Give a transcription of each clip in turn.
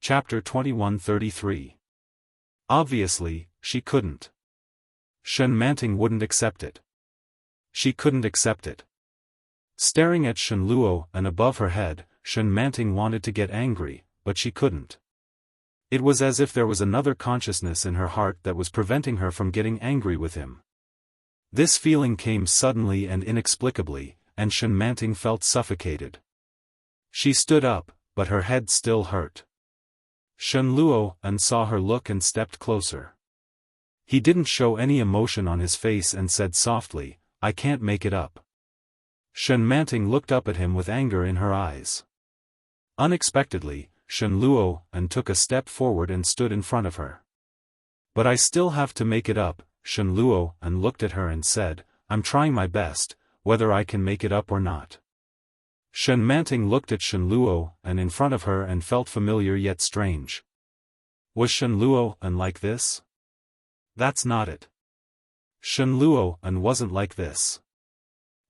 Chapter 2133. Obviously, she couldn't. Shen Manting wouldn't accept it. She couldn't accept it. Staring at Shen Luo and above her head, Shen Manting wanted to get angry, but she couldn't. It was as if there was another consciousness in her heart that was preventing her from getting angry with him. This feeling came suddenly and inexplicably, and Shen Manting felt suffocated. She stood up, but her head still hurt. Shen Luo saw her look and stepped closer. He didn't show any emotion on his face and said softly, "I can't make it up." Shen Manting looked up at him with anger in her eyes. Unexpectedly, Shen Luo took a step forward and stood in front of her. "But I still have to make it up," Shen Luo looked at her and said, "I'm trying my best, whether I can make it up or not." Shen Manting looked at Shen Luo in front of her and felt familiar yet strange. Was Shen Luo like this? That's not it. Shen Luo wasn't like this.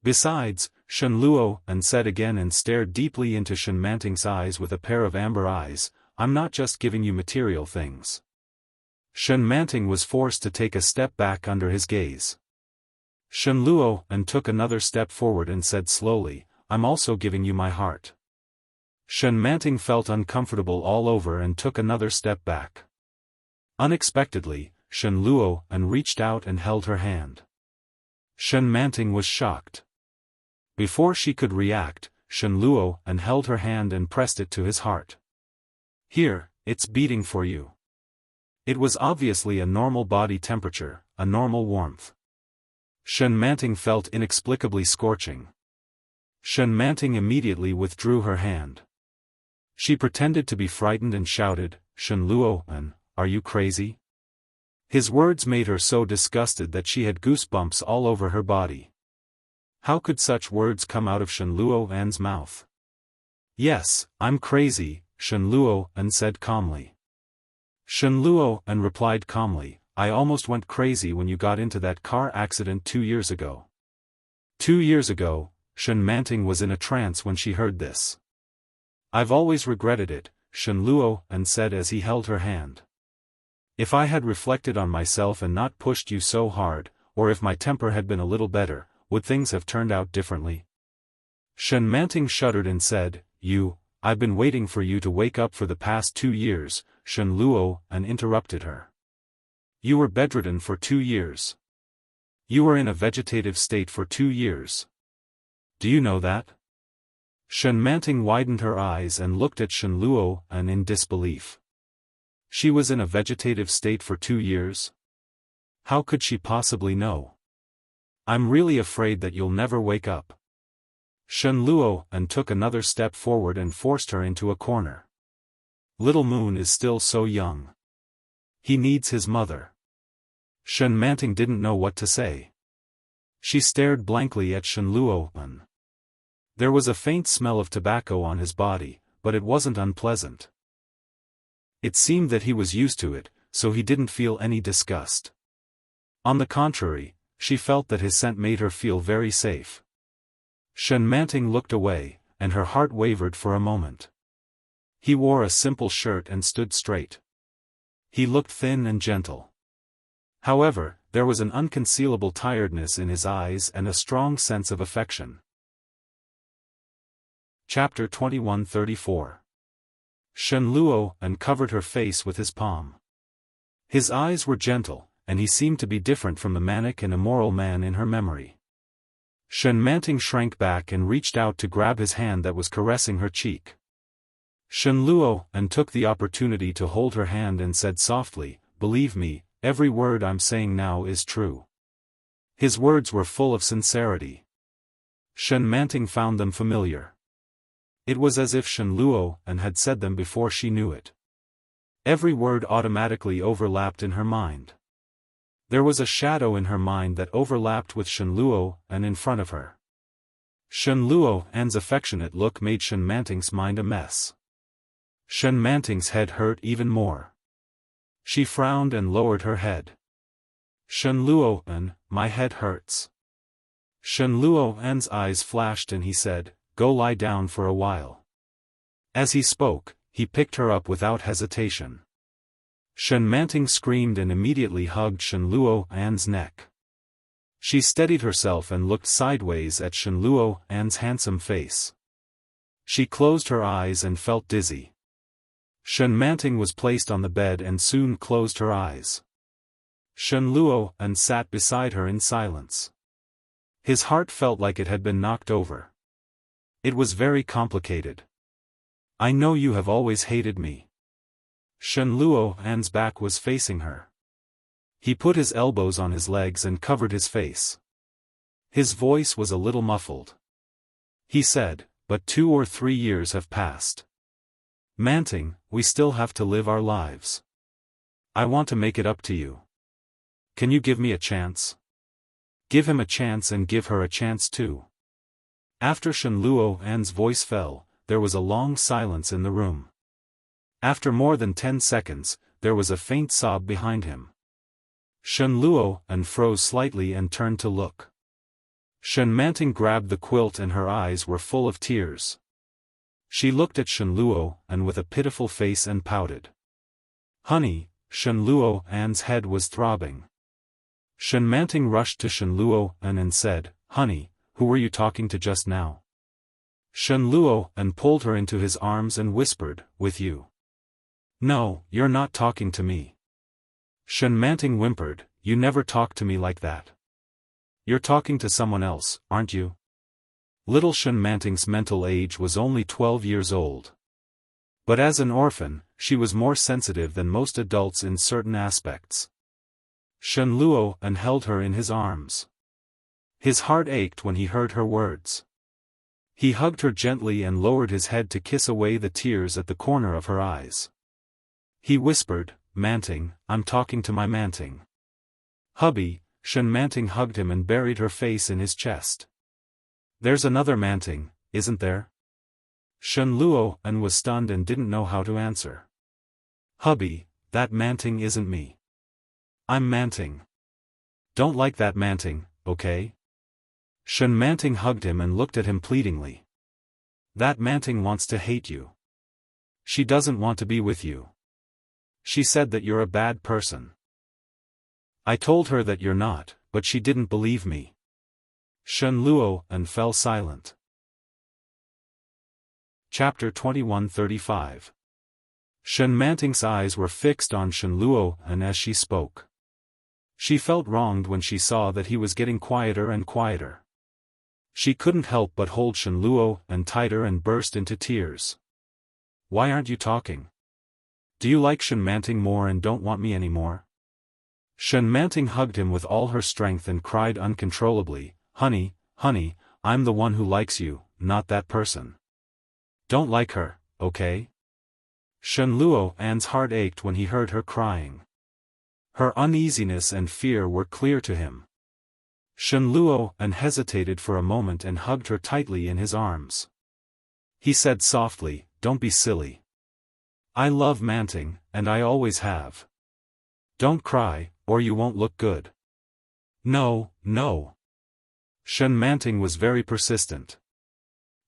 Besides, Shen Luo said again and stared deeply into Shen Manting's eyes with a pair of amber eyes, "I'm not just giving you material things." Shen Manting was forced to take a step back under his gaze. Shen Luo took another step forward and said slowly, "I'm also giving you my heart." Shen Manting felt uncomfortable all over and took another step back. Unexpectedly, Shen Luo reached out and held her hand. Shen Manting was shocked. Before she could react, Shen Luo held her hand and pressed it to his heart. "Here, it's beating for you." It was obviously a normal body temperature, a normal warmth. Shen Manting felt inexplicably scorching. Shen Manting immediately withdrew her hand. She pretended to be frightened and shouted, "Shen Luo, are you crazy?" His words made her so disgusted that she had goosebumps all over her body. How could such words come out of Shen Luo's mouth? "Yes, I'm crazy," Shen Luo said calmly. Shen Luo replied calmly, "I almost went crazy when you got into that car accident 2 years ago." 2 years ago, Shen Manting was in a trance when she heard this. "I've always regretted it," Shen Luo said as he held her hand. "If I had reflected on myself and not pushed you so hard, or if my temper had been a little better, would things have turned out differently?" Shen Manting shuddered and said, I've been waiting for you to wake up for the past 2 years, Shen Luo interrupted her. "You were bedridden for 2 years. You were in a vegetative state for 2 years. Do you know that?" Shen Manting widened her eyes and looked at Shen Luo in disbelief. She was in a vegetative state for 2 years? How could she possibly know? "I'm really afraid that you'll never wake up." Shen Luo took another step forward and forced her into a corner. "Little Moon is still so young. He needs his mother." Shen Manting didn't know what to say. She stared blankly at Shen Luo. There was a faint smell of tobacco on his body, but it wasn't unpleasant. It seemed that he was used to it, so he didn't feel any disgust. On the contrary, she felt that his scent made her feel very safe. Shen Manting looked away, and her heart wavered for a moment. He wore a simple shirt and stood straight. He looked thin and gentle. However, there was an unconcealable tiredness in his eyes and a strong sense of affection. Chapter 2134. Shen Luo covered her face with his palm. His eyes were gentle, and he seemed to be different from the manic and immoral man in her memory. Shen Manting shrank back and reached out to grab his hand that was caressing her cheek. Shen Luo took the opportunity to hold her hand and said softly, "Believe me, every word I'm saying now is true." His words were full of sincerity. Shen Manting found them familiar. It was as if Shen Luo had said them before she knew it. Every word automatically overlapped in her mind. There was a shadow in her mind that overlapped with Shen Luo in front of her. Shen Luo's affectionate look made Shen Manting's mind a mess. Shen Manting's head hurt even more. She frowned and lowered her head. "Shen Luo, my head hurts." Shen Luo's eyes flashed and he said, "Go lie down for a while." As he spoke, he picked her up without hesitation. Shen Manting screamed and immediately hugged Shen Luo'an's neck. She steadied herself and looked sideways at Shen Luo'an's handsome face. She closed her eyes and felt dizzy. Shen Manting was placed on the bed and soon closed her eyes. Shen Luo'an sat beside her in silence. His heart felt like it had been knocked over. It was very complicated. I know you have always hated me. Shen Luo'an's back was facing her. He put his elbows on his legs and covered his face. His voice was a little muffled. He said, but 2 or 3 years have passed. Manting, we still have to live our lives. I want to make it up to you. Can you give me a chance? Give him a chance and give her a chance too. After Shen Luo'an's voice fell, there was a long silence in the room. After more than 10 seconds, there was a faint sob behind him. Shen Luo'an froze slightly and turned to look. Shen Manting grabbed the quilt and her eyes were full of tears. She looked at Shen Luo'an with a pitiful face and pouted. Honey, Shen Luo'an's head was throbbing. Shen Manting rushed to Shen Luo'an and said, Honey, who were you talking to just now? Shen Luo'an pulled her into his arms and whispered, With you. No, you're not talking to me. Shen Manting whimpered, You never talk to me like that. You're talking to someone else, aren't you? Little Shen Manting's mental age was only 12 years old. But as an orphan, she was more sensitive than most adults in certain aspects. Shen Luo'an held her in his arms. His heart ached when he heard her words. He hugged her gently and lowered his head to kiss away the tears at the corner of her eyes. He whispered, Manting, I'm talking to my Manting. Hubby, Shen Manting hugged him and buried her face in his chest. There's another Manting, isn't there? Shen Luo'an was stunned and didn't know how to answer. Hubby, that Manting isn't me. I'm Manting. Don't like that Manting, okay? Shen Manting hugged him and looked at him pleadingly. That Manting wants to hate you. She doesn't want to be with you. She said that you're a bad person. I told her that you're not, but she didn't believe me. Shen Luo'an fell silent. Chapter 2135. Shen Manting's eyes were fixed on Shen Luo'an as she spoke. She felt wronged when she saw that he was getting quieter and quieter. She couldn't help but hold Shen Luo'an tighter and burst into tears. Why aren't you talking? Do you like Shen Manting more and don't want me anymore? Shen Manting hugged him with all her strength and cried uncontrollably, Honey, honey, I'm the one who likes you, not that person. Don't like her, okay? Shen Luo'an's heart ached when he heard her crying. Her uneasiness and fear were clear to him. Shen Luo'an hesitated for a moment and hugged her tightly in his arms. He said softly, Don't be silly. I love Manting, and I always have. Don't cry, or you won't look good. No, no. Shen Manting was very persistent.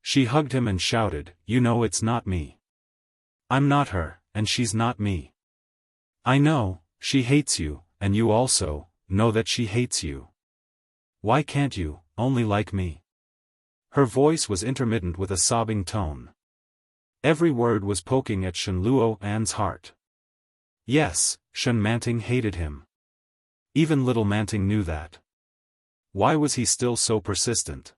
She hugged him and shouted, You know it's not me. I'm not her, and she's not me. I know, she hates you, and you also know that she hates you. Why can't you only like me? Her voice was intermittent with a sobbing tone. Every word was poking at Shen Luo'an's heart. Yes, Shen Manting hated him. Even little Manting knew that. Why was he still so persistent?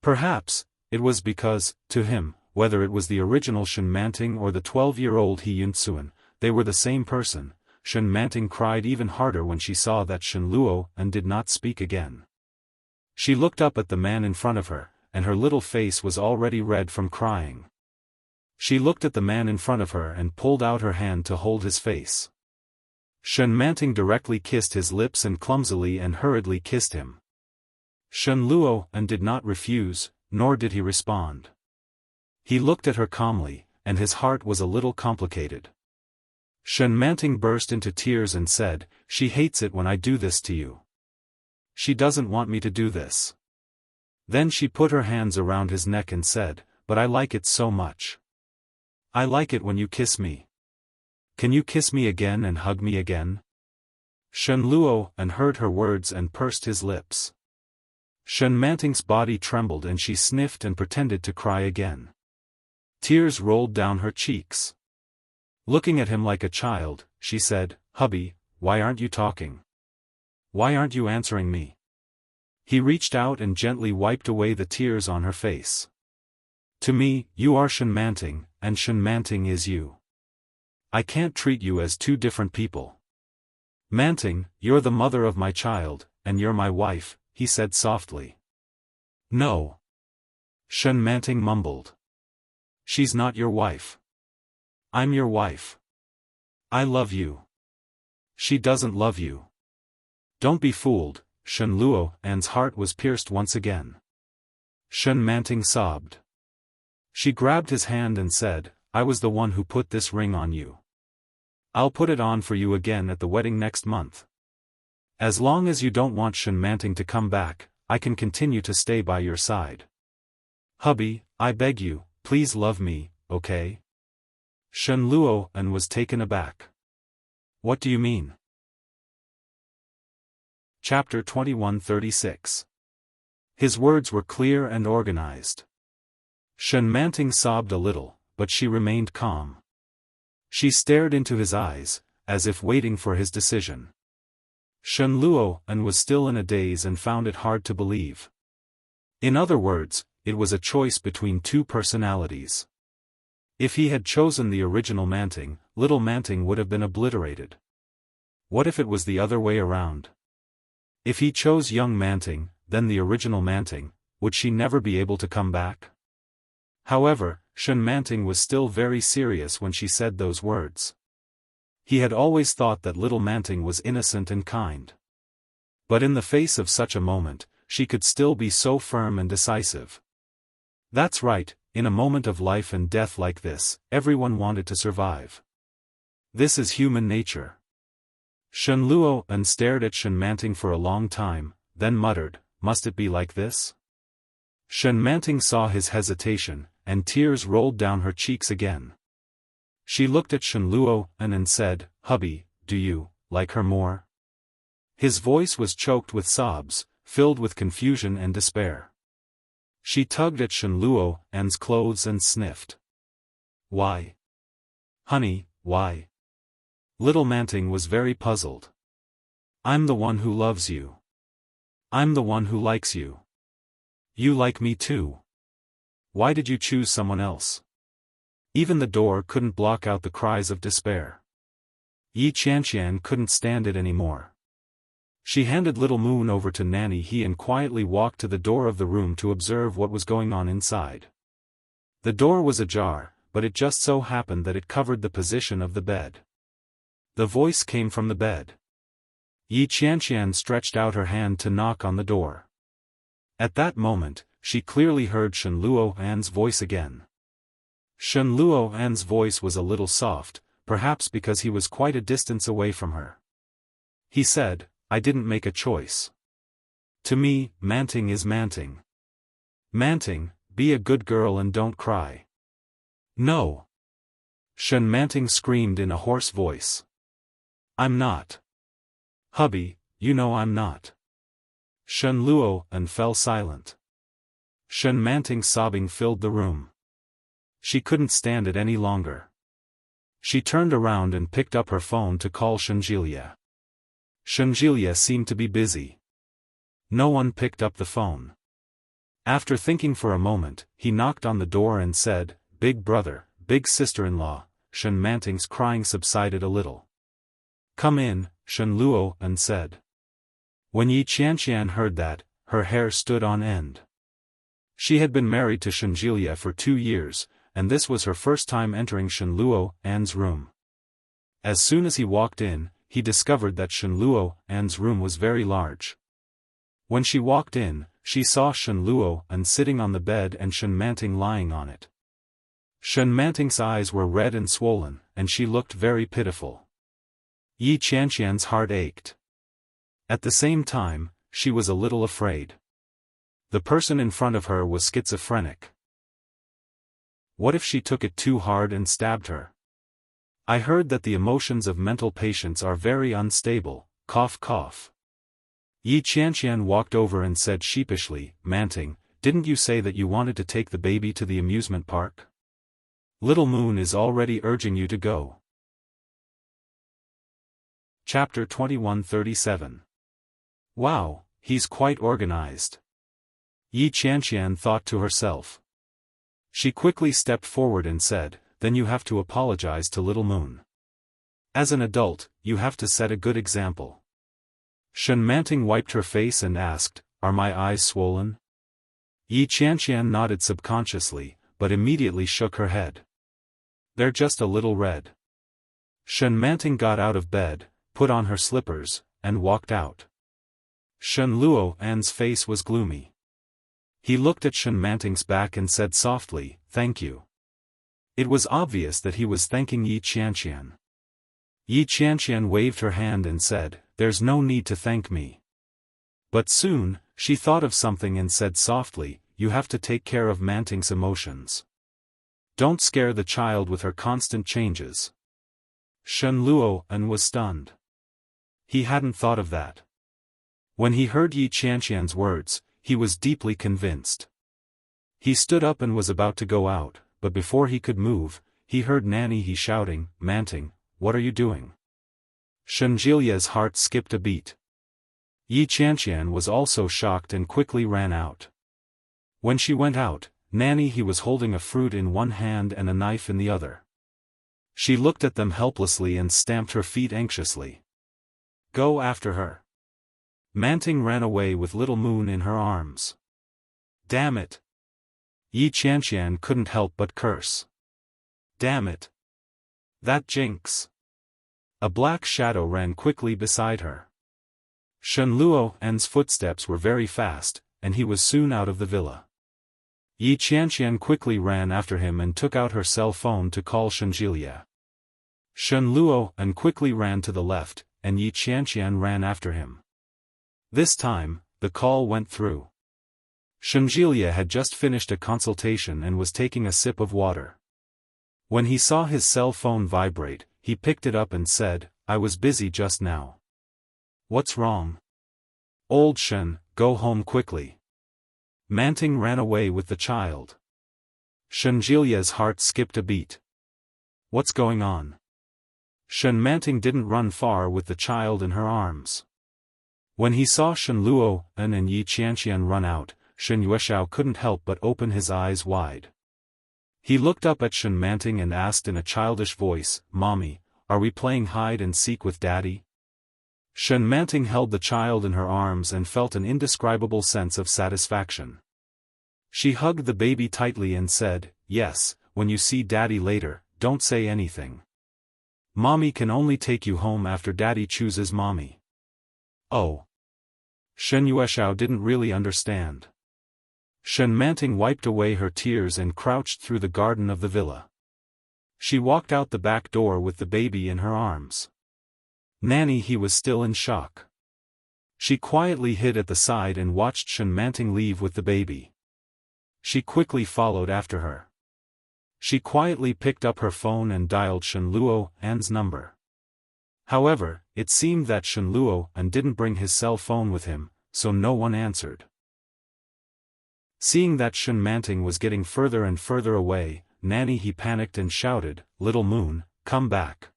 Perhaps it was because, to him, whether it was the original Shen Manting or the 12-year-old He Yuntsuan, they were the same person. Shen Manting cried even harder when she saw that Shen Luo'an did not speak again. She looked up at the man in front of her, and her little face was already red from crying. She looked at the man in front of her and pulled out her hand to hold his face. Shen Manting directly kissed his lips and clumsily and hurriedly kissed him. Shen Luo'an did not refuse, nor did he respond. He looked at her calmly, and his heart was a little complicated. Shen Manting burst into tears and said, She hates it when I do this to you. She doesn't want me to do this. Then she put her hands around his neck and said, But I like it so much. I like it when you kiss me. Can you kiss me again and hug me again? Shen Luo and heard her words and pursed his lips. Shen Manting's body trembled and she sniffed and pretended to cry again. Tears rolled down her cheeks. Looking at him like a child, she said, "Hubby, why aren't you talking? Why aren't you answering me?" He reached out and gently wiped away the tears on her face. "To me, you are Shen Manting, and Shen Manting is you. I can't treat you as two different people. Manting, you're the mother of my child, and you're my wife," he said softly. "No." Shen Manting mumbled. "She's not your wife. I'm your wife. I love you. She doesn't love you." "Don't be fooled." Shen Luo's heart was pierced once again. Shen Manting sobbed. She grabbed his hand and said, "I was the one who put this ring on you. I'll put it on for you again at the wedding next month. As long as you don't want Shen Manting to come back, I can continue to stay by your side. Hubby, I beg you, please love me, okay?" Shen Luo was taken aback. "What do you mean?" Chapter 2136. His words were clear and organized. Shen Manting sobbed a little, but she remained calm. She stared into his eyes, as if waiting for his decision. Shen Luo was still in a daze and found it hard to believe. In other words, it was a choice between two personalities. If he had chosen the original Manting, little Manting would have been obliterated. What if it was the other way around? If he chose young Manting, then the original Manting, would she never be able to come back? However, Shen Manting was still very serious when she said those words. He had always thought that little Manting was innocent and kind. But in the face of such a moment, she could still be so firm and decisive. That's right, in a moment of life and death like this, everyone wanted to survive. This is human nature. Shen Luo stared at Shen Manting for a long time, then muttered, "Must it be like this?" Shen Manting saw his hesitation, and tears rolled down her cheeks again. She looked at Shen Luo and said, "Hubby, do you like her more?" His voice was choked with sobs, filled with confusion and despair. She tugged at Shen Luo's clothes and sniffed. "Why? Honey, why?" Little Manting was very puzzled. "I'm the one who loves you. I'm the one who likes you. You like me too. Why did you choose someone else?" Even the door couldn't block out the cries of despair. Yi Qianqian couldn't stand it anymore. She handed Little Moon over to Nanny He and quietly walked to the door of the room to observe what was going on inside. The door was ajar, but it just so happened that it covered the position of the bed. The voice came from the bed. Yi Qianqian stretched out her hand to knock on the door. At that moment, she clearly heard Shen Luo's voice again. Shen Luo's voice was a little soft, perhaps because he was quite a distance away from her. He said, "I didn't make a choice. To me, Manting is Manting. Manting, be a good girl and don't cry." "No!" Shen Manting screamed in a hoarse voice. "I'm not. Hubby, you know I'm not." Shen Luo fell silent. Shen Manting's sobbing filled the room. She couldn't stand it any longer. She turned around and picked up her phone to call Shenjilia. Shenjilia seemed to be busy. No one picked up the phone. After thinking for a moment, he knocked on the door and said, "Big brother, big sister-in-law." Shen Manting's crying subsided a little. "Come in," Shen Luo said. When Yi Qianqian heard that, her hair stood on end. She had been married to Shenjilia for 2 years, and this was her first time entering Shen Luo's room. As soon as he walked in, he discovered that Shen Luo's room was very large. When she walked in, she saw Shen Luo sitting on the bed and Shen Manting lying on it. Shen Manting's eyes were red and swollen, and she looked very pitiful. Yi Qianqian's heart ached. At the same time, she was a little afraid. The person in front of her was schizophrenic. What if she took it too hard and stabbed her? I heard that the emotions of mental patients are very unstable, cough cough. Yi Qianqian walked over and said sheepishly, Manting, didn't you say that you wanted to take the baby to the amusement park? Little Moon is already urging you to go. Chapter 2137. Wow, he's quite organized. Yi Qianqian thought to herself. She quickly stepped forward and said, then you have to apologize to Little Moon. As an adult, you have to set a good example. Shen Manting wiped her face and asked, are my eyes swollen? Yi Qianqian nodded subconsciously, but immediately shook her head. They're just a little red. Shen Manting got out of bed, put on her slippers, and walked out. Shen Luo'an's face was gloomy. He looked at Shen Manting's back and said softly, thank you. It was obvious that he was thanking Yi Qianqian. Yi Qianqian waved her hand and said, there's no need to thank me. But soon, she thought of something and said softly, you have to take care of Manting's emotions. Don't scare the child with her constant changes. Shen Luo'an was stunned. He hadn't thought of that. When he heard Yi Qianqian's words, he was deeply convinced. He stood up and was about to go out, but before he could move, he heard Nanny He shouting, Manting, what are you doing? Shen Jilia's heart skipped a beat. Yi Qianqian was also shocked and quickly ran out. When she went out, Nanny He was holding a fruit in one hand and a knife in the other. She looked at them helplessly and stamped her feet anxiously. Go after her. Manting ran away with Little Moon in her arms. Damn it. Yi Qianqian couldn't help but curse. Damn it. That jinx. A black shadow ran quickly beside her. Shen Luo'an's footsteps were very fast, and he was soon out of the villa. Yi Qianqian quickly ran after him and took out her cell phone to call Shen Jilia. Shen Luo'an quickly ran to the left, and Yi Qianqian ran after him. This time, the call went through. Shen Jilia had just finished a consultation and was taking a sip of water. When he saw his cell phone vibrate, he picked it up and said, I was busy just now. What's wrong? Old Shen, go home quickly. Manting ran away with the child. Shen Jilia's heart skipped a beat. What's going on? Shen Manting didn't run far with the child in her arms. When he saw Shen Luo'an and Yi Qianqian run out, Shen Yueshao couldn't help but open his eyes wide. He looked up at Shen Manting and asked in a childish voice, Mommy, are we playing hide and seek with Daddy? Shen Manting held the child in her arms and felt an indescribable sense of satisfaction. She hugged the baby tightly and said, yes, when you see Daddy later, don't say anything. Mommy can only take you home after Daddy chooses Mommy. Oh. Shen Yueshao didn't really understand. Shen Manting wiped away her tears and crouched through the garden of the villa. She walked out the back door with the baby in her arms. Nanny He was still in shock. She quietly hid at the side and watched Shen Manting leave with the baby. She quickly followed after her. She quietly picked up her phone and dialed Shen Luo'an's number. However, it seemed that Shen Luo'an didn't bring his cell phone with him, so no one answered. Seeing that Shen Manting was getting further and further away, Nanny He panicked and shouted, Little Moon, come back.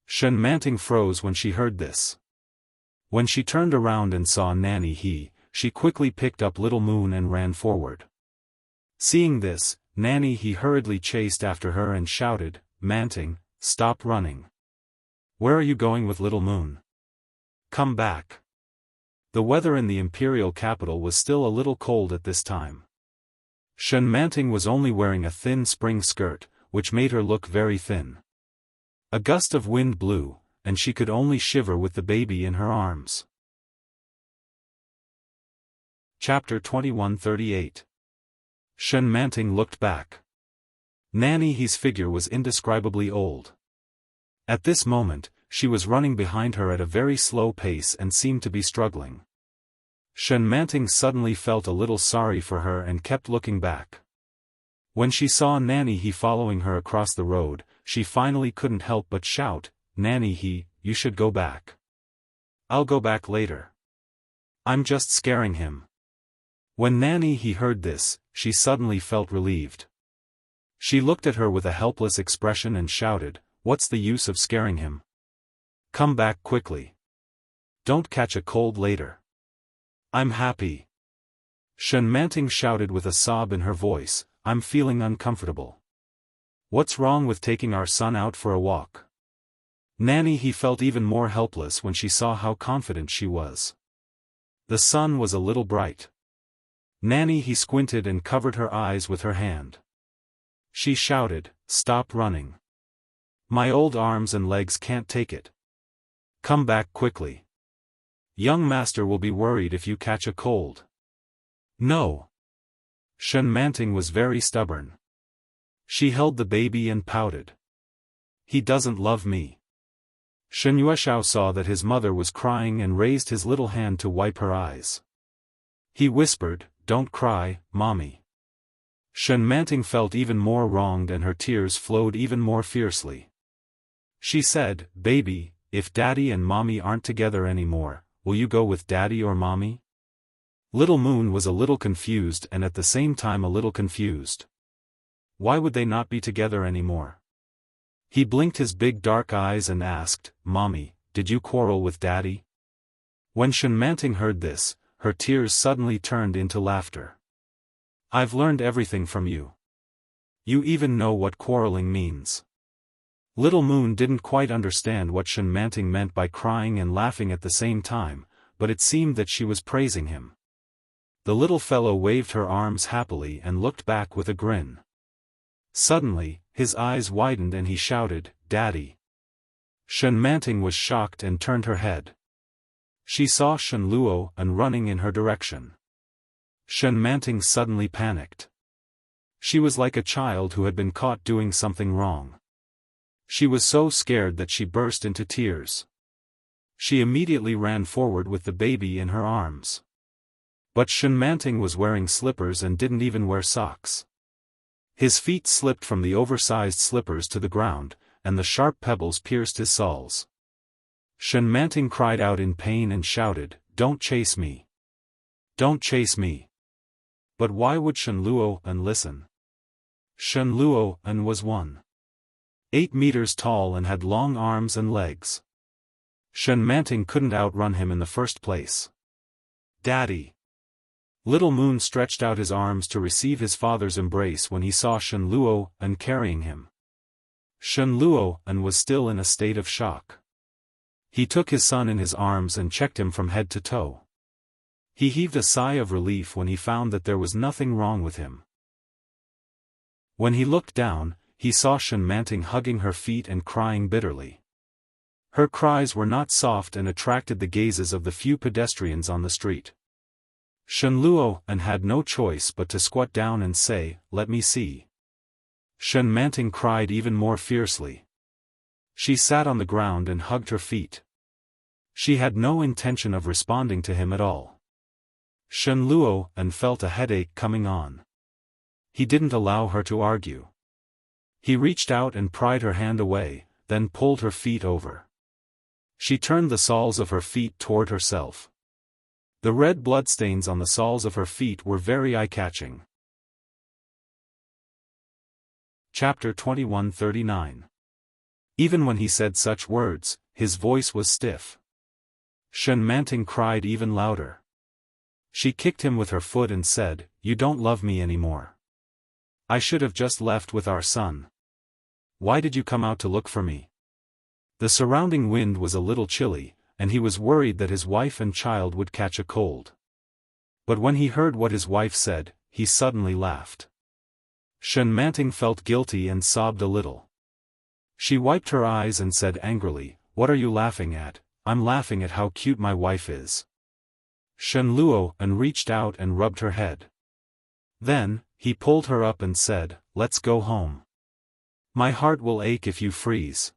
Shen Manting froze when she heard this. When she turned around and saw Nanny He, she quickly picked up Little Moon and ran forward. Seeing this, Nanny He hurriedly chased after her and shouted, Manting, stop running. Where are you going with Little Moon? Come back. The weather in the imperial capital was still a little cold at this time. Shen Manting was only wearing a thin spring skirt, which made her look very thin. A gust of wind blew, and she could only shiver with the baby in her arms. Chapter 2138. Shen Manting looked back. Nanny He's figure was indescribably old. At this moment, she was running behind her at a very slow pace and seemed to be struggling. Shen Manting suddenly felt a little sorry for her and kept looking back. When she saw Nanny He following her across the road, she finally couldn't help but shout, "Nanny He, you should go back." "I'll go back later. I'm just scaring him." When Nanny He heard this, she suddenly felt relieved. She looked at her with a helpless expression and shouted, "What's the use of scaring him? Come back quickly. Don't catch a cold later." "I'm happy." Shen Manting shouted with a sob in her voice, "I'm feeling uncomfortable. What's wrong with taking our son out for a walk?" Nanny He felt even more helpless when she saw how confident she was. The sun was a little bright. Nanny He squinted and covered her eyes with her hand. She shouted, "Stop running. My old arms and legs can't take it. Come back quickly. Young master will be worried if you catch a cold." "No." Shen Manting was very stubborn. She held the baby and pouted. "He doesn't love me." Shen Yueshao saw that his mother was crying and raised his little hand to wipe her eyes. He whispered, "Don't cry, Mommy." Shen Manting felt even more wronged and her tears flowed even more fiercely. She said, "Baby, if Daddy and Mommy aren't together anymore, will you go with Daddy or Mommy?" Little Moon was a little confused and at the same time a little confused. Why would they not be together anymore? He blinked his big dark eyes and asked, "Mommy, did you quarrel with Daddy?" When Shen Manting heard this, her tears suddenly turned into laughter. "I've learned everything from you. You even know what quarreling means." Little Moon didn't quite understand what Shen Manting meant by crying and laughing at the same time, but it seemed that she was praising him. The little fellow waved her arms happily and looked back with a grin. Suddenly, his eyes widened and he shouted, "Daddy." Shen Manting was shocked and turned her head. She saw Shen Luo and running in her direction. Shen Manting suddenly panicked. She was like a child who had been caught doing something wrong. She was so scared that she burst into tears. She immediately ran forward with the baby in her arms. But Shen Manting was wearing slippers and didn't even wear socks. His feet slipped from the oversized slippers to the ground, and the sharp pebbles pierced his soles. Shen Manting cried out in pain and shouted, "Don't chase me! Don't chase me!" But why would Shen Luo and listen? Shen Luo and was 1.8 meters tall and had long arms and legs. Shen Manting couldn't outrun him in the first place. "Daddy!" Little Moon stretched out his arms to receive his father's embrace when he saw Shen Luo and carrying him. Shen Luo and was still in a state of shock. He took his son in his arms and checked him from head to toe. He heaved a sigh of relief when he found that there was nothing wrong with him. When he looked down, he saw Shen Manting hugging her feet and crying bitterly. Her cries were not soft and attracted the gazes of the few pedestrians on the street. Shen Luo and had no choice but to squat down and say, "Let me see." Shen Manting cried even more fiercely. She sat on the ground and hugged her feet. She had no intention of responding to him at all. Shen Luo and felt a headache coming on. He didn't allow her to argue. He reached out and pried her hand away, then pulled her feet over. She turned the soles of her feet toward herself. The red bloodstains on the soles of her feet were very eye-catching. Chapter 2139. Even when he said such words, his voice was stiff. Shen Manting cried even louder. She kicked him with her foot and said, "You don't love me anymore. I should have just left with our son. Why did you come out to look for me?" The surrounding wind was a little chilly, and he was worried that his wife and child would catch a cold. But when he heard what his wife said, he suddenly laughed. Shen Manting felt guilty and sobbed a little. She wiped her eyes and said angrily, "What are you laughing at?" "I'm laughing at how cute my wife is." Shen Luo and reached out and rubbed her head. Then, he pulled her up and said, "Let's go home. My heart will ache if you freeze."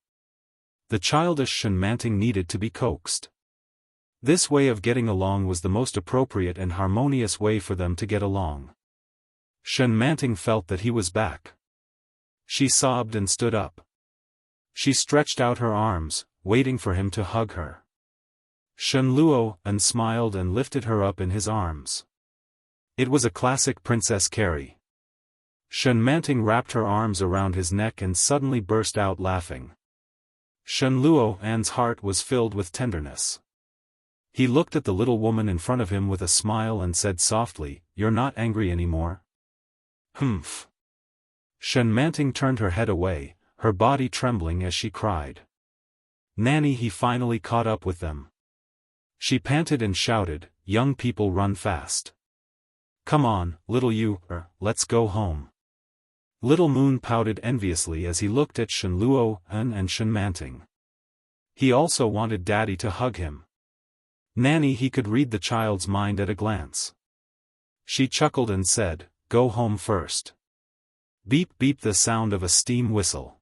The childish Shen Manting needed to be coaxed. This way of getting along was the most appropriate and harmonious way for them to get along. Shen Manting felt that he was back. She sobbed and stood up. She stretched out her arms, waiting for him to hug her. Shen Luo smiled and lifted her up in his arms. It was a classic Princess Carrie. Shen Manting wrapped her arms around his neck and suddenly burst out laughing. Shen Luo's heart was filled with tenderness. He looked at the little woman in front of him with a smile and said softly, "You're not angry anymore?" "Humph." Shen Manting turned her head away, her body trembling as she cried. "Nanny," he finally caught up with them. She panted and shouted, "Young people run fast. Come on, little you, let's go home." Little Moon pouted enviously as he looked at Shen Luo and Shen Manting. He also wanted Daddy to hug him. Nanny, he could read the child's mind at a glance. She chuckled and said, "Go home first." Beep beep, the sound of a steam whistle.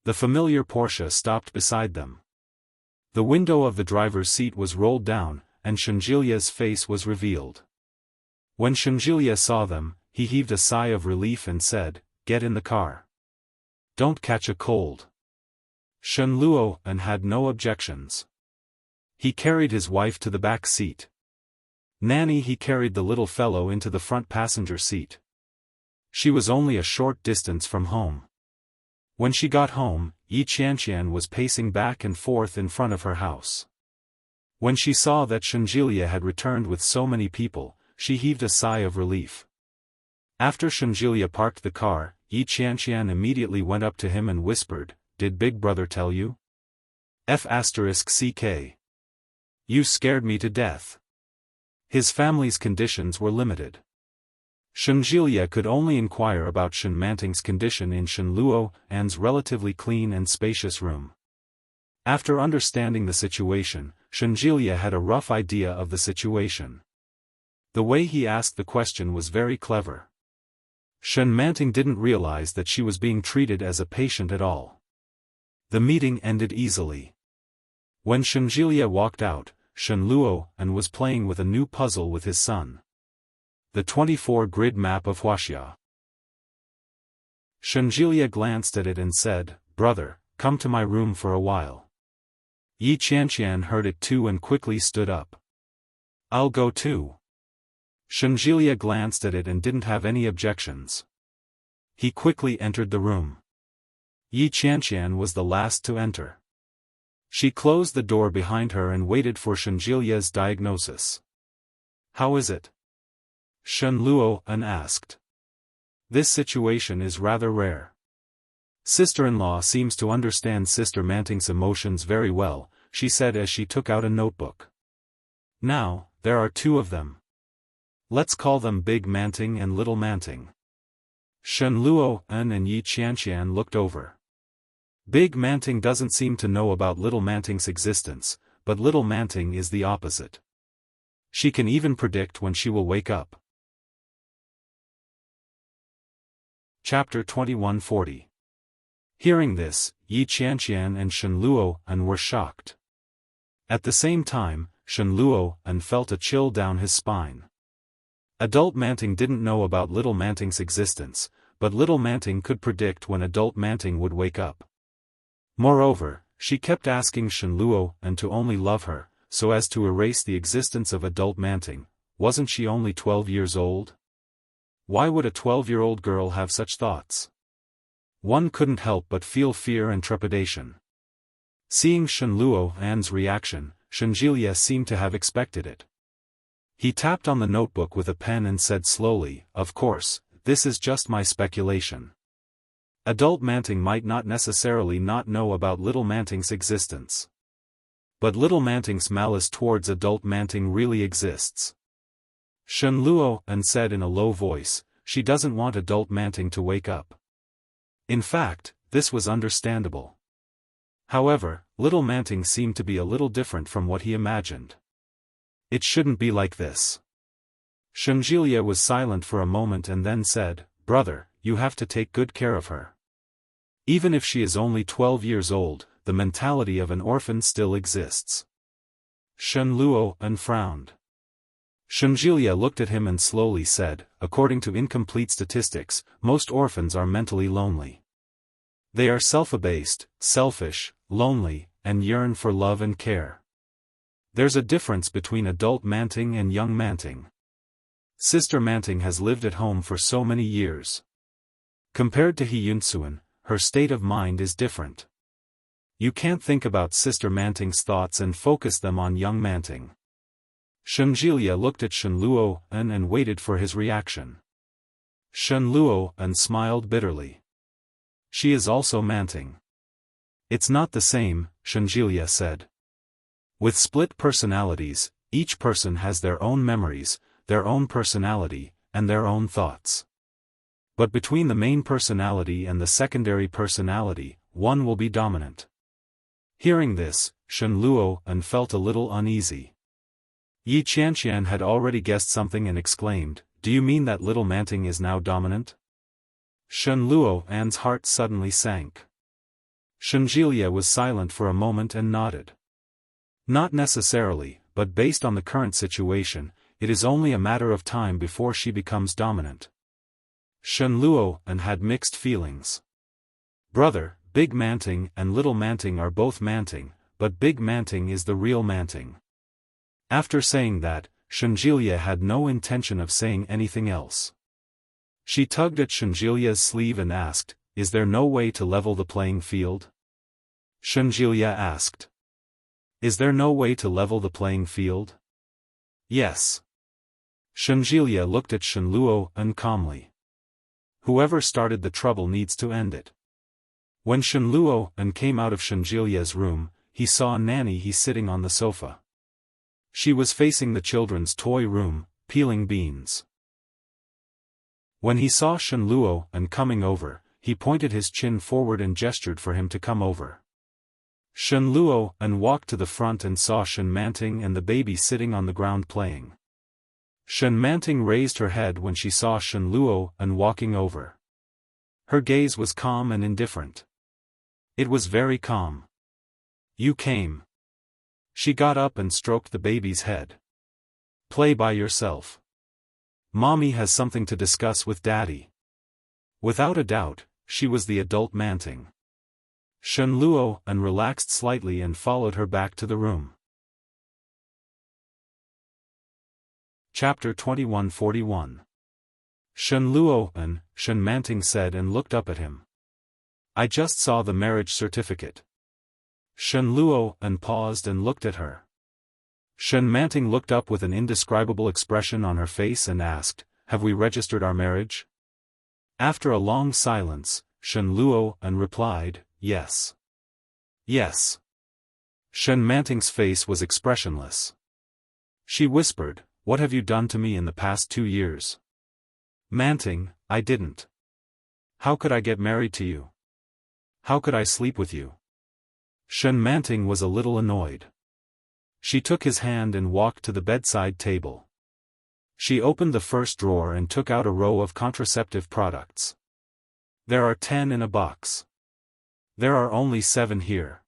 The familiar Porsche stopped beside them. The window of the driver's seat was rolled down, and Shenjilia's face was revealed. When Shenjilia saw them, he heaved a sigh of relief and said, "Get in the car. Don't catch a cold." Shen Luo had no objections. He carried his wife to the back seat. Nanny, he carried the little fellow into the front passenger seat. She was only a short distance from home. When she got home, Yi Qianqian was pacing back and forth in front of her house. When she saw that Shenjilia had returned with so many people, she heaved a sigh of relief. After Shenjilia parked the car, Yi Qianqian immediately went up to him and whispered, "Did Big Brother tell you? F***ck. You scared me to death." His family's conditions were limited. Shenjilia could only inquire about Shen Manting's condition in Shen Luo's relatively clean and spacious room. After understanding the situation, Shenjilia had a rough idea of the situation. The way he asked the question was very clever. Shen Manting didn't realize that she was being treated as a patient at all. The meeting ended easily. When Shenjilia walked out, Shen Luo was playing with a new puzzle with his son. The 24-grid map of Wuxia. Shenjilia glanced at it and said, "Brother, come to my room for a while." Yi Qianqian heard it too and quickly stood up. "I'll go too." Shenjilia glanced at it and didn't have any objections. He quickly entered the room. Yi Qianqian was the last to enter. She closed the door behind her and waited for Shenjilia's diagnosis. "How is it?" Shen Luo asked. "This situation is rather rare. Sister-in-law seems to understand Sister Manting's emotions very well," she said as she took out a notebook. "Now, there are two of them. Let's call them Big Manting and Little Manting." Shen Luo and Yi Qianqian looked over. Big Manting doesn't seem to know about Little Manting's existence, but Little Manting is the opposite. She can even predict when she will wake up. Chapter 2140. Hearing this, Yi Qianqian and Shen Luo were shocked. At the same time, Shen Luo felt a chill down his spine. Adult Manting didn't know about Little Manting's existence, but Little Manting could predict when Adult Manting would wake up. Moreover, she kept asking Shen Luo to only love her, so as to erase the existence of Adult Manting. Wasn't she only 12 years old? Why would a 12-year-old girl have such thoughts? One couldn't help but feel fear and trepidation. Seeing Shen Luo's reaction, Shenjilia seemed to have expected it. He tapped on the notebook with a pen and said slowly, "Of course, this is just my speculation. Adult Manting might not necessarily not know about Little Manting's existence. But Little Manting's malice towards Adult Manting really exists." Shen Luo said in a low voice, "She doesn't want Adult Manting to wake up." In fact, this was understandable. However, Little Manting seemed to be a little different from what he imagined. It shouldn't be like this. Shenjilia was silent for a moment and then said, "Brother, you have to take good care of her. Even if she is only 12 years old, the mentality of an orphan still exists." Shen Luo frowned. Shenjilia looked at him and slowly said, according to incomplete statistics, most orphans are mentally lonely. They are self-abased, selfish, lonely, and yearn for love and care. There's a difference between adult Manting and young Manting. Sister Manting has lived at home for so many years. Compared to He Yunsuan, her state of mind is different. You can't think about Sister Manting's thoughts and focus them on young Manting. Shenjilia looked at Shen Luo-en and waited for his reaction. Shen Luo-en smiled bitterly. She is also Manting. It's not the same, Shenjilia said. With split personalities, each person has their own memories, their own personality, and their own thoughts. But between the main personality and the secondary personality, one will be dominant. Hearing this, Shen Luo-en felt a little uneasy. Yi Qianqian had already guessed something and exclaimed, "Do you mean that little Manting is now dominant?" Shen Luo-en's heart suddenly sank. Shenjilia was silent for a moment and nodded. Not necessarily, but based on the current situation, it is only a matter of time before she becomes dominant. Shen Luo-en had mixed feelings. Brother, Big Manting and Little Manting are both Manting, but Big Manting is the real Manting. After saying that, Shenjilia had no intention of saying anything else. She tugged at Shenjilia's sleeve and asked, "Is there no way to level the playing field?" Shenjilia asked. "Is there no way to level the playing field?" "Yes." Shenjilia looked at Shen Luo-en calmly. Whoever started the trouble needs to end it. When Shen Luo-en came out of Shenjilia's room, he saw Nanny sitting on the sofa. She was facing the children's toy room, peeling beans. When he saw Shen Luo-en coming over, he pointed his chin forward and gestured for him to come over. Shen Luo-en walked to the front and saw Shen Manting and the baby sitting on the ground playing. Shen Manting raised her head when she saw Shen Luo-en walking over. Her gaze was calm and indifferent. It was very calm. "You came." She got up and stroked the baby's head. "Play by yourself. Mommy has something to discuss with Daddy." Without a doubt, she was the adult Manting. Shen Luo-en relaxed slightly and followed her back to the room. Chapter 2141. Shen Luo-en, Shen Manting said and looked up at him. "I just saw the marriage certificate." Shen Luo-en paused and looked at her. Shen Manting looked up with an indescribable expression on her face and asked, "Have we registered our marriage?" After a long silence, Shen Luo-en replied, "Yes." "Yes." Shen Manting's face was expressionless. She whispered, "What have you done to me in the past 2 years?" "Manting, I didn't. How could I get married to you? How could I sleep with you?" Shen Manting was a little annoyed. She took his hand and walked to the bedside table. She opened the first drawer and took out a row of contraceptive products. "There are 10 in a box. There are only 7 here."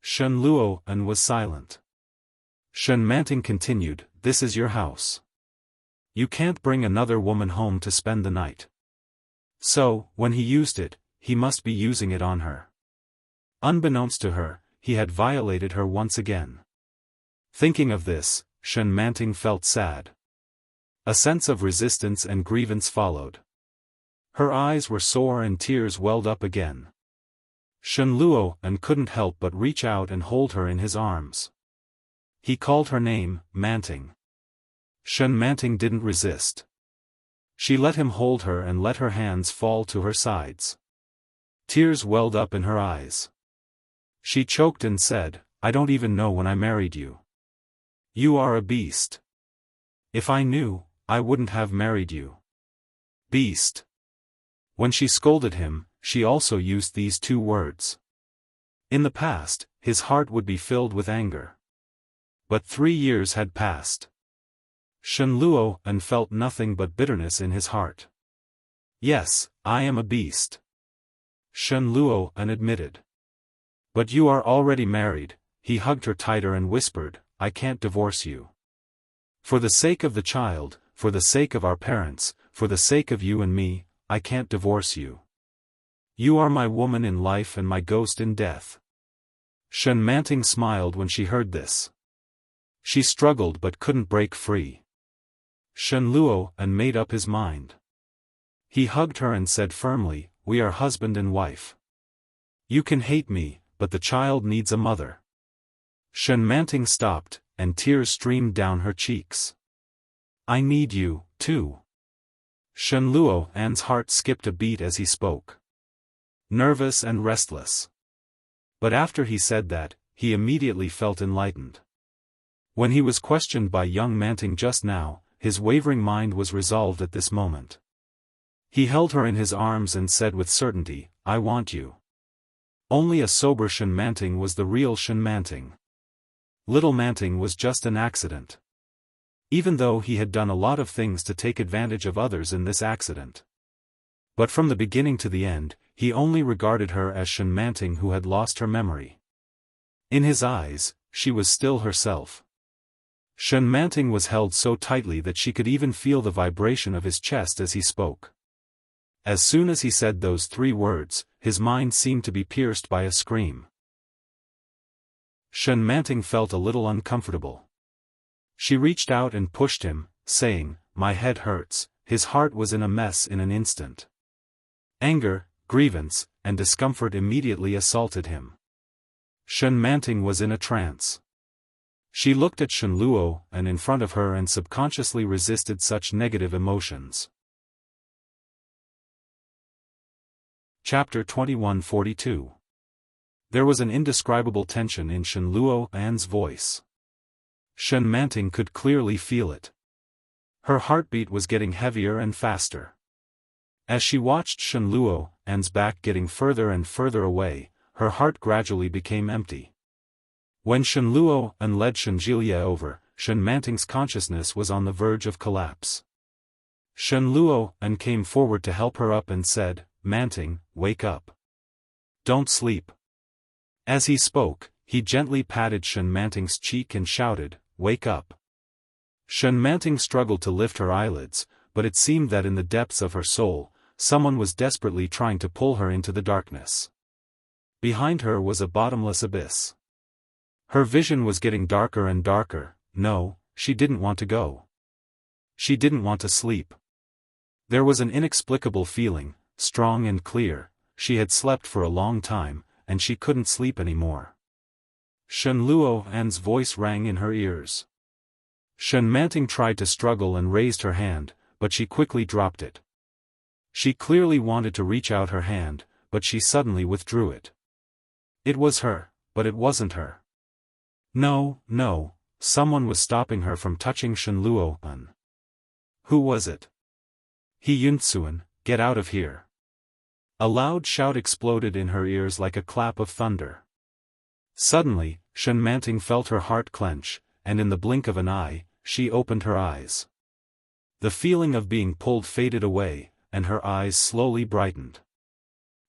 Shen Luo-en was silent. Shen Manting continued, "This is your house. You can't bring another woman home to spend the night. So, when he used it, he must be using it on her." Unbeknownst to her, he had violated her once again. Thinking of this, Shen Manting felt sad. A sense of resistance and grievance followed. Her eyes were sore and tears welled up again. Shen Luo-en couldn't help but reach out and hold her in his arms. He called her name, Manting. Shen Manting didn't resist. She let him hold her and let her hands fall to her sides. Tears welled up in her eyes. She choked and said, "I don't even know when I married you. You are a beast. If I knew, I wouldn't have married you." Beast. When she scolded him, she also used these 2 words. In the past, his heart would be filled with anger. But 3 years had passed. Shen Luo-en felt nothing but bitterness in his heart. "Yes, I am a beast," Shen Luo-en admitted. "But you are already married." He hugged her tighter and whispered, "I can't divorce you." For the sake of the child, for the sake of our parents, for the sake of you and me, I can't divorce you. You are my woman in life and my ghost in death. Shen Manting smiled when she heard this. She struggled but couldn't break free. Shen Luo and made up his mind. He hugged her and said firmly, we are husband and wife. You can hate me, but the child needs a mother. Shen Manting stopped, and tears streamed down her cheeks. I need you, too. Shen Luo An's heart skipped a beat as he spoke. Nervous and restless. But after he said that, he immediately felt enlightened. When he was questioned by young Manting just now, his wavering mind was resolved at this moment. He held her in his arms and said with certainty, I want you. Only a sober Shen Manting was the real Shen Manting. Little Manting was just an accident. Even though he had done a lot of things to take advantage of others in this accident. But from the beginning to the end, he only regarded her as Shen Manting who had lost her memory. In his eyes, she was still herself. Shen Manting was held so tightly that she could even feel the vibration of his chest as he spoke. As soon as he said those 3 words, his mind seemed to be pierced by a scream. Shen Manting felt a little uncomfortable. She reached out and pushed him, saying, my head hurts. His heart was in a mess in an instant. Anger, grievance, and discomfort immediately assaulted him. Shen Manting was in a trance. She looked at Shen Luo and in front of her and subconsciously resisted such negative emotions. Chapter 2142. There was an indescribable tension in Shen Luo An's voice. Shen Manting could clearly feel it. Her heartbeat was getting heavier and faster. As she watched Shen Luo An's back getting further and further away, her heart gradually became empty. When Shen Luo An led Shen Jielia over, Shen Manting's consciousness was on the verge of collapse. Shen Luo An came forward to help her up and said, Manting, wake up. Don't sleep. As he spoke, he gently patted Shen Manting's cheek and shouted, wake up. Shen Manting struggled to lift her eyelids, but it seemed that in the depths of her soul, someone was desperately trying to pull her into the darkness. Behind her was a bottomless abyss. Her vision was getting darker and darker. No, she didn't want to go. She didn't want to sleep. There was an inexplicable feeling, strong and clear. She had slept for a long time, and she couldn't sleep anymore. Shen Luo An's voice rang in her ears. Shen Manting tried to struggle and raised her hand, but she quickly dropped it. She clearly wanted to reach out her hand, but she suddenly withdrew it. It was her, but it wasn't her. No, someone was stopping her from touching Shen Luo An. Who was it? He Yuntsuan, get out of here. A loud shout exploded in her ears like a clap of thunder. Suddenly, Shen Manting felt her heart clench, and in the blink of an eye, she opened her eyes. The feeling of being pulled faded away, and her eyes slowly brightened.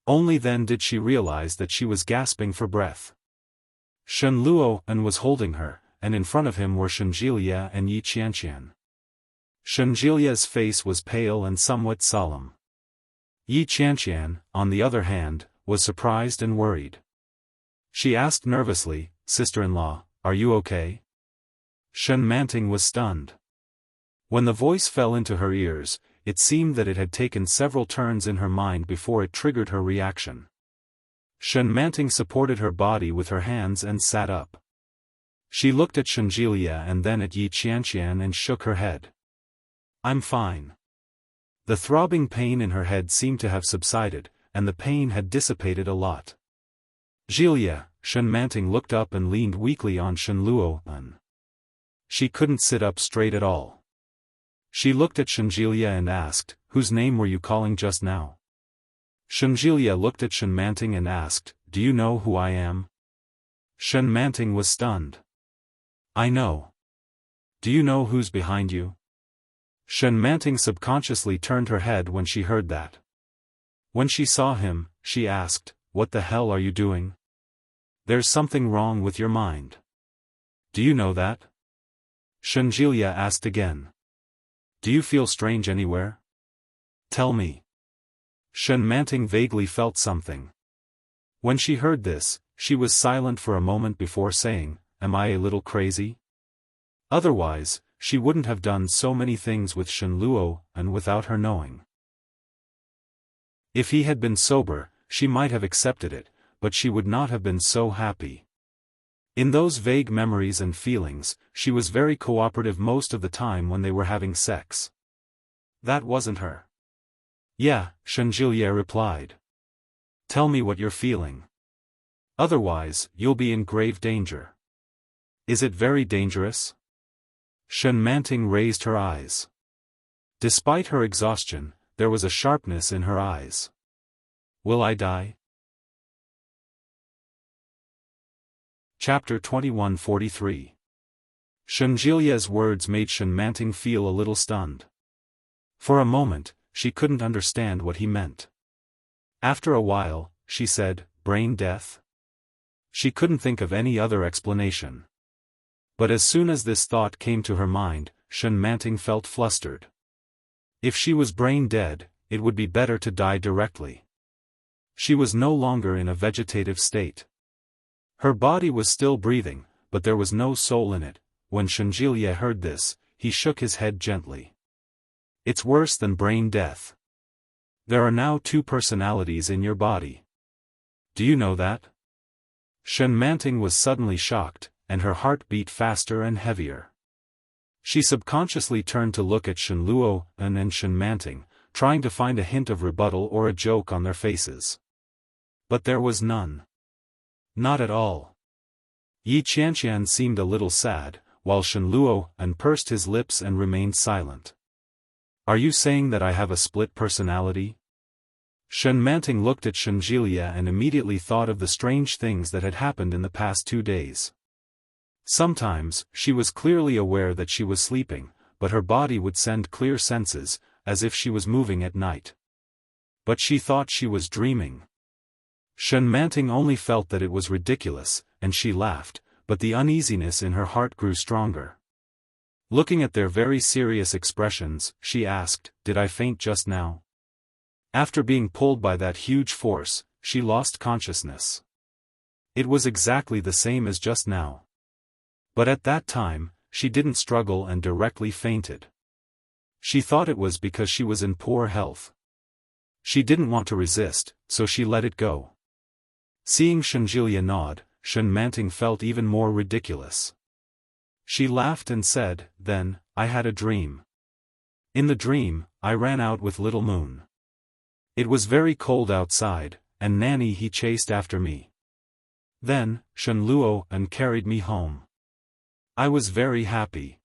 Only then did she realize that she was gasping for breath. Shen Luo An was holding her, and in front of him were Shen Jielia and Yi Qianqian. Shen Jielia's face was pale and somewhat solemn. Yi Qianqian, on the other hand, was surprised and worried. She asked nervously, sister-in-law, are you okay? Shen Manting was stunned. When the voice fell into her ears, it seemed that it had taken several turns in her mind before it triggered her reaction. Shen Manting supported her body with her hands and sat up. She looked at Shen Jielia and then at Yi Qianqian and shook her head. I'm fine. The throbbing pain in her head seemed to have subsided, and the pain had dissipated a lot. Jielia, Shen Manting looked up and leaned weakly on Shen Luo An. She couldn't sit up straight at all. She looked at Shen Jielia and asked, whose name were you calling just now? Shen Jielia looked at Shen Manting and asked, do you know who I am? Shen Manting was stunned. I know. Do you know who's behind you? Shen Manting subconsciously turned her head when she heard that. When she saw him, she asked, what the hell are you doing? There's something wrong with your mind. Do you know that? Shenjilia asked again. Do you feel strange anywhere? Tell me. Shen Manting vaguely felt something. When she heard this, she was silent for a moment before saying, Am I a little crazy? Otherwise, she wouldn't have done so many things with Shen Luo and without her knowing. If he had been sober, she might have accepted it, but she would not have been so happy. In those vague memories and feelings, she was very cooperative most of the time when they were having sex. That wasn't her. Yeah, Shenjilia replied. Tell me what you're feeling. Otherwise, you'll be in grave danger. Is it very dangerous? Shen Manting raised her eyes. Despite her exhaustion, there was a sharpness in her eyes. Will I die? Chapter 2143. Shenjilia's words made Shen Manting feel a little stunned. For a moment, she couldn't understand what he meant. After a while, she said, brain death? She couldn't think of any other explanation. But as soon as this thought came to her mind, Shen Manting felt flustered. If she was brain dead, it would be better to die directly. She was no longer in a vegetative state. Her body was still breathing, but there was no soul in it. When Shenjilia heard this, he shook his head gently. It's worse than brain death. There are now 2 personalities in your body. Do you know that? Shen Manting was suddenly shocked, and her heart beat faster and heavier. She subconsciously turned to look at Shen Luo and Shen Manting, trying to find a hint of rebuttal or a joke on their faces. But there was none. Not at all. Yi Qianqian seemed a little sad, while Shen Luo pursed his lips and remained silent. Are you saying that I have a split personality? Shen Manting looked at Shenjilia and immediately thought of the strange things that had happened in the past 2 days. Sometimes, she was clearly aware that she was sleeping, but her body would send clear senses, as if she was moving at night. But she thought she was dreaming. Shen Manting only felt that it was ridiculous, and she laughed, but the uneasiness in her heart grew stronger. Looking at their very serious expressions, she asked, Did I faint just now? After being pulled by that huge force, she lost consciousness. It was exactly the same as just now. But at that time, she didn't struggle and directly fainted. She thought it was because she was in poor health. She didn't want to resist, so she let it go. Seeing Shenjilia nod, Shen Manting felt even more ridiculous. She laughed and said, Then, I had a dream. In the dream, I ran out with Little Moon. It was very cold outside, and Nanny he chased after me. Then, Shen Luo carried me home. I was very happy.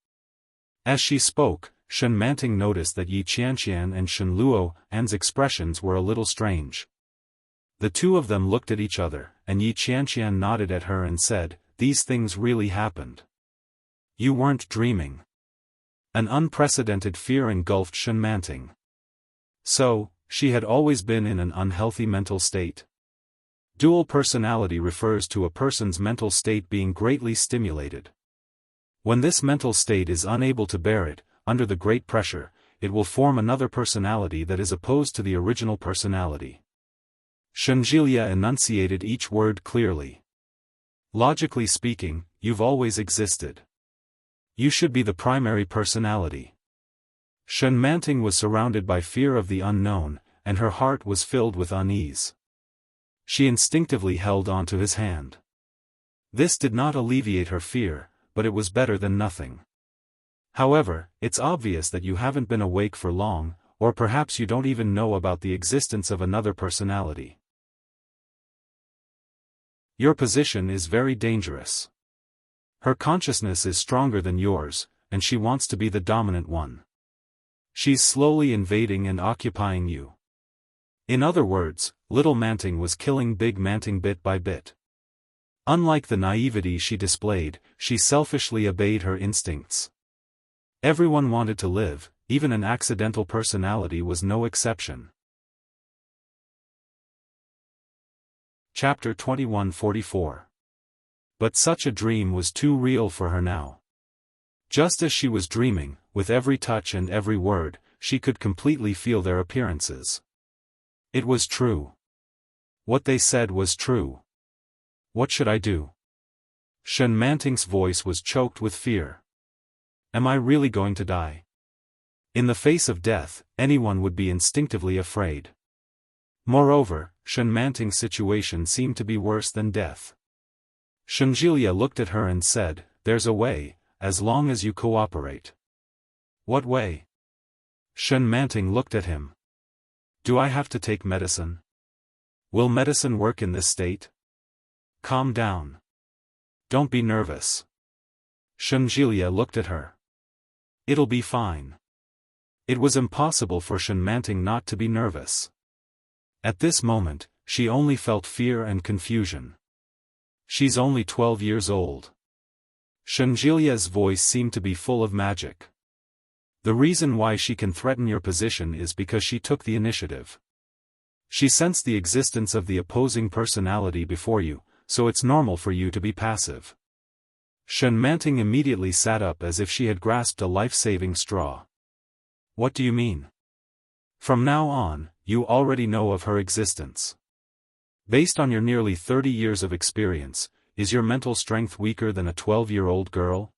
As she spoke, Shen Manting noticed that Yi Qianqian and Shen Luo's expressions were a little strange. The 2 of them looked at each other, and Yi Qianqian nodded at her and said, These things really happened. You weren't dreaming. An unprecedented fear engulfed Shen Manting. So, she had always been in an unhealthy mental state. Dual personality refers to a person's mental state being greatly stimulated. When this mental state is unable to bear it, under the great pressure, it will form another personality that is opposed to the original personality. Shenjilia enunciated each word clearly. Logically speaking, you've always existed. You should be the primary personality. Shen Manting was surrounded by fear of the unknown, and her heart was filled with unease. She instinctively held onto his hand. This did not alleviate her fear, but it was better than nothing. However, it's obvious that you haven't been awake for long, or perhaps you don't even know about the existence of another personality. Your position is very dangerous. Her consciousness is stronger than yours, and she wants to be the dominant one. She's slowly invading and occupying you. In other words, Little Manting was killing Big Manting bit by bit. Unlike the naivety she displayed, she selfishly obeyed her instincts. Everyone wanted to live, even an accidental personality was no exception. Chapter 2144. But such a dream was too real for her now. Just as she was dreaming, with every touch and every word, she could completely feel their appearances. It was true. What they said was true. What should I do? Shen Manting's voice was choked with fear. Am I really going to die? In the face of death, anyone would be instinctively afraid. Moreover, Shen Manting's situation seemed to be worse than death. Shenjilia looked at her and said, "There's a way, as long as you cooperate." "What way?" Shen Manting looked at him. "Do I have to take medicine? Will medicine work in this state? Calm down. Don't be nervous." Shenjilia looked at her. "It'll be fine." It was impossible for Shen Manting not to be nervous. At this moment, she only felt fear and confusion. She's only 12 years old. Shenjilia's voice seemed to be full of magic. The reason why she can threaten your position is because she took the initiative. She sensed the existence of the opposing personality before you, so it's normal for you to be passive. Shen Manting immediately sat up as if she had grasped a life-saving straw. "What do you mean? From now on, you already know of her existence. Based on your nearly 30 years of experience, is your mental strength weaker than a 12-year-old girl?"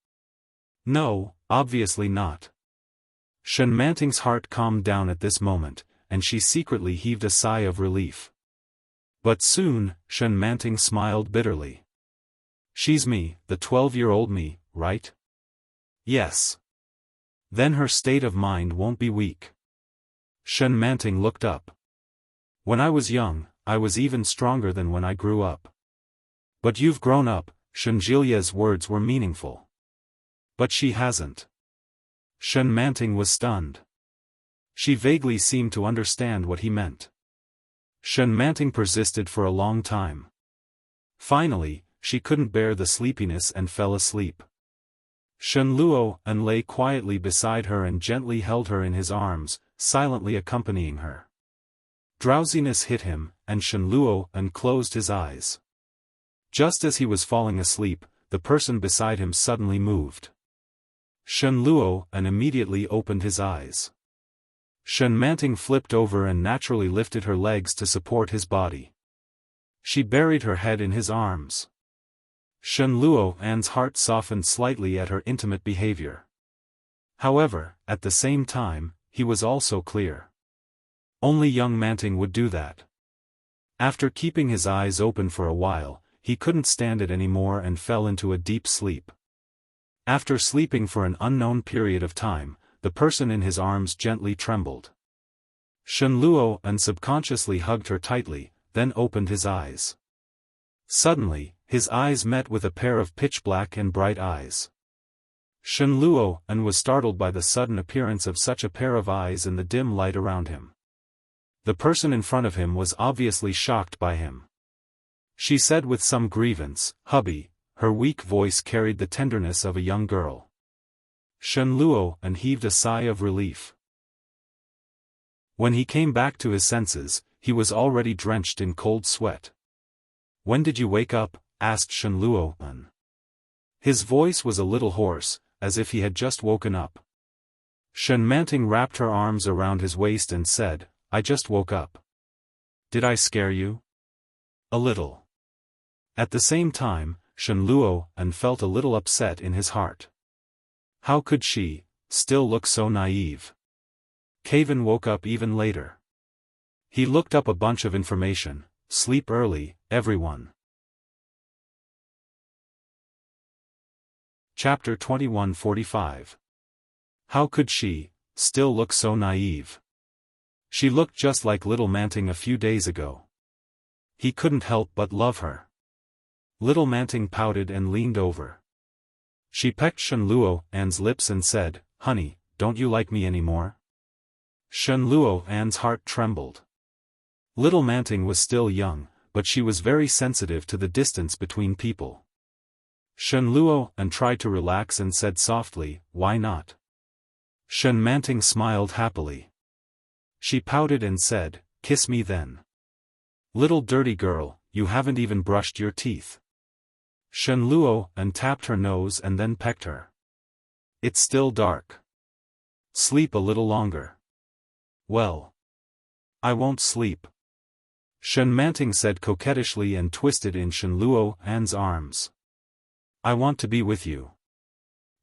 "No, obviously not." Shen Manting's heart calmed down at this moment, and she secretly heaved a sigh of relief. But soon, Shen Manting smiled bitterly. "She's me, the 12-year-old me, right?" "Yes." "Then her state of mind won't be weak." Shen Manting looked up. "When I was young, I was even stronger than when I grew up." "But you've grown up," Shenjilia's words were meaningful. "But she hasn't." Shen Manting was stunned. She vaguely seemed to understand what he meant. Shen Manting persisted for a long time. Finally, she couldn't bear the sleepiness and fell asleep. Shen Luo'an lay quietly beside her and gently held her in his arms, silently accompanying her. Drowsiness hit him, and Shen Luo'an closed his eyes. Just as he was falling asleep, the person beside him suddenly moved. Shen Luo'an immediately opened his eyes. Shen Manting flipped over and naturally lifted her legs to support his body. She buried her head in his arms. Shen Luo'an's heart softened slightly at her intimate behavior. However, at the same time, he was also clear. Only young Manting would do that. After keeping his eyes open for a while, he couldn't stand it anymore and fell into a deep sleep. After sleeping for an unknown period of time, the person in his arms gently trembled. Shen Luo'an subconsciously hugged her tightly, then opened his eyes. Suddenly, his eyes met with a pair of pitch-black and bright eyes. Shen Luo'an was startled by the sudden appearance of such a pair of eyes in the dim light around him. The person in front of him was obviously shocked by him. She said with some grievance, "Hubby," her weak voice carried the tenderness of a young girl. Shen Luo'an heaved a sigh of relief. When he came back to his senses, he was already drenched in cold sweat. "When did you wake up?" asked Shen Luo'an. His voice was a little hoarse, as if he had just woken up. Shen Manting wrapped her arms around his waist and said, "I just woke up. Did I scare you?" "A little." At the same time, Shen Luo'an felt a little upset in his heart. How could she still look so naive? Caven woke up even later. He looked up a bunch of information. Sleep early, everyone. Chapter 2145. How could she still look so naive? She looked just like little Manting a few days ago. He couldn't help but love her. Little Manting pouted and leaned over. She pecked Shen Luo'an's lips and said, "Honey, don't you like me anymore?" Shen Luo'an's heart trembled. Little Manting was still young, but she was very sensitive to the distance between people. Shen Luo'an tried to relax and said softly, "Why not?" Shen Manting smiled happily. She pouted and said, "Kiss me then." "Little dirty girl, you haven't even brushed your teeth." Shen Luo'an tapped her nose and then pecked her. It's still dark. Sleep a little longer. Well. I won't sleep. Shen Manting said coquettishly and twisted in Shen Luo'an's arms. I want to be with you.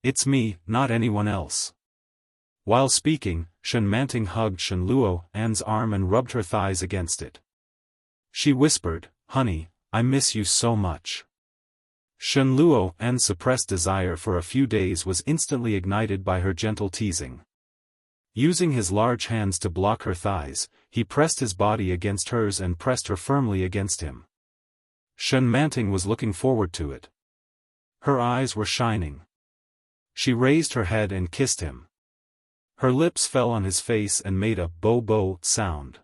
It's me, not anyone else. While speaking, Shen Manting hugged Shen Luo'an's arm and rubbed her thighs against it. She whispered, "Honey, I miss you so much." Shen Luo'an's suppressed desire for a few days was instantly ignited by her gentle teasing. Using his large hands to block her thighs, he pressed his body against hers and pressed her firmly against him. Shen Manting was looking forward to it. Her eyes were shining. She raised her head and kissed him. Her lips fell on his face and made a bo-bo sound.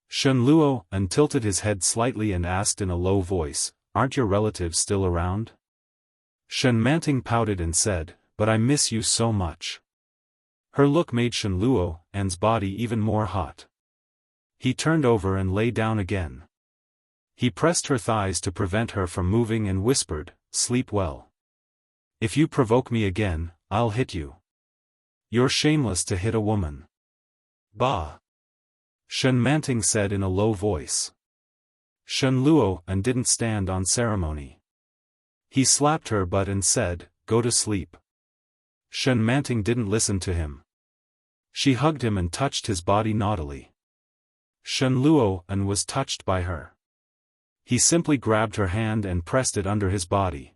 Shen Luo'an tilted his head slightly and asked in a low voice, "Aren't your relatives still around?" Shen Manting pouted and said, "But I miss you so much." Her look made Shen Luo'an's body even more hot. He turned over and lay down again. He pressed her thighs to prevent her from moving and whispered, "Sleep well. If you provoke me again, I'll hit you. You're shameless to hit a woman." "Bah!" Shen Manting said in a low voice. Shen Luo'an didn't stand on ceremony. He slapped her butt and said, "Go to sleep." Shen Manting didn't listen to him. She hugged him and touched his body naughtily. Shen Luo'an was touched by her. He simply grabbed her hand and pressed it under his body.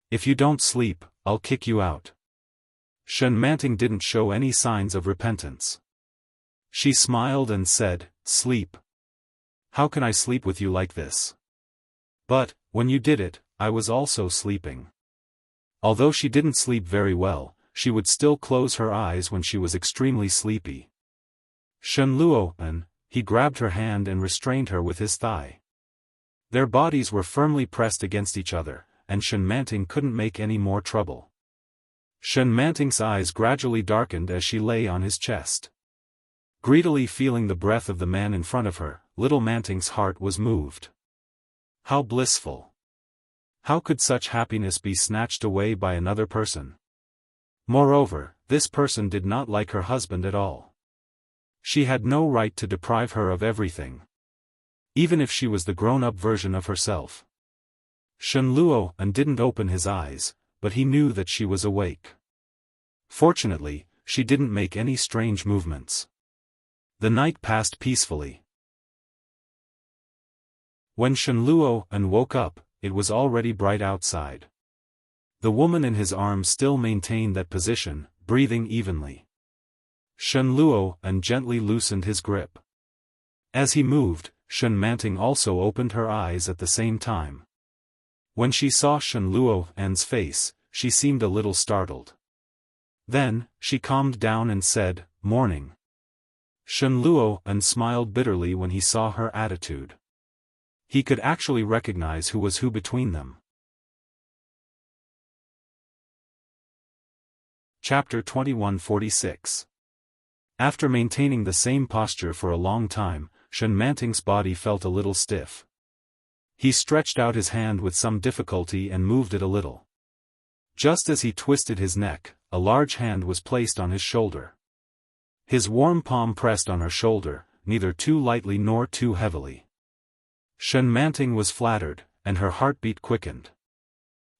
"If you don't sleep, I'll kick you out." Shen Manting didn't show any signs of repentance. She smiled and said, "Sleep. How can I sleep with you like this?" But, when you did it, I was also sleeping. Although she didn't sleep very well, she would still close her eyes when she was extremely sleepy. Shen Luo'an, he grabbed her hand and restrained her with his thigh. Their bodies were firmly pressed against each other, and Shen Manting couldn't make any more trouble. Shen Manting's eyes gradually darkened as she lay on his chest. Greedily feeling the breath of the man in front of her, little Manting's heart was moved. How blissful! How could such happiness be snatched away by another person? Moreover, this person did not like her husband at all. She had no right to deprive her of everything. Even if she was the grown-up version of herself. Shen Luo'an didn't open his eyes, but he knew that she was awake. Fortunately, she didn't make any strange movements. The night passed peacefully. When Shen Luo'an woke up, it was already bright outside. The woman in his arms still maintained that position, breathing evenly. Shen Luo'an gently loosened his grip. As he moved, Shen Manting also opened her eyes at the same time. When she saw Shen Luo'an's face, she seemed a little startled. Then, she calmed down and said, "Morning." Shen Luo'an smiled bitterly when he saw her attitude. He could actually recognize who was who between them. Chapter 2146. After maintaining the same posture for a long time, Shen Manting's body felt a little stiff. He stretched out his hand with some difficulty and moved it a little. Just as he twisted his neck, a large hand was placed on his shoulder. His warm palm pressed on her shoulder, neither too lightly nor too heavily. Shen Manting was flattered, and her heartbeat quickened.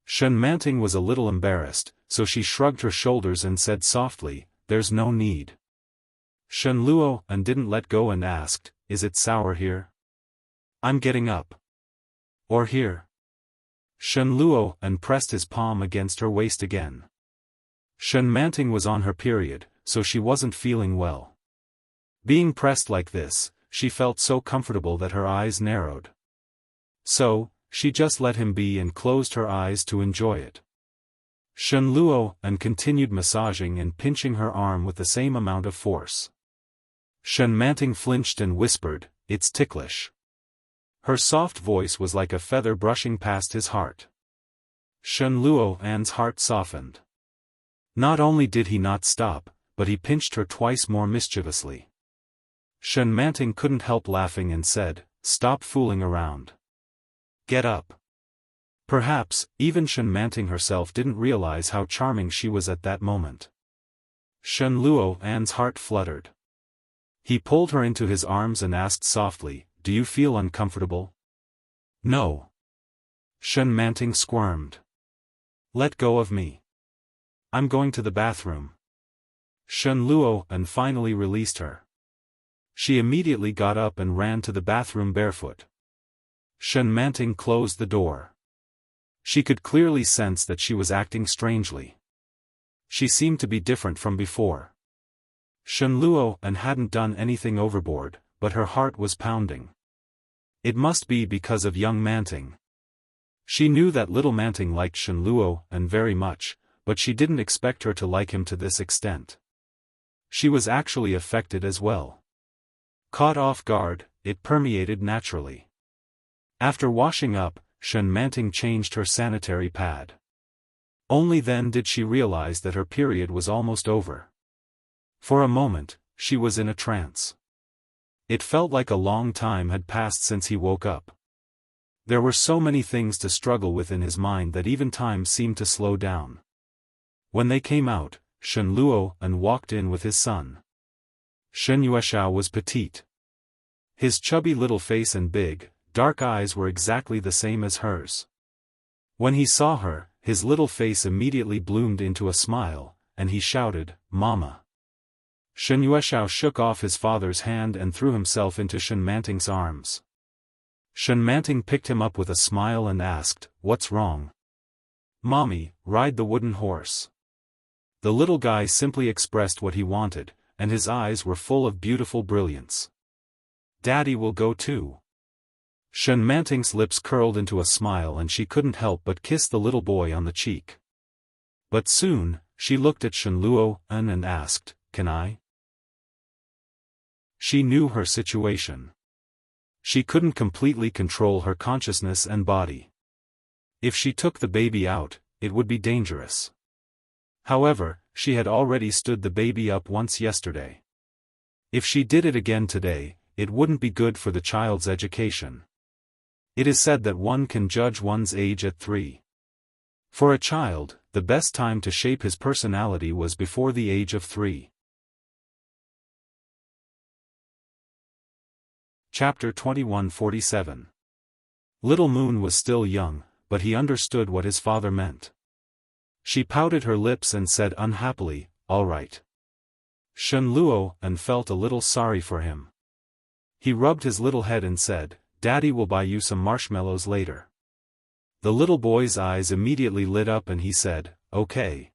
Shen Manting was a little embarrassed, so she shrugged her shoulders and said softly, "There's no need." Shen Luo'an didn't let go and asked, "Is it sour here?" "I'm getting up." "Or here?" Shen Luo'an pressed his palm against her waist again. Shen Manting was on her period, so she wasn't feeling well. Being pressed like this, she felt so comfortable that her eyes narrowed. So, she just let him be and closed her eyes to enjoy it. Shen Luo'an continued massaging and pinching her arm with the same amount of force. Shen Manting flinched and whispered, "It's ticklish." Her soft voice was like a feather brushing past his heart. Shen Luo'an's heart softened. Not only did he not stop, but he pinched her twice more mischievously. Shen Manting couldn't help laughing and said, "Stop fooling around. Get up." Perhaps, even Shen Manting herself didn't realize how charming she was at that moment. Shen Luo's heart fluttered. He pulled her into his arms and asked softly, "Do you feel uncomfortable?" "No." Shen Manting squirmed. "Let go of me. I'm going to the bathroom." Shen Luo finally released her. She immediately got up and ran to the bathroom barefoot. Shen Manting closed the door. She could clearly sense that she was acting strangely. She seemed to be different from before. Shen Luo hadn't done anything overboard, but her heart was pounding. It must be because of young Manting. She knew that little Manting liked Shen Luo very much, but she didn't expect her to like him to this extent. She was actually affected as well. Caught off guard, it permeated naturally. After washing up, Shen Manting changed her sanitary pad. Only then did she realize that her period was almost over. For a moment, she was in a trance. It felt like a long time had passed since he woke up. There were so many things to struggle with in his mind that even time seemed to slow down. When they came out, Shen Luo walked in with his son. Shen Yuexiao was petite. His chubby little face and big, dark eyes were exactly the same as hers. When he saw her, his little face immediately bloomed into a smile, and he shouted, "Mama." Shen Yuexiao shook off his father's hand and threw himself into Shen Manting's arms. Shen Manting picked him up with a smile and asked, "What's wrong?" "Mommy, ride the wooden horse." The little guy simply expressed what he wanted, and his eyes were full of beautiful brilliance. "Daddy will go too." Shen Manting's lips curled into a smile and she couldn't help but kiss the little boy on the cheek. But soon, she looked at Shen Luo and asked, "Can I?" She knew her situation. She couldn't completely control her consciousness and body. If she took the baby out, it would be dangerous. However, she had already stood the baby up once yesterday. If she did it again today, it wouldn't be good for the child's education. It is said that one can judge one's age at 3. For a child, the best time to shape his personality was before the age of 3. Chapter 2147. Little Moon was still young, but he understood what his father meant. She pouted her lips and said unhappily, "All right." Shen Luo felt a little sorry for him. He rubbed his little head and said, "Daddy will buy you some marshmallows later." The little boy's eyes immediately lit up and he said, "Okay."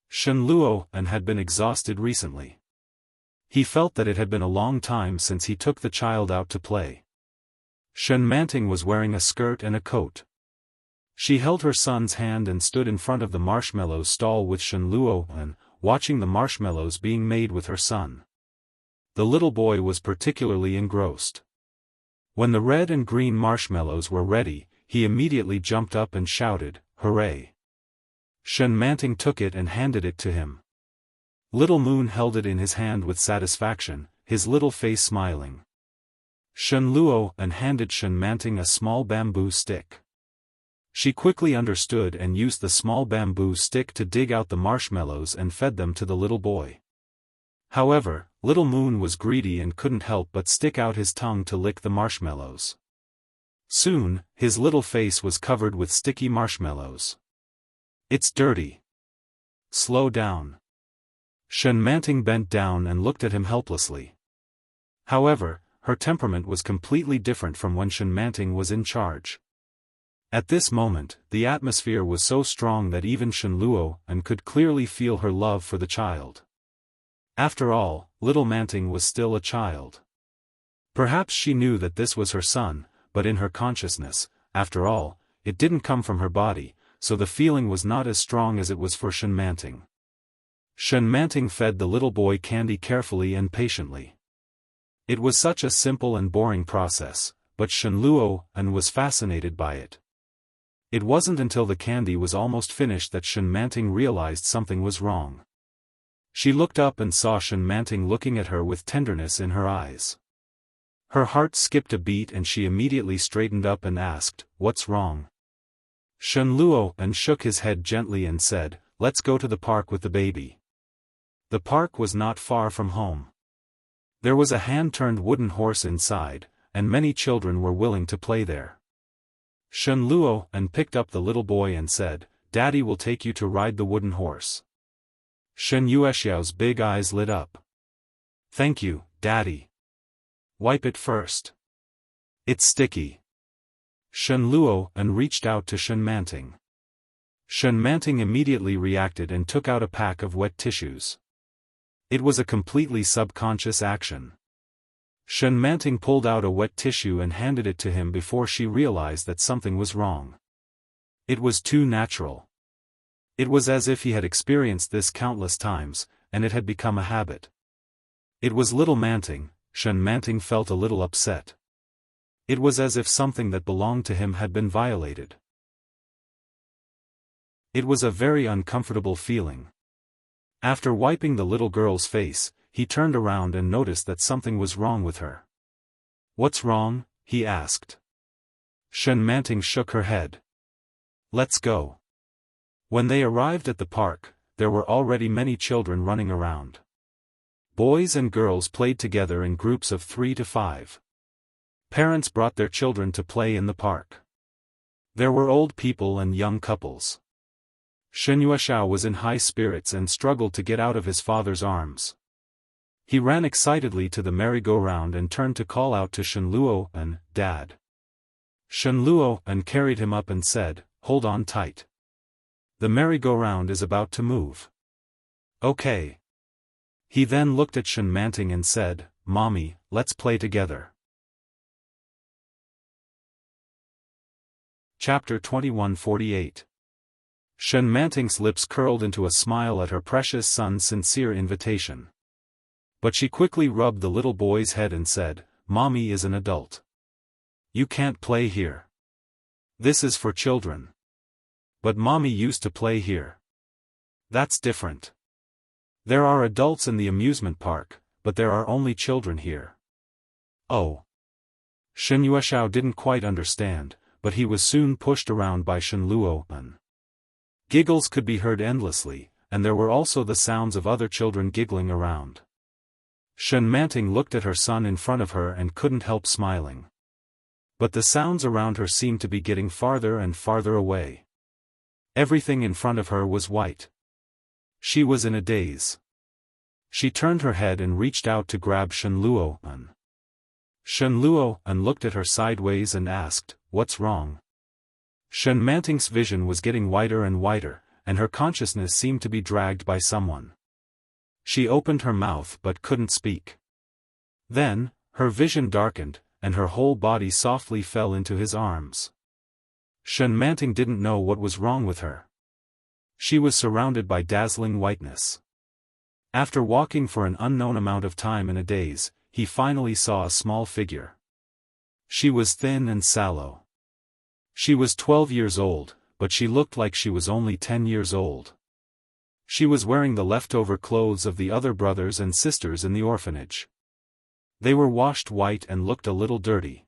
Shen Luo had been exhausted recently. He felt that it had been a long time since he took the child out to play. Shen Manting was wearing a skirt and a coat. She held her son's hand and stood in front of the marshmallow stall with Shen Luo watching the marshmallows being made with her son. The little boy was particularly engrossed. When the red and green marshmallows were ready, he immediately jumped up and shouted, "Hooray!" Shen Manting took it and handed it to him. Little Moon held it in his hand with satisfaction, his little face smiling. Shen Luo handed Shen Manting a small bamboo stick. She quickly understood and used the small bamboo stick to dig out the marshmallows and fed them to the little boy. However, Little Moon was greedy and couldn't help but stick out his tongue to lick the marshmallows. Soon, his little face was covered with sticky marshmallows. "It's dirty. Slow down." Shen Manting bent down and looked at him helplessly. However, her temperament was completely different from when Shen Manting was in charge. At this moment, the atmosphere was so strong that even Shen Luo could clearly feel her love for the child. After all, little Manting was still a child. Perhaps she knew that this was her son, but in her consciousness, after all, it didn't come from her body, so the feeling was not as strong as it was for Shen Manting. Shen Manting fed the little boy candy carefully and patiently. It was such a simple and boring process, but Shen Luo was fascinated by it. It wasn't until the candy was almost finished that Shen Manting realized something was wrong. She looked up and saw Shen Manting looking at her with tenderness in her eyes. Her heart skipped a beat and she immediately straightened up and asked, "What's wrong?" Shen Luo and shook his head gently and said, "Let's go to the park with the baby." The park was not far from home. There was a hand-turned wooden horse inside, and many children were willing to play there. Shen Luo and picked up the little boy and said, "Daddy will take you to ride the wooden horse." Shen Yuexiao's big eyes lit up. "Thank you, Daddy. Wipe it first. It's sticky." Shen Luo and reached out to Shen Manting. Shen Manting immediately reacted and took out a pack of wet tissues. It was a completely subconscious action. Shen Manting pulled out a wet tissue and handed it to him before she realized that something was wrong. It was too natural. It was as if he had experienced this countless times, and it had become a habit. It was little Manting. Shen Manting felt a little upset. It was as if something that belonged to him had been violated. It was a very uncomfortable feeling. After wiping the little girl's face, he turned around and noticed that something was wrong with her. "What's wrong?" he asked. Shen Manting shook her head. "Let's go." When they arrived at the park, there were already many children running around. Boys and girls played together in groups of 3 to 5. Parents brought their children to play in the park. There were old people and young couples. Shen Yuexiao was in high spirits and struggled to get out of his father's arms. He ran excitedly to the merry-go-round and turned to call out to Shen Luo and "Dad." Shen Luo and carried him up and said, "Hold on tight. The merry-go-round is about to move." "Okay." He then looked at Shen Manting and said, "Mommy, let's play together." Chapter 2148. Shen Manting's lips curled into a smile at her precious son's sincere invitation. But she quickly rubbed the little boy's head and said, "Mommy is an adult. You can't play here. This is for children. But Mommy used to play here. That's different. There are adults in the amusement park, but there are only children here." "Oh." Shen Yuexiao didn't quite understand, but he was soon pushed around by Shen Luo and giggles could be heard endlessly, and there were also the sounds of other children giggling around. Shen Manting looked at her son in front of her and couldn't help smiling. But the sounds around her seemed to be getting farther and farther away. Everything in front of her was white. She was in a daze. She turned her head and reached out to grab Shen Luo and Shen Luo and looked at her sideways and asked, "What's wrong?" Shen Manting's vision was getting whiter and whiter, and her consciousness seemed to be dragged by someone. She opened her mouth but couldn't speak. Then, her vision darkened, and her whole body softly fell into his arms. Shen Manting didn't know what was wrong with her. She was surrounded by dazzling whiteness. After walking for an unknown amount of time in a daze, he finally saw a small figure. She was thin and sallow. She was 12 years old, but she looked like she was only 10 years old. She was wearing the leftover clothes of the other brothers and sisters in the orphanage. They were washed white and looked a little dirty.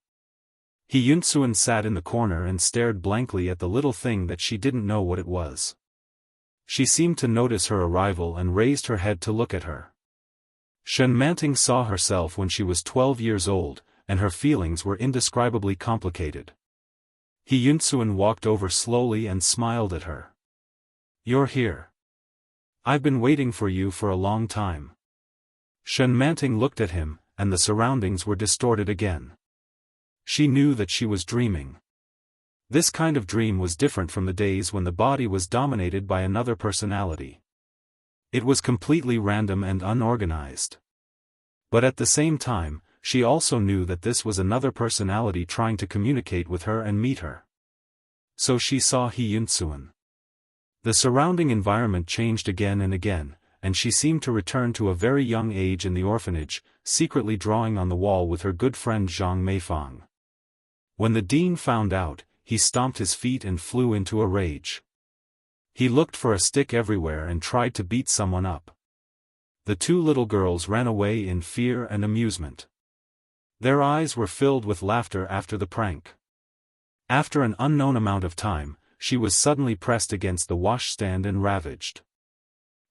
He Yunsuen sat in the corner and stared blankly at the little thing that she didn't know what it was. She seemed to notice her arrival and raised her head to look at her. Shen Manting saw herself when she was 12 years old, and her feelings were indescribably complicated. He Yunsuen walked over slowly and smiled at her. "You're here. I've been waiting for you for a long time." Shen Manting looked at him, and the surroundings were distorted again. She knew that she was dreaming. This kind of dream was different from the days when the body was dominated by another personality. It was completely random and unorganized. But at the same time, she also knew that this was another personality trying to communicate with her and meet her. So she saw He Yunsuen. The surrounding environment changed again and again, and she seemed to return to a very young age in the orphanage, secretly drawing on the wall with her good friend Zhang Meifang. When the dean found out, he stomped his feet and flew into a rage. He looked for a stick everywhere and tried to beat someone up. The two little girls ran away in fear and amusement. Their eyes were filled with laughter after the prank. After an unknown amount of time, she was suddenly pressed against the washstand and ravaged.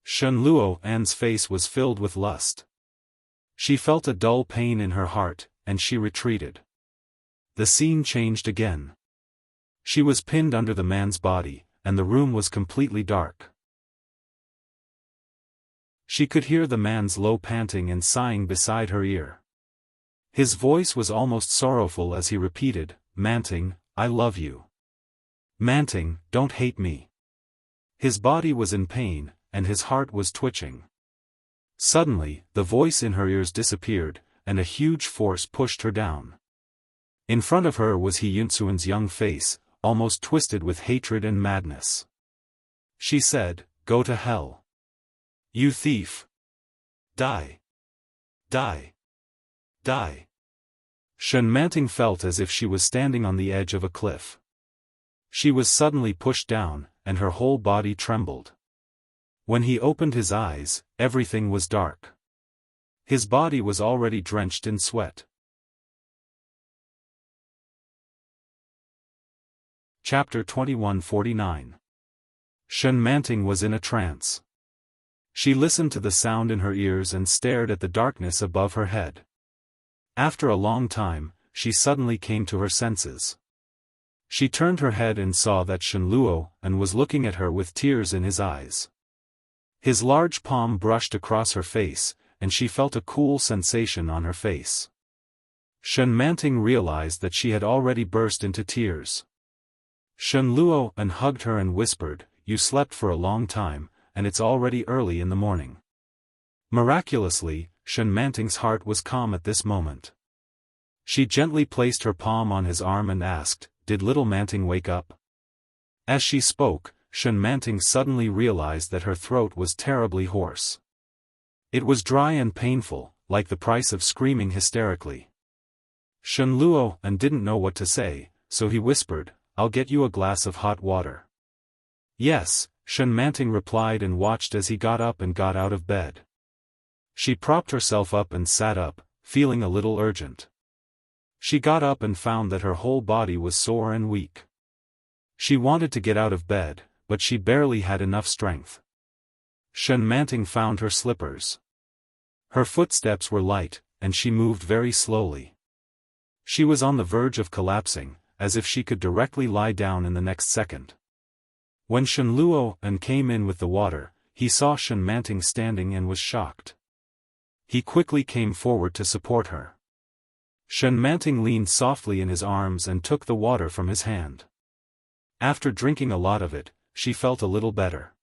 Shen Luo's face was filled with lust. She felt a dull pain in her heart, and she retreated. The scene changed again. She was pinned under the man's body, and the room was completely dark. She could hear the man's low panting and sighing beside her ear. His voice was almost sorrowful as he repeated, "Manting, I love you. Manting, don't hate me." His body was in pain, and his heart was twitching. Suddenly, the voice in her ears disappeared, and a huge force pushed her down. In front of her was He Yunxuan's young face, almost twisted with hatred and madness. She said, "Go to hell. You thief. Die. Die. Die." Shen Manting felt as if she was standing on the edge of a cliff. She was suddenly pushed down, and her whole body trembled. When he opened his eyes, everything was dark. His body was already drenched in sweat. Chapter 2149. Shen Manting was in a trance. She listened to the sound in her ears and stared at the darkness above her head. After a long time, she suddenly came to her senses. She turned her head and saw that Shen Luo was looking at her with tears in his eyes. His large palm brushed across her face, and she felt a cool sensation on her face. Shen Manting realized that she had already burst into tears. Shen Luo hugged her and whispered, "You slept for a long time, and it's already early in the morning." Miraculously, Shen Manting's heart was calm at this moment. She gently placed her palm on his arm and asked, "Did little Manting wake up?" As she spoke, Shen Manting suddenly realized that her throat was terribly hoarse. It was dry and painful, like the price of screaming hysterically. Shen Luo didn't know what to say, so he whispered, "I'll get you a glass of hot water." "Yes," Shen Manting replied and watched as he got up and got out of bed. She propped herself up and sat up, feeling a little urgent. She got up and found that her whole body was sore and weak. She wanted to get out of bed, but she barely had enough strength. Shen Manting found her slippers. Her footsteps were light, and she moved very slowly. She was on the verge of collapsing, as if she could directly lie down in the next second. When Shen Luo came in with the water, he saw Shen Manting standing and was shocked. He quickly came forward to support her. Shen Manting leaned softly in his arms and took the water from his hand. After drinking a lot of it, she felt a little better.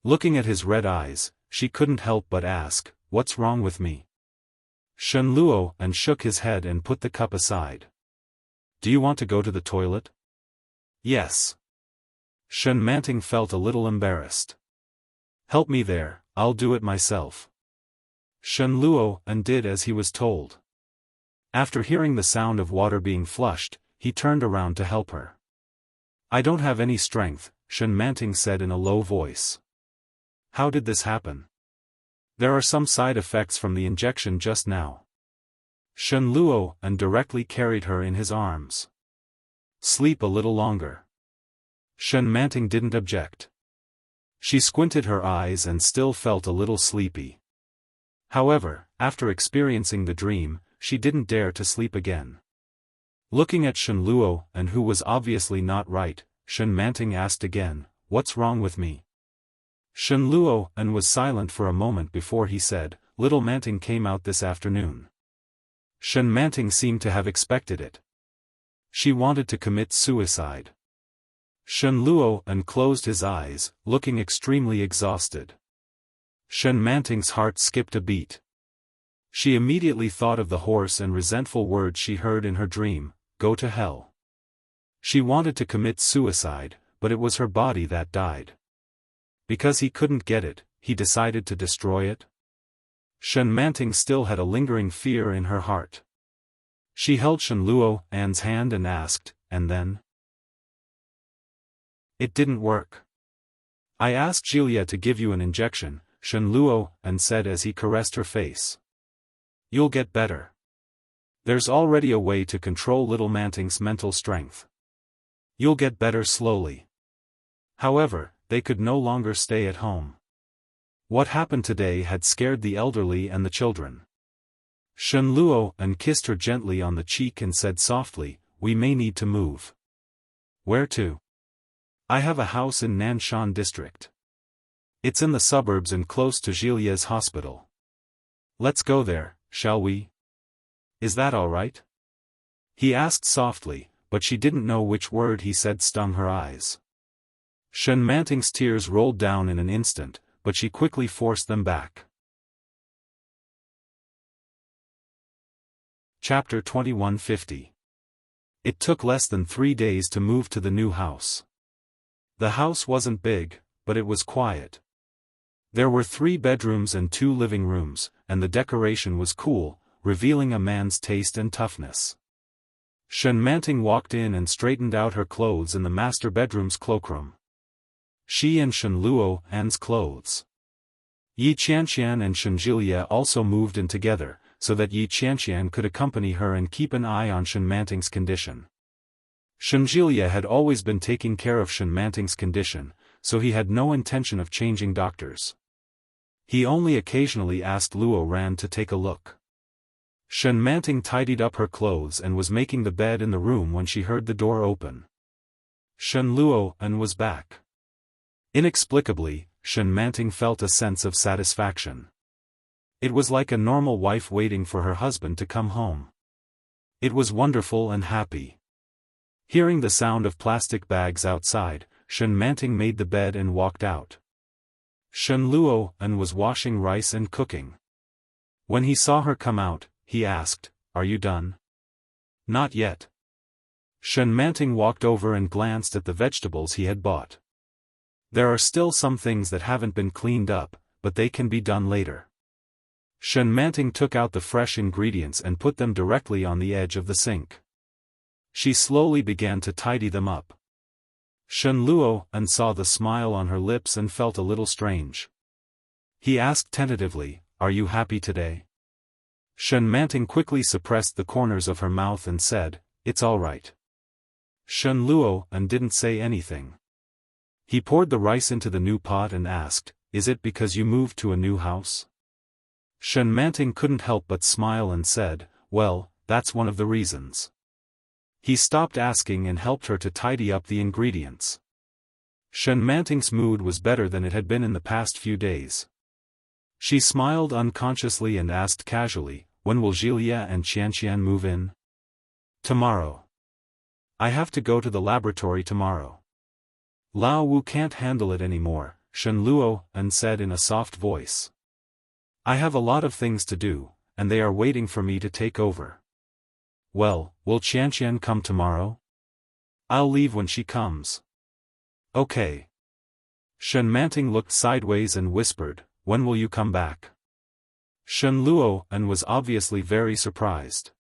Looking at his red eyes, she couldn't help but ask, "What's wrong with me?" Shen Luo shook his head and put the cup aside. "Do you want to go to the toilet?" "Yes." Shen Manting felt a little embarrassed. "Help me there, I'll do it myself." Shen Luo did as he was told. After hearing the sound of water being flushed, he turned around to help her. "I don't have any strength," Shen Manting said in a low voice. "How did this happen?" "There are some side effects from the injection just now." Shen Luo directly carried her in his arms. "Sleep a little longer." Shen Manting didn't object. She squinted her eyes and still felt a little sleepy. However, after experiencing the dream, she didn't dare to sleep again. Looking at Shen Luo who was obviously not right, Shen Manting asked again, "What's wrong with me?" Shen Luo was silent for a moment before he said, "Little Manting came out this afternoon." Shen Manting seemed to have expected it. She wanted to commit suicide. Shen Luo closed his eyes, looking extremely exhausted. Shen Manting's heart skipped a beat. She immediately thought of the hoarse and resentful words she heard in her dream, "Go to hell." She wanted to commit suicide, but it was her body that died. Because he couldn't get it, he decided to destroy it? Shen Manting still had a lingering fear in her heart. She held Shen Luo's hand and asked, "And then?" "It didn't work. I asked Julia to give you an injection," Shen Luo said as he caressed her face. "You'll get better. There's already a way to control little Manting's mental strength. You'll get better slowly." However, they could no longer stay at home. What happened today had scared the elderly and the children. Shen Luo and kissed her gently on the cheek and said softly, "We may need to move." "Where to?" "I have a house in Nanshan district. It's in the suburbs and close to Jilia's hospital. Let's go there, shall we? Is that all right?" He asked softly, but she didn't know which word he said stung her eyes. Shen Manting's tears rolled down in an instant, but she quickly forced them back. Chapter 2150. It took less than 3 days to move to the new house. The house wasn't big, but it was quiet. There were 3 bedrooms and 2 living rooms, and the decoration was cool, revealing a man's taste and toughness. Shen Manting walked in and straightened out her clothes in the master bedroom's cloakroom. She and Shen Luo An's clothes. Yi Qianqian and Shen Jilia also moved in together, so that Yi Qianqian could accompany her and keep an eye on Shen Manting's condition. Shen Jilia had always been taking care of Shen Manting's condition, so he had no intention of changing doctors. He only occasionally asked Luo Ran to take a look. Shen Manting tidied up her clothes and was making the bed in the room when she heard the door open. Shen Luo An was back. Inexplicably, Shen Manting felt a sense of satisfaction. It was like a normal wife waiting for her husband to come home. It was wonderful and happy. Hearing the sound of plastic bags outside, Shen Manting made the bed and walked out. Shen Luo An was washing rice and cooking. When he saw her come out, he asked, "Are you done?" "Not yet." Shen Manting walked over and glanced at the vegetables he had bought. "There are still some things that haven't been cleaned up, but they can be done later." Shen Manting took out the fresh ingredients and put them directly on the edge of the sink. She slowly began to tidy them up. Shen Luo An saw the smile on her lips and felt a little strange. He asked tentatively, "Are you happy today?" Shen Manting quickly suppressed the corners of her mouth and said, "It's all right." Shen Luo An didn't say anything. He poured the rice into the new pot and asked, "Is it because you moved to a new house?" Shen Manting couldn't help but smile and said, "Well, that's one of the reasons." He stopped asking and helped her to tidy up the ingredients. Shen Manting's mood was better than it had been in the past few days. She smiled unconsciously and asked casually, "When will Jilia and Qianqian move in?" "Tomorrow. I have to go to the laboratory tomorrow." "Lao Wu can't handle it anymore," Shen Luo An said in a soft voice. "I have a lot of things to do, and they are waiting for me to take over." "Well, will Qianqian come tomorrow?" "I'll leave when she comes." "Okay." Shen Manting looked sideways and whispered, "When will you come back?" Shen Luo An was obviously very surprised.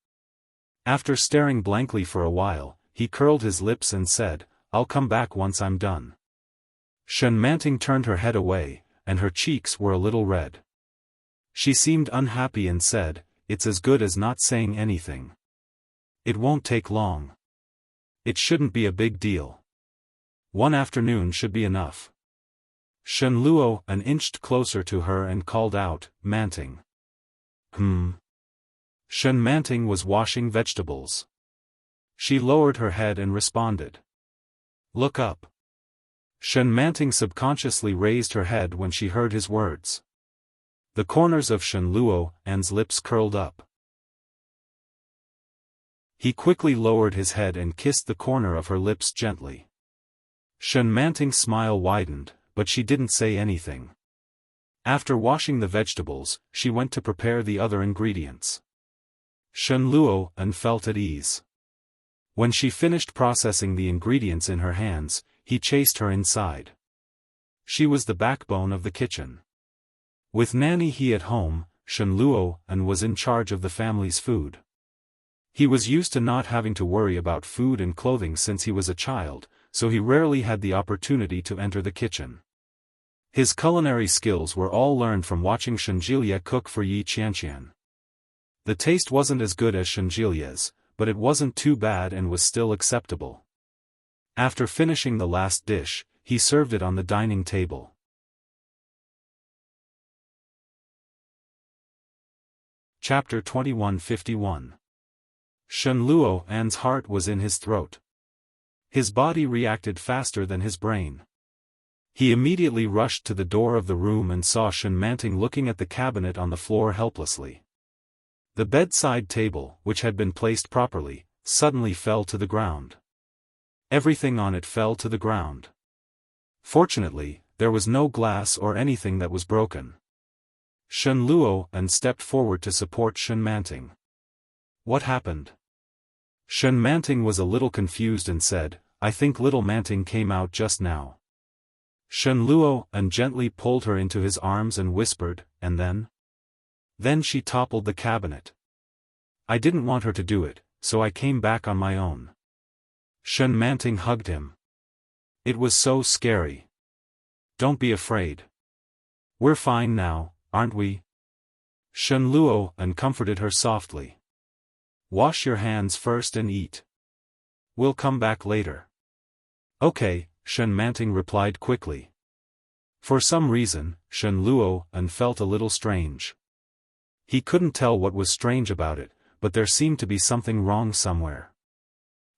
After staring blankly for a while, he curled his lips and said, "I'll come back once I'm done." Shen Manting turned her head away, and her cheeks were a little red. She seemed unhappy and said, "It's as good as not saying anything. It won't take long. It shouldn't be a big deal. One afternoon should be enough." Shen Luo An inched closer to her and called out, "Manting." Shen Manting was washing vegetables. She lowered her head and responded, "Look up." Shen Manting subconsciously raised her head when she heard his words. The corners of Shen Luo An's lips curled up. He quickly lowered his head and kissed the corner of her lips gently. Shen Manting's smile widened, but she didn't say anything. After washing the vegetables, she went to prepare the other ingredients. Shen Luo An felt at ease. When she finished processing the ingredients in her hands, he chased her inside. She was the backbone of the kitchen. With Nanny He at home, Shen Luo An was in charge of the family's food. He was used to not having to worry about food and clothing since he was a child, so he rarely had the opportunity to enter the kitchen. His culinary skills were all learned from watching Shen Jilia cook for Yi Qianqian. The taste wasn't as good as Shen Jilia's, but it wasn't too bad and was still acceptable. After finishing the last dish, he served it on the dining table. Chapter 2151. Shen Luo's heart was in his throat. His body reacted faster than his brain. He immediately rushed to the door of the room and saw Shen Manting looking at the cabinet on the floor helplessly. The bedside table, which had been placed properly, suddenly fell to the ground. Everything on it fell to the ground. Fortunately, there was no glass or anything that was broken. Shen Luo stepped forward to support Shen Manting. What happened? Shen Manting was a little confused and said, I think little Manting came out just now. Shen Luo gently pulled her into his arms and whispered, and then? Then she toppled the cabinet. I didn't want her to do it, so I came back on my own. Shen Manting hugged him. It was so scary. Don't be afraid. We're fine now, aren't we? Shen Luo comforted her softly. Wash your hands first and eat. We'll come back later. Okay, Shen Manting replied quickly. For some reason, Shen Luo felt a little strange. He couldn't tell what was strange about it, but there seemed to be something wrong somewhere.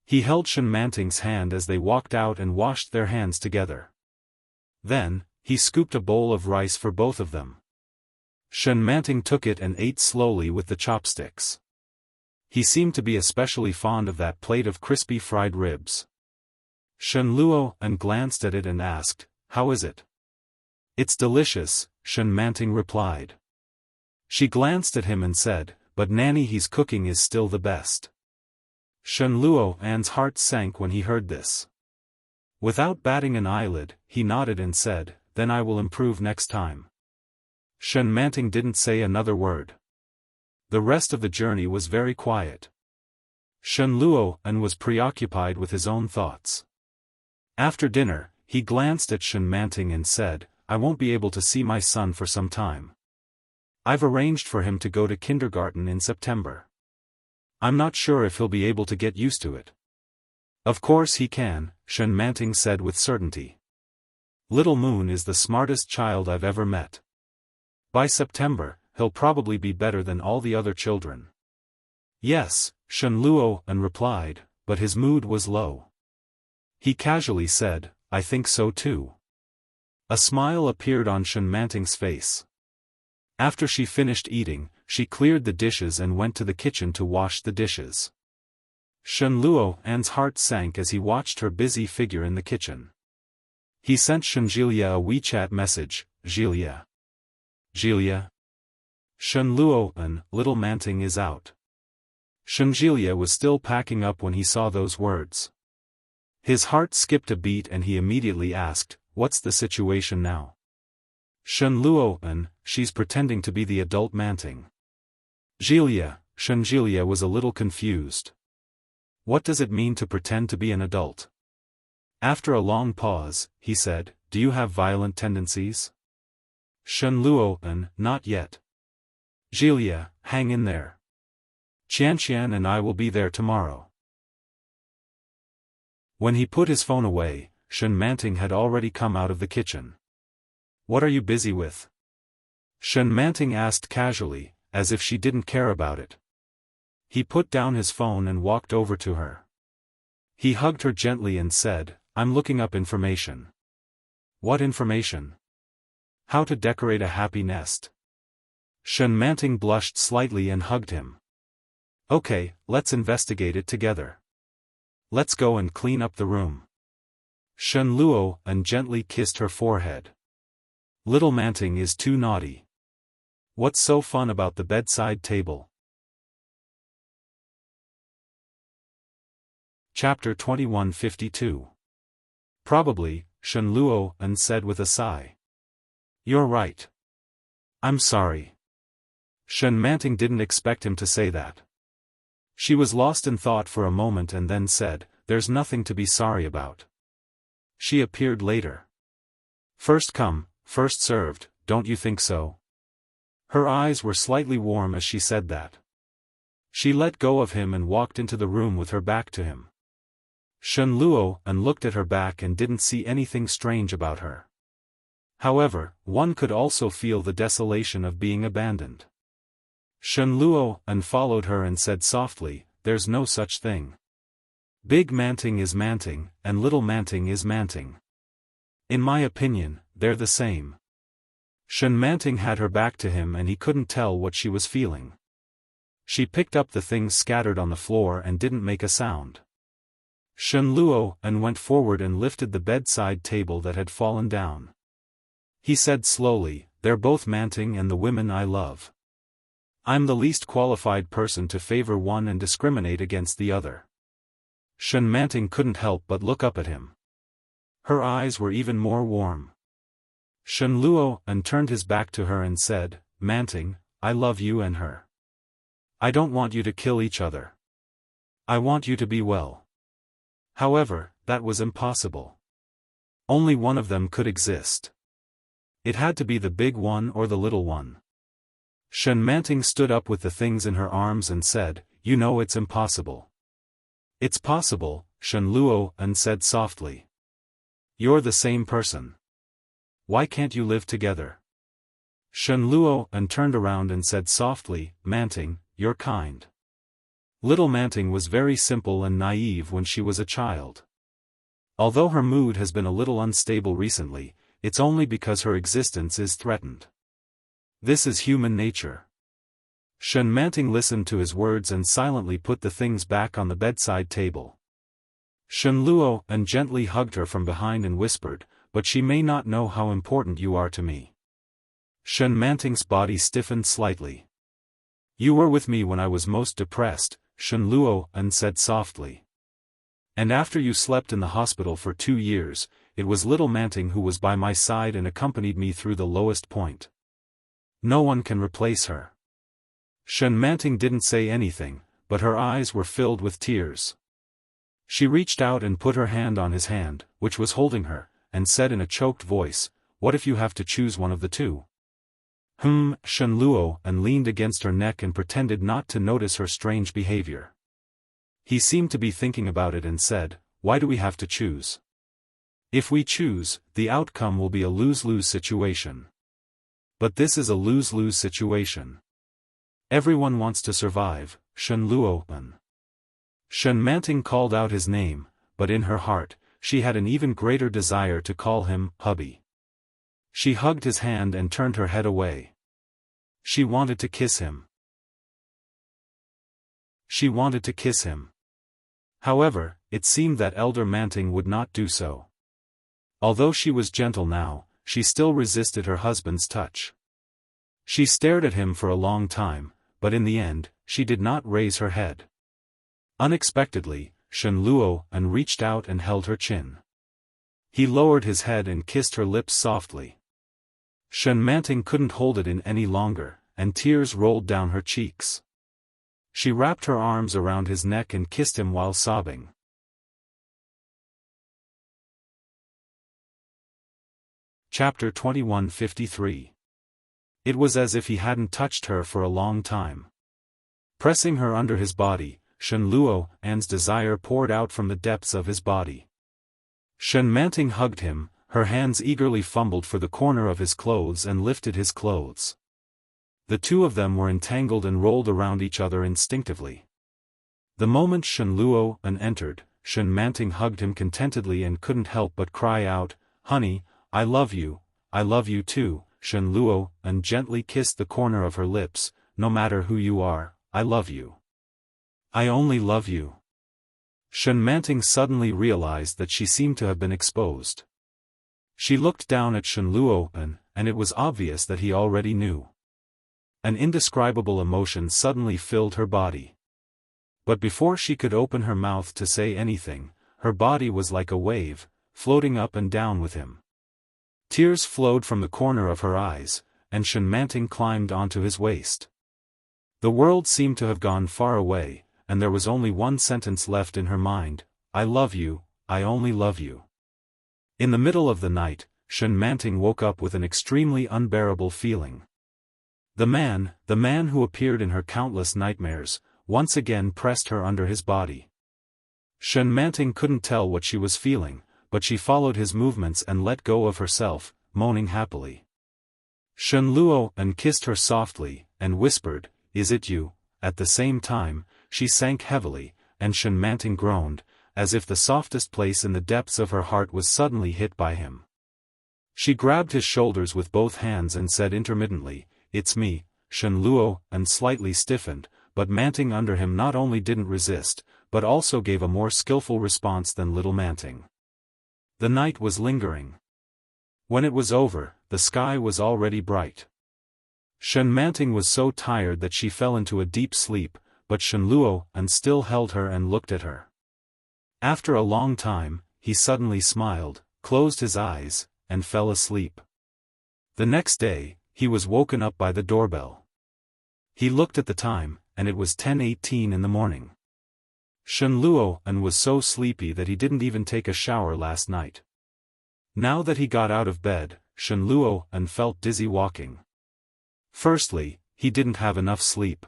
He held Shen Manting's hand as they walked out and washed their hands together. Then, he scooped a bowl of rice for both of them. Shen Manting took it and ate slowly with the chopsticks. He seemed to be especially fond of that plate of crispy fried ribs. Shen Luo glanced at it and asked, How is it? It's delicious, Shen Manting replied. She glanced at him and said, But Nanny, he's cooking is still the best. Shen Luo's heart sank when he heard this. Without batting an eyelid, he nodded and said, Then I will improve next time. Shen Manting didn't say another word. The rest of the journey was very quiet. Shen Luo was preoccupied with his own thoughts. After dinner, he glanced at Shen Manting and said, I won't be able to see my son for some time. I've arranged for him to go to kindergarten in September. I'm not sure if he'll be able to get used to it. Of course he can, Shen Manting said with certainty. Little Moon is the smartest child I've ever met. By September, he'll probably be better than all the other children. Yes, Shen Luo replied, but his mood was low. He casually said, I think so too. A smile appeared on Shen Manting's face. After she finished eating, she cleared the dishes and went to the kitchen to wash the dishes. Shen Luo's heart sank as he watched her busy figure in the kitchen. He sent Shen Jilia a WeChat message, Jilia. Jilia? Shen Luo little Manting is out. Shen Jilia was still packing up when he saw those words. His heart skipped a beat and he immediately asked, What's the situation now? Shen Luo she's pretending to be the adult Manting. Jilia, Shen Jilia was a little confused. What does it mean to pretend to be an adult? After a long pause, he said, Do you have violent tendencies? Shen Luo not yet. Jilia, hang in there. Qianqian and I will be there tomorrow. When he put his phone away, Shen Manting had already come out of the kitchen. What are you busy with? Shen Manting asked casually, as if she didn't care about it. He put down his phone and walked over to her. He hugged her gently and said, I'm looking up information. What information? How to decorate a happy nest. Shen Manting blushed slightly and hugged him. Okay, let's investigate it together. Let's go and clean up the room. Shen Luo gently kissed her forehead. Little Manting is too naughty. What's so fun about the bedside table? Chapter 2152. Probably, Shen Luo said with a sigh. You're right. I'm sorry. Shen Manting didn't expect him to say that. She was lost in thought for a moment and then said, There's nothing to be sorry about. She appeared later. First come, first served, don't you think so? Her eyes were slightly warm as she said that. She let go of him and walked into the room with her back to him. Shen Luo and looked at her back and didn't see anything strange about her. However, one could also feel the desolation of being abandoned. Shen Luo and followed her and said softly, "There's no such thing. Big Manting is Manting, and Little Manting is Manting. In my opinion, they're the same." Shen Manting had her back to him and he couldn't tell what she was feeling. She picked up the things scattered on the floor and didn't make a sound. Shen Luo and went forward and lifted the bedside table that had fallen down. He said slowly, "They're both Manting and the women I love. I'm the least qualified person to favor one and discriminate against the other." Shen Manting couldn't help but look up at him. Her eyes were even more warm. Shen Luo and turned his back to her and said, "Manting, I love you and her. I don't want you to kill each other. I want you to be well." However, that was impossible. Only one of them could exist. It had to be the big one or the little one. Shen Manting stood up with the things in her arms and said, "You know it's impossible." "It's possible," Shen Luo and said softly. "You're the same person. Why can't you live together?" Shen Luo and turned around and said softly, "Manting, you're kind." Little Manting was very simple and naive when she was a child. Although her mood has been a little unstable recently, it's only because her existence is threatened. This is human nature. Shen Manting listened to his words and silently put the things back on the bedside table. Shen Luo and gently hugged her from behind and whispered, "But she may not know how important you are to me." Shen Manting's body stiffened slightly. "You were with me when I was most depressed," Shen Luo and said softly. "And after you slept in the hospital for 2 years, it was Little Manting who was by my side and accompanied me through the lowest point. No one can replace her." Shen Manting didn't say anything, but her eyes were filled with tears. She reached out and put her hand on his hand, which was holding her, and said in a choked voice, "What if you have to choose one of the two?" Shen Luo and leaned against her neck and pretended not to notice her strange behavior. He seemed to be thinking about it and said, "Why do we have to choose? If we choose, the outcome will be a lose-lose situation. But this is a lose-lose situation. Everyone wants to survive." Shen Luo. Shen Manting called out his name, but in her heart, she had an even greater desire to call him hubby. She hugged his hand and turned her head away. She wanted to kiss him. She wanted to kiss him. However, it seemed that Elder Manting would not do so. Although she was gentle now, she still resisted her husband's touch. She stared at him for a long time, but in the end, she did not raise her head. Unexpectedly, Shen Luo and reached out and held her chin. He lowered his head and kissed her lips softly. Shen Manting couldn't hold it in any longer, and tears rolled down her cheeks. She wrapped her arms around his neck and kissed him while sobbing. Chapter 2153. It was as if he hadn't touched her for a long time. Pressing her under his body, Shen Luo and's desire poured out from the depths of his body. Shen Manting hugged him, her hands eagerly fumbled for the corner of his clothes and lifted his clothes. The two of them were entangled and rolled around each other instinctively. The moment Shen Luo entered, Shen Manting hugged him contentedly and couldn't help but cry out, "Honey, I love you too." Shen Luo gently kissed the corner of her lips, "No matter who you are, I love you. I only love you." Shen Manting suddenly realized that she seemed to have been exposed. She looked down at Shen Luo and it was obvious that he already knew. An indescribable emotion suddenly filled her body. But before she could open her mouth to say anything, her body was like a wave, floating up and down with him. Tears flowed from the corner of her eyes, and Shen Manting climbed onto his waist. The world seemed to have gone far away, and there was only one sentence left in her mind, "I love you, I only love you." In the middle of the night, Shen Manting woke up with an extremely unbearable feeling. The man who appeared in her countless nightmares, once again pressed her under his body. Shen Manting couldn't tell what she was feeling, but she followed his movements and let go of herself, moaning happily. Shen Luo and kissed her softly, and whispered, "Is it you?" At the same time, she sank heavily, and Shen Manting groaned, as if the softest place in the depths of her heart was suddenly hit by him. She grabbed his shoulders with both hands and said intermittently, "It's me, Shen Luo," and slightly stiffened, but Manting under him not only didn't resist, but also gave a more skillful response than little Manting. The night was lingering. When it was over, the sky was already bright. Shen Manting was so tired that she fell into a deep sleep, but Shen Luo and still held her and looked at her. After a long time, he suddenly smiled, closed his eyes, and fell asleep. The next day, he was woken up by the doorbell. He looked at the time, and it was 10:18 in the morning. Shen Luo and was so sleepy that he didn't even take a shower last night. Now that he got out of bed, Shen Luo and felt dizzy walking. Firstly, he didn't have enough sleep.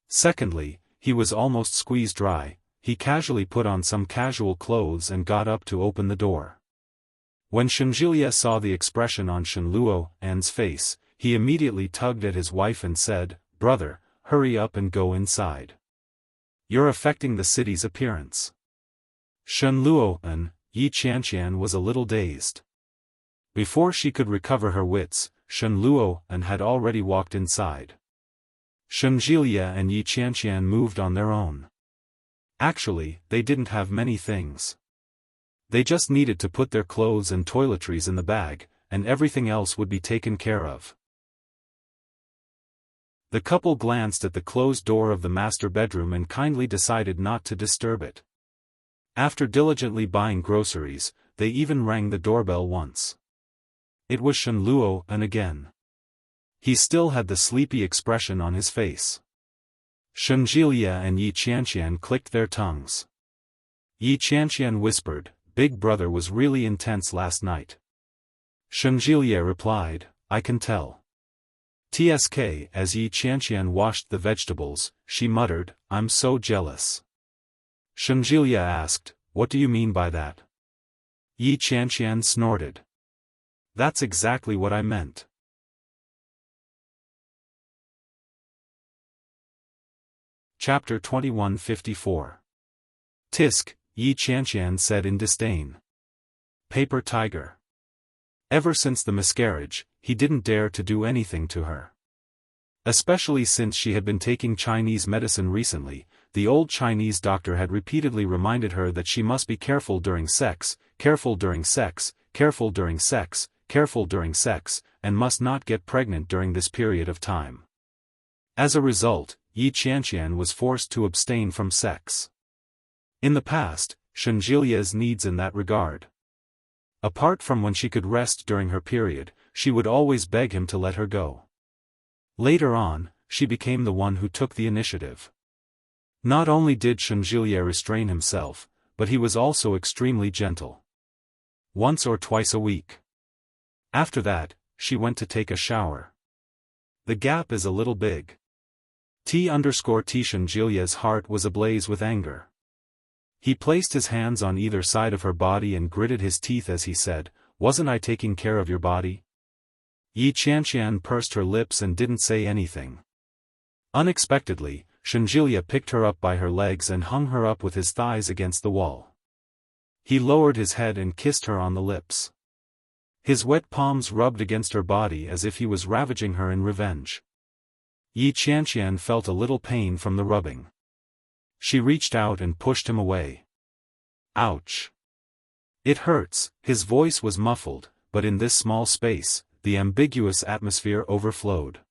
Secondly, he was almost squeezed dry. He casually put on some casual clothes and got up to open the door. When Shen Jiliya saw the expression on Shen Luo and's face, he immediately tugged at his wife and said, "Brother, hurry up and go inside. You're affecting the city's appearance." Shen Luo and Yi Qianqian was a little dazed. Before she could recover her wits, Shen Luo and had already walked inside. Shen Jiliya and Yi Qianqian moved on their own. Actually, they didn't have many things. They just needed to put their clothes and toiletries in the bag, and everything else would be taken care of. The couple glanced at the closed door of the master bedroom and kindly decided not to disturb it. After diligently buying groceries, they even rang the doorbell once. It was Shen Luo and again. He still had the sleepy expression on his face. Shen Jiliya and Yi Qianqian clicked their tongues. Yi Qianqian whispered, "Big brother was really intense last night." Shen Jiliya replied, "I can tell." Tsk. As Yi Qianqian washed the vegetables, she muttered, "I'm so jealous." Shen Jiliya asked, "What do you mean by that?" Yi Qianqian snorted. "That's exactly what I meant." Chapter 2154. Tisk, Yi Qianqian said in disdain. Paper tiger. Ever since the miscarriage, he didn't dare to do anything to her. Especially since she had been taking Chinese medicine recently, the old Chinese doctor had repeatedly reminded her that she must be careful during sex, careful during sex, careful during sex, careful during sex, and must not get pregnant during this period of time. As a result, Yi Qianqian was forced to abstain from sex. In the past, Shen Jiliya's needs in that regard. Apart from when she could rest during her period, she would always beg him to let her go. Later on, she became the one who took the initiative. Not only did Shen Jiliya restrain himself, but he was also extremely gentle. Once or twice a week. After that, she went to take a shower. The gap is a little big. Shen Jiliya's heart was ablaze with anger. He placed his hands on either side of her body and gritted his teeth as he said, "Wasn't I taking care of your body?" Yi Qianqian pursed her lips and didn't say anything. Unexpectedly, Shen Jiliya picked her up by her legs and hung her up with his thighs against the wall. He lowered his head and kissed her on the lips. His wet palms rubbed against her body as if he was ravaging her in revenge. Yi Qianqian felt a little pain from the rubbing. She reached out and pushed him away. "Ouch. It hurts." His voice was muffled, but in this small space, the ambiguous atmosphere overflowed.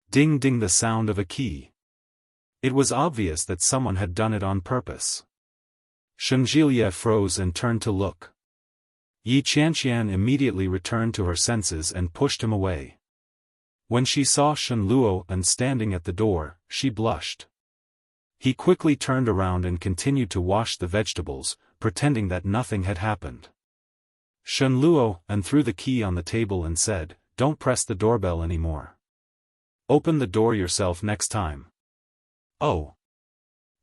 Ding ding, the sound of a key. It was obvious that someone had done it on purpose. Shen Jiliya froze and turned to look. Yi Qianqian immediately returned to her senses and pushed him away. When she saw Shen Luo and standing at the door, she blushed. He quickly turned around and continued to wash the vegetables, pretending that nothing had happened. Shen Luo and threw the key on the table and said, "Don't press the doorbell anymore. Open the door yourself next time." "Oh."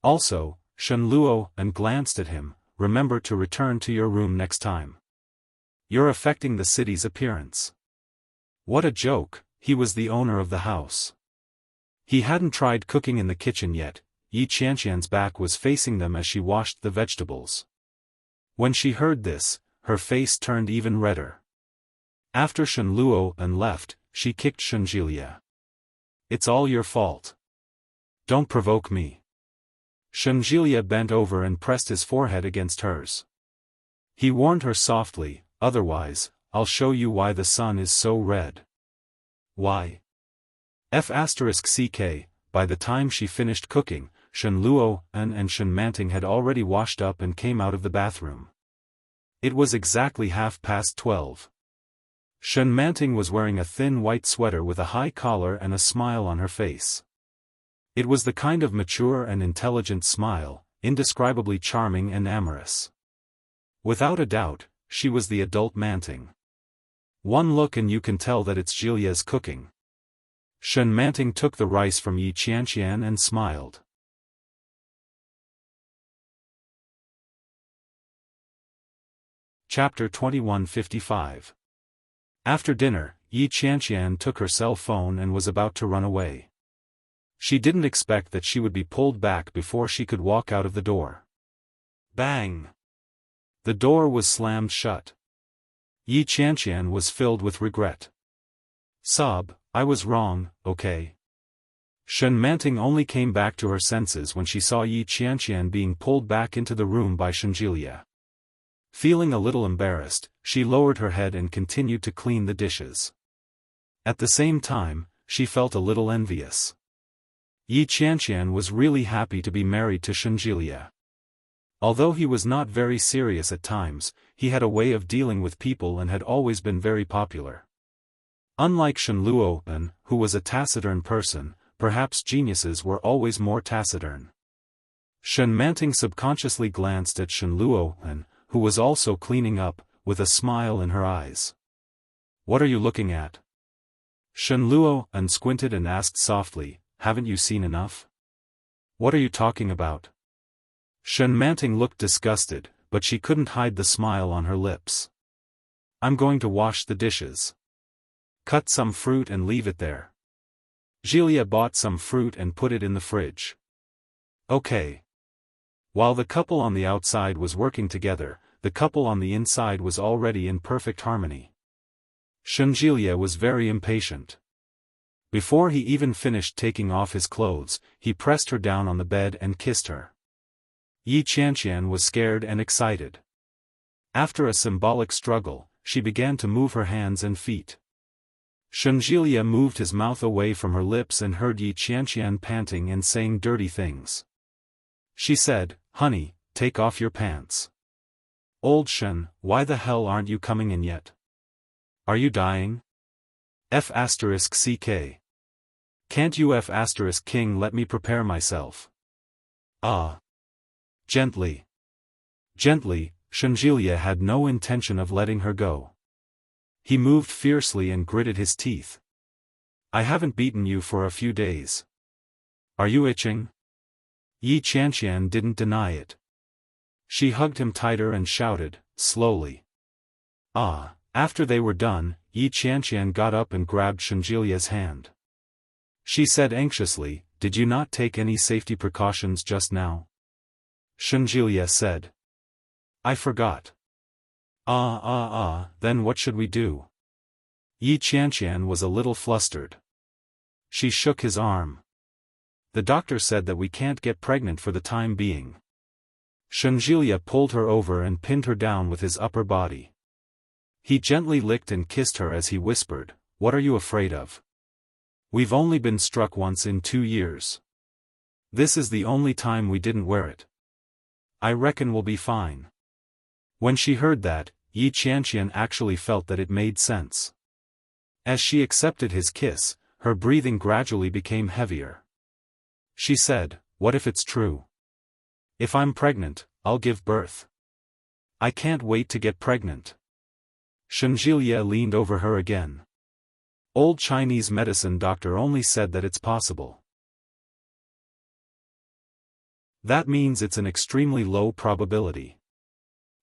Also, Shen Luo and glanced at him. Remember to return to your room next time. You're affecting the city's appearance. What a joke, he was the owner of the house. He hadn't tried cooking in the kitchen yet. Yi Qianqian's back was facing them as she washed the vegetables. When she heard this, her face turned even redder. After Shen Luo and left, she kicked Shen Jilia. It's all your fault. Don't provoke me. Shen Jilia bent over and pressed his forehead against hers. He warned her softly, otherwise, I'll show you why the sun is so red. Why? F***ck, by the time she finished cooking, Shen Luo and Shen Manting had already washed up and came out of the bathroom. It was exactly 12:30. Shen Manting was wearing a thin white sweater with a high collar and a smile on her face. It was the kind of mature and intelligent smile, indescribably charming and amorous. Without a doubt, she was the adult Manting. One look and you can tell that it's Jilia's cooking. Shen Manting took the rice from Yi Qianqian and smiled. Chapter 2155. After dinner, Yi Qianqian took her cell phone and was about to run away. She didn't expect that she would be pulled back before she could walk out of the door. Bang! The door was slammed shut. Yi Qianqian was filled with regret. Sob, I was wrong, okay? Shen Manting only came back to her senses when she saw Yi Qianqian being pulled back into the room by Shen Jilia. Feeling a little embarrassed, she lowered her head and continued to clean the dishes. At the same time, she felt a little envious. Yi Qianqian was really happy to be married to Shen Jilia. Although he was not very serious at times, he had a way of dealing with people and had always been very popular. Unlike Shen Luo, who was a taciturn person, perhaps geniuses were always more taciturn. Shen Manting subconsciously glanced at Shen Luo, who was also cleaning up, with a smile in her eyes. What are you looking at? Shen Luo squinted and asked softly, haven't you seen enough? What are you talking about? Shen Manting looked disgusted, but she couldn't hide the smile on her lips. I'm going to wash the dishes. Cut some fruit and leave it there. Jilia bought some fruit and put it in the fridge. Okay. While the couple on the outside was working together, the couple on the inside was already in perfect harmony. Shen Jilia was very impatient. Before he even finished taking off his clothes, he pressed her down on the bed and kissed her. Yi Qianqian was scared and excited. After a symbolic struggle, she began to move her hands and feet. Shen Jilia moved his mouth away from her lips and heard Yi Qianqian panting and saying dirty things. She said, honey, take off your pants. Old Shen, why the hell aren't you coming in yet? Are you dying? F***ck. Can't you F***king let me prepare myself? Ah. Gently. Gently, Shen Jilia had no intention of letting her go. He moved fiercely and gritted his teeth. I haven't beaten you for a few days. Are you itching? Yi Qianqian didn't deny it. She hugged him tighter and shouted, slowly. Ah. After they were done, Yi Qianqian got up and grabbed Shen Jilia's hand. She said anxiously, did you not take any safety precautions just now? Shen Jilia said. I forgot. Then what should we do? Yi Qianqian was a little flustered. She shook his arm. The doctor said that we can't get pregnant for the time being. Shen Jilia pulled her over and pinned her down with his upper body. He gently licked and kissed her as he whispered, what are you afraid of? We've only been struck once in 2 years. This is the only time we didn't wear it. I reckon we'll be fine. When she heard that, Yi Qianqian actually felt that it made sense. As she accepted his kiss, her breathing gradually became heavier. She said, what if it's true? If I'm pregnant, I'll give birth. I can't wait to get pregnant. Shen Jilia leaned over her again. Old Chinese medicine doctor only said that it's possible. That means it's an extremely low probability.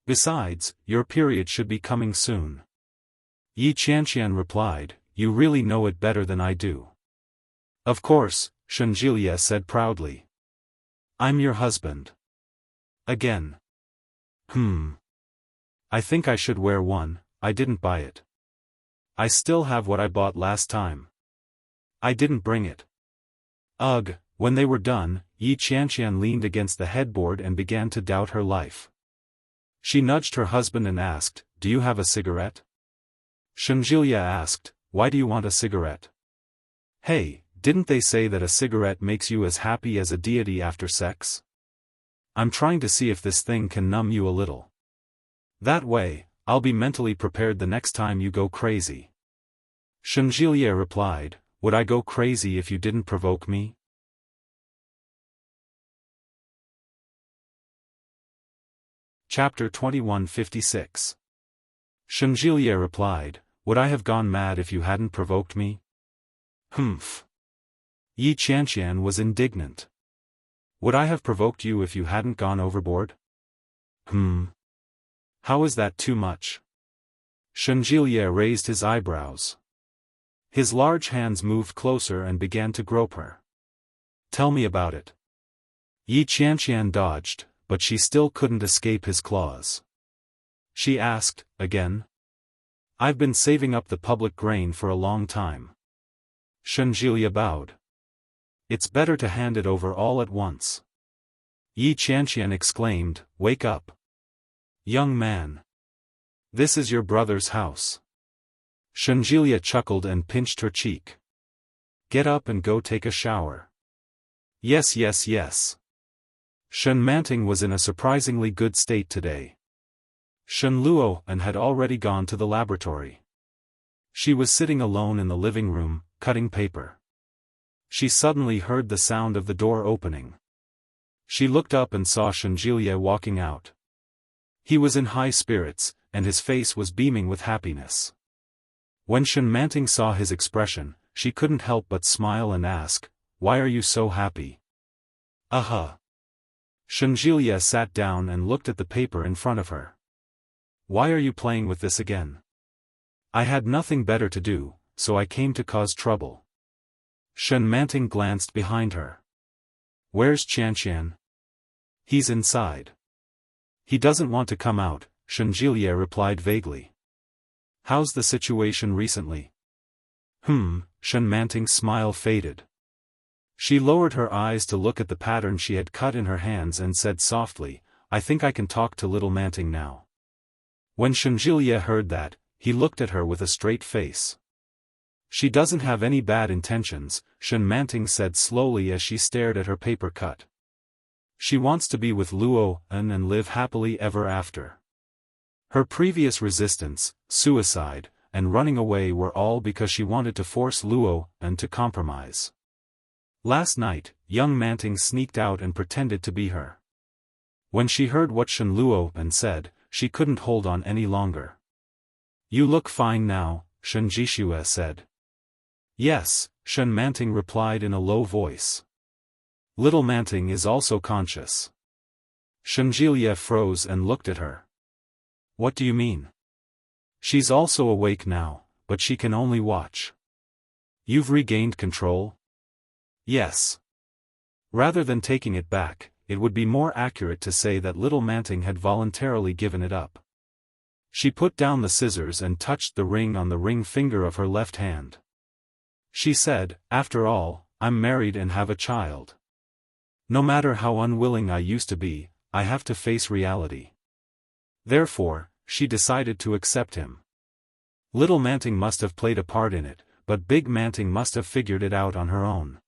Besides, your period should be coming soon. Yi Qianqian replied, you really know it better than I do. Of course, Shenjilia said proudly. I'm your husband. Again. I think I should wear one, I didn't buy it. I still have what I bought last time. I didn't bring it. Ugh. When they were done, Yi Qianqian leaned against the headboard and began to doubt her life. She nudged her husband and asked, do you have a cigarette? Shenjilia asked, why do you want a cigarette? Hey, didn't they say that a cigarette makes you as happy as a deity after sex? I'm trying to see if this thing can numb you a little. That way, I'll be mentally prepared the next time you go crazy. Shenjilia replied, would I go crazy if you didn't provoke me? Chapter 2156. Shenjilia replied, would I have gone mad if you hadn't provoked me? Humph. Yi Qianqian was indignant. Would I have provoked you if you hadn't gone overboard? How is that too much? Shenjilia raised his eyebrows. His large hands moved closer and began to grope her. Tell me about it. Yi Qianqian dodged, but she still couldn't escape his claws. She asked, again. I've been saving up the public grain for a long time. Shenjilia bowed. It's better to hand it over all at once. Yi Qianqian exclaimed, wake up. Young man. This is your brother's house. Shenjilia chuckled and pinched her cheek. Get up and go take a shower. Yes. Shen Manting was in a surprisingly good state today. Shen Luo had already gone to the laboratory. She was sitting alone in the living room, cutting paper. She suddenly heard the sound of the door opening. She looked up and saw Shenjilia walking out. He was in high spirits, and his face was beaming with happiness. When Shen Manting saw his expression, she couldn't help but smile and ask, why are you so happy? Shenjilia sat down and looked at the paper in front of her. Why are you playing with this again? I had nothing better to do, so I came to cause trouble. Shen Manting glanced behind her. Where's Qianqian? He's inside. He doesn't want to come out, Shenjilia replied vaguely. How's the situation recently? Shen Manting's smile faded. She lowered her eyes to look at the pattern she had cut in her hands and said softly, I think I can talk to little Manting now. When Shenjilia heard that, he looked at her with a straight face. She doesn't have any bad intentions, Shen Manting said slowly as she stared at her paper cut. She wants to be with Luo and live happily ever after. Her previous resistance, suicide, and running away were all because she wanted to force Luo to compromise. Last night, young Manting sneaked out and pretended to be her. When she heard what Shen Luo said, she couldn't hold on any longer. You look fine now, Shen Jishue said. Yes, Shen Manting replied in a low voice. Little Manting is also conscious. Shenjilia froze and looked at her. What do you mean? She's also awake now, but she can only watch. You've regained control? Yes. Rather than taking it back, it would be more accurate to say that little Manting had voluntarily given it up. She put down the scissors and touched the ring on the ring finger of her left hand. She said, after all, I'm married and have a child. No matter how unwilling I used to be, I have to face reality. Therefore, she decided to accept him. Little Manting must have played a part in it, but Big Manting must have figured it out on her own.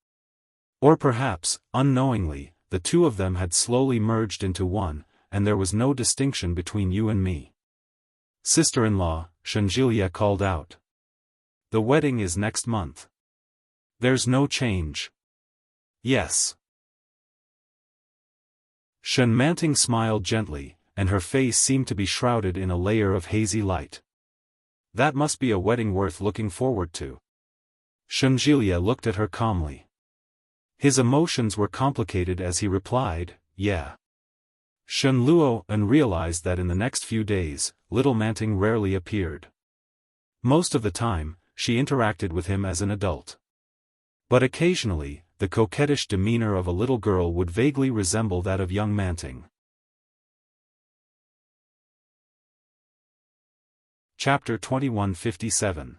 Or perhaps, unknowingly, the two of them had slowly merged into one, and there was no distinction between you and me. Sister-in-law, Shenjilia called out. The wedding is next month. There's no change. Yes. Shen Manting smiled gently, and her face seemed to be shrouded in a layer of hazy light. That must be a wedding worth looking forward to. Shenjilia looked at her calmly. His emotions were complicated as he replied, yeah. Shen Luo realized that in the next few days, little Manting rarely appeared. Most of the time, she interacted with him as an adult. But occasionally, the coquettish demeanor of a little girl would vaguely resemble that of young Manting. Chapter 2157.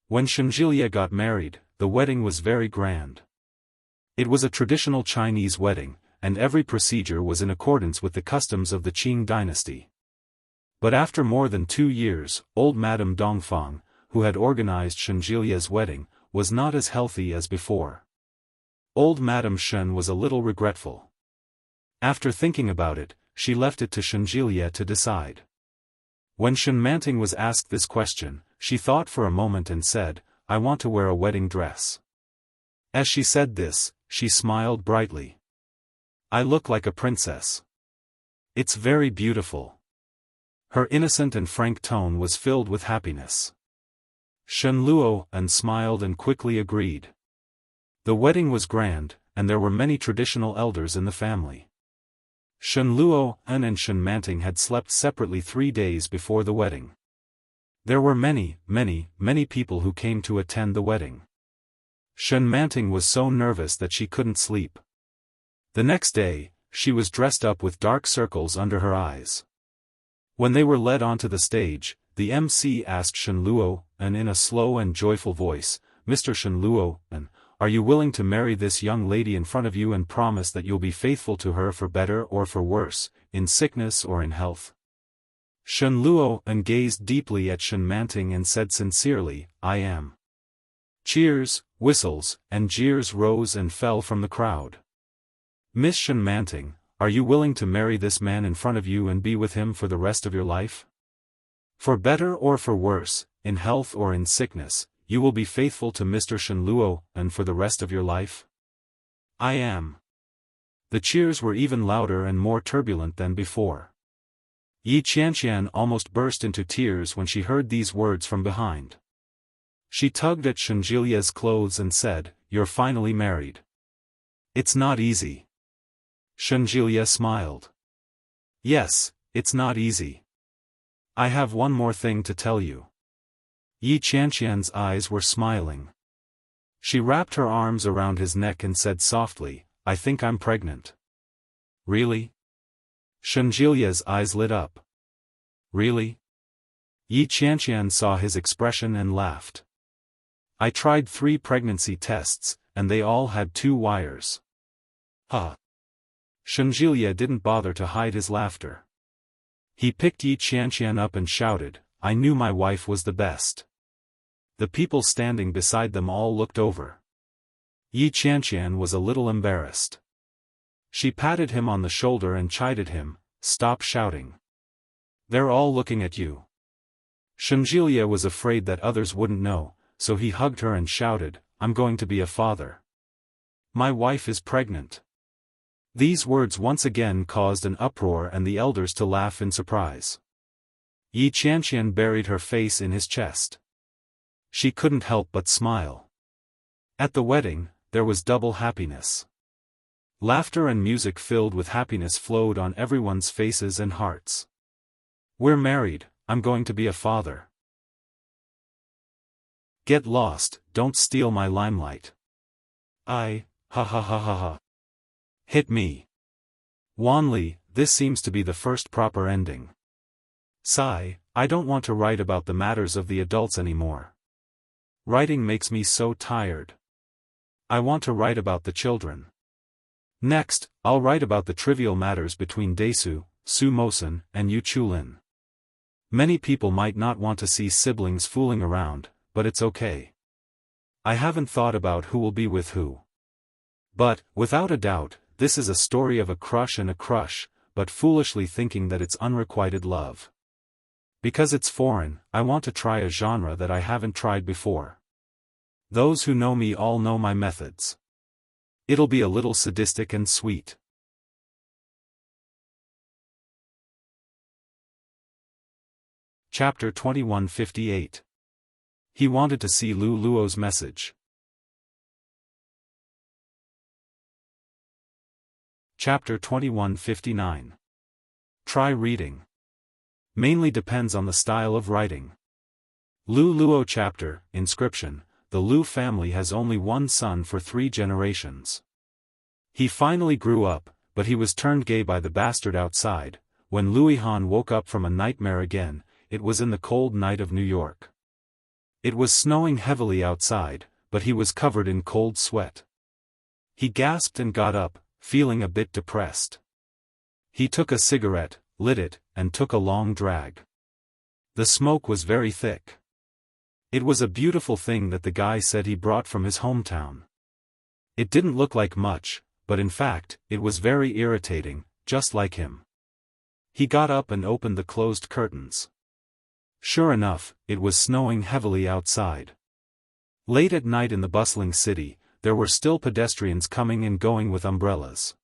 When Shenjilia got married, the wedding was very grand. It was a traditional Chinese wedding, and every procedure was in accordance with the customs of the Qing dynasty. But after more than 2 years, old Madame Dongfang, who had organized Shenjilia's wedding, was not as healthy as before. Old Madame Shen was a little regretful. After thinking about it, she left it to Shenjilia to decide. When Shen Manting was asked this question, she thought for a moment and said, "I want to wear a wedding dress." As she said this, she smiled brightly. "I look like a princess. It's very beautiful." Her innocent and frank tone was filled with happiness. Shen Luo smiled and quickly agreed. The wedding was grand, and there were many traditional elders in the family. Shen Luo and Shen Manting had slept separately 3 days before the wedding. There were many people who came to attend the wedding. Shen Manting was so nervous that she couldn't sleep. The next day, she was dressed up with dark circles under her eyes. When they were led onto the stage, the MC asked Shen Luo in a slow and joyful voice, "Mr. Shen Luo, are you willing to marry this young lady in front of you and promise that you'll be faithful to her for better or for worse, in sickness or in health?" Shen Luo gazed deeply at Shen Manting and said sincerely, "I am." Cheers, whistles, and jeers rose and fell from the crowd. "Miss Shen Manting, are you willing to marry this man in front of you and be with him for the rest of your life? For better or for worse, in health or in sickness, you will be faithful to Mr. Shen Luo for the rest of your life?" "I am." The cheers were even louder and more turbulent than before. Yi Qianqian almost burst into tears when she heard these words from behind. She tugged at Shenjilia's clothes and said, "You're finally married. It's not easy." Shenjilia smiled. "Yes, it's not easy. I have one more thing to tell you." Yi Qianqian's eyes were smiling. She wrapped her arms around his neck and said softly, "I think I'm pregnant." "Really?" Shenjilia's eyes lit up. "Really?" Yi Qianqian saw his expression and laughed. "I tried 3 pregnancy tests, and they all had 2 wires. Huh." Shenjilia didn't bother to hide his laughter. He picked Yi Qianqian up and shouted, "I knew my wife was the best." The people standing beside them all looked over. Yi Qianqian was a little embarrassed. She patted him on the shoulder and chided him, "Stop shouting. They're all looking at you." Shenjilia was afraid that others wouldn't know, so he hugged her and shouted, "I'm going to be a father. My wife is pregnant." These words once again caused an uproar and the elders to laugh in surprise. Yi Qianqian buried her face in his chest. She couldn't help but smile. At the wedding, there was double happiness. Laughter and music filled with happiness flowed on everyone's faces and hearts. "We're married, I'm going to be a father. Get lost, don't steal my limelight. Ha ha ha ha ha. Hit me. Wanli, this seems to be the first proper ending. Sigh, I don't want to write about the matters of the adults anymore. Writing makes me so tired. I want to write about the children. Next, I'll write about the trivial matters between Desu, Su Mosen, and Yu Chulin. Many people might not want to see siblings fooling around, but it's okay. I haven't thought about who will be with who. But, without a doubt, this is a story of a crush and a crush, but foolishly thinking that it's unrequited love. Because it's foreign, I want to try a genre that I haven't tried before. Those who know me all know my methods. It'll be a little sadistic and sweet. Chapter 2158. He wanted to see Lu Luo's message. Chapter 2159. Try reading. Mainly depends on the style of writing. Lu Luo chapter, inscription, the Lu family has only one son for 3 generations. He finally grew up, but he was turned gay by the bastard outside. When Louis Han woke up from a nightmare again, it was in the cold night of New York. It was snowing heavily outside, but he was covered in cold sweat. He gasped and got up, feeling a bit depressed. He took a cigarette, lit it, and took a long drag. The smoke was very thick. It was a beautiful thing that the guy said he brought from his hometown. It didn't look like much, but in fact, it was very irritating, just like him. He got up and opened the closed curtains. Sure enough, it was snowing heavily outside. Late at night in the bustling city, there were still pedestrians coming and going with umbrellas.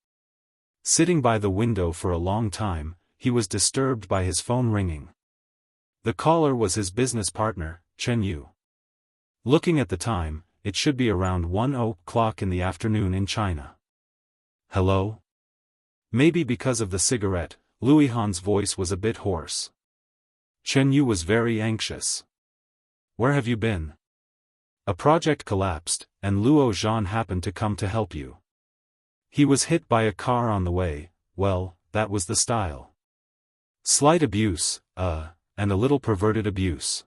Sitting by the window for a long time, he was disturbed by his phone ringing. The caller was his business partner, Chen Yu. Looking at the time, it should be around 1:00 in the afternoon in China. Hello? Maybe because of the cigarette, Louis Han's voice was a bit hoarse. Chen Yu was very anxious. Where have you been? A project collapsed, and Luo Zhan happened to come to help you. He was hit by a car on the way. Well, that was the style. Slight abuse, and a little perverted abuse.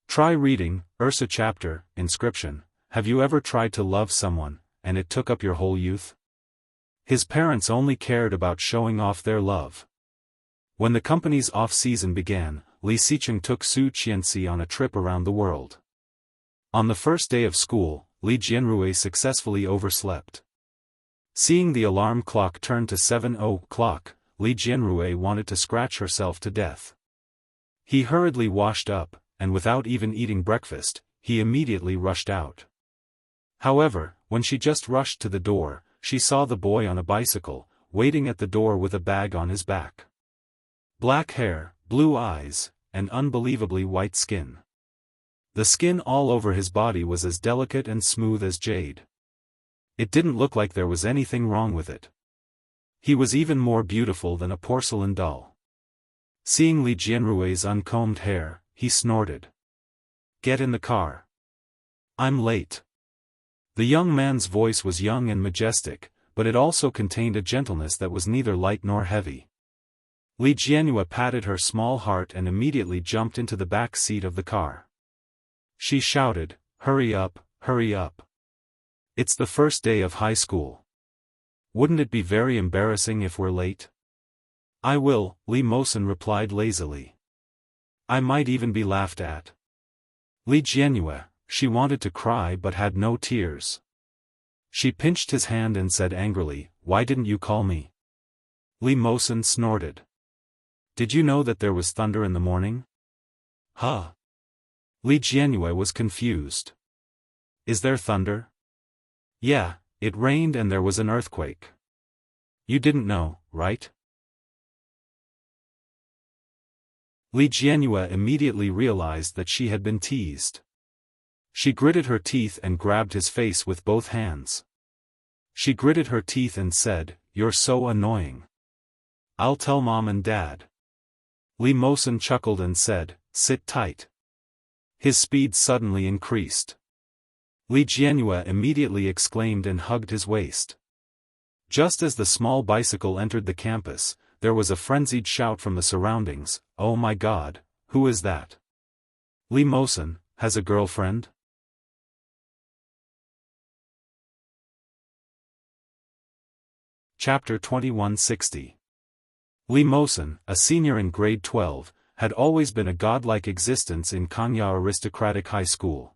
Try reading, Ursa chapter, inscription, have you ever tried to love someone, and it took up your whole youth? His parents only cared about showing off their love. When the company's off-season began, Li Xicheng took Su Qianxi on a trip around the world. On the first day of school, Li Jianrui successfully overslept. Seeing the alarm clock turn to 7:00, Li Jianrui wanted to scratch herself to death. He hurriedly washed up, and without even eating breakfast, he immediately rushed out. However, when she just rushed to the door, she saw the boy on a bicycle, waiting at the door with a bag on his back. Black hair, blue eyes, and unbelievably white skin. The skin all over his body was as delicate and smooth as jade. It didn't look like there was anything wrong with it. He was even more beautiful than a porcelain doll. Seeing Li Jianrui's uncombed hair, he snorted. Get in the car. I'm late. The young man's voice was young and majestic, but it also contained a gentleness that was neither light nor heavy. Li Jianrui patted her small heart and immediately jumped into the back seat of the car. She shouted, hurry up, hurry up. It's the first day of high school. Wouldn't it be very embarrassing if we're late? I will, Li Mosen replied lazily. I might even be laughed at. Li Jianrui, she wanted to cry but had no tears. She pinched his hand and said angrily, why didn't you call me? Li Mosen snorted. Did you know that there was thunder in the morning? Huh? Li Jianrui was confused. Is there thunder? Yeah, it rained and there was an earthquake. You didn't know, right? Li Jianrui immediately realized that she had been teased. She gritted her teeth and grabbed his face with both hands. She gritted her teeth and said, you're so annoying. I'll tell Mom and Dad. Li Mosen chuckled and said, sit tight. His speed suddenly increased. Li Jianrui immediately exclaimed and hugged his waist. Just as the small bicycle entered the campus, there was a frenzied shout from the surroundings, oh my God, who is that? Li Mosen, has a girlfriend? Chapter 2160. Li Mosen, a senior in grade 12, had always been a godlike existence in Kanya Aristocratic High School.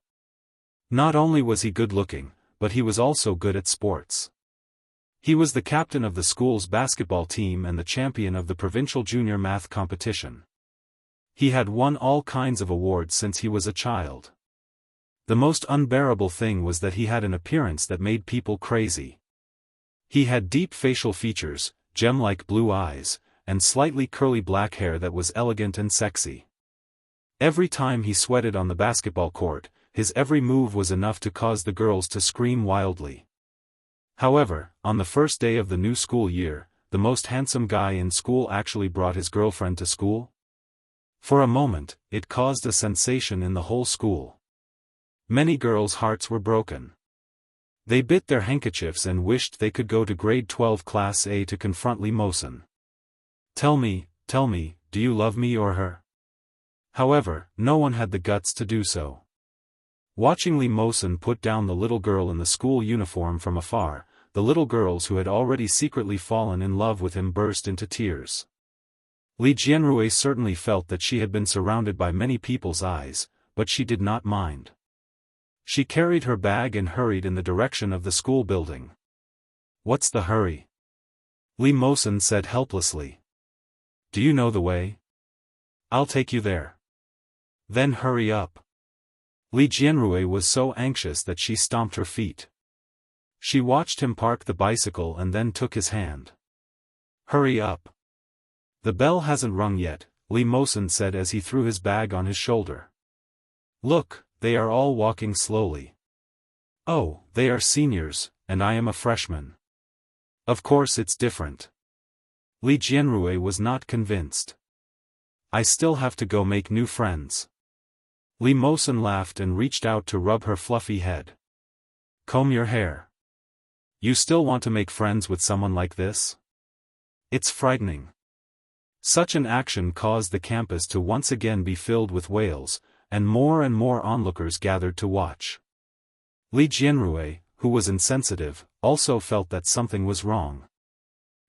Not only was he good-looking, but he was also good at sports. He was the captain of the school's basketball team and the champion of the provincial junior math competition. He had won all kinds of awards since he was a child. The most unbearable thing was that he had an appearance that made people crazy. He had deep facial features, gem-like blue eyes, and slightly curly black hair that was elegant and sexy. Every time he sweated on the basketball court, his every move was enough to cause the girls to scream wildly. However, on the first day of the new school year, the most handsome guy in school actually brought his girlfriend to school. For a moment, it caused a sensation in the whole school. Many girls' hearts were broken. They bit their handkerchiefs and wished they could go to grade 12 class A to confront Li Mosen. Tell me, do you love me or her? However, no one had the guts to do so. Watching Li Mosen put down the little girl in the school uniform from afar, the little girls who had already secretly fallen in love with him burst into tears. Li Jianrui certainly felt that she had been surrounded by many people's eyes, but she did not mind. She carried her bag and hurried in the direction of the school building. What's the hurry? Li Mosen said helplessly. Do you know the way? I'll take you there. Then hurry up. Li Jianrui was so anxious that she stomped her feet. She watched him park the bicycle and then took his hand. Hurry up. The bell hasn't rung yet, Li Mosen said as he threw his bag on his shoulder. Look, they are all walking slowly. Oh, they are seniors, and I am a freshman. Of course it's different. Li Jianrui was not convinced. I still have to go make new friends. Li Mosen laughed and reached out to rub her fluffy head. Comb your hair. You still want to make friends with someone like this? It's frightening. Such an action caused the campus to once again be filled with wails, and more onlookers gathered to watch. Li Jianrui, who was insensitive, also felt that something was wrong.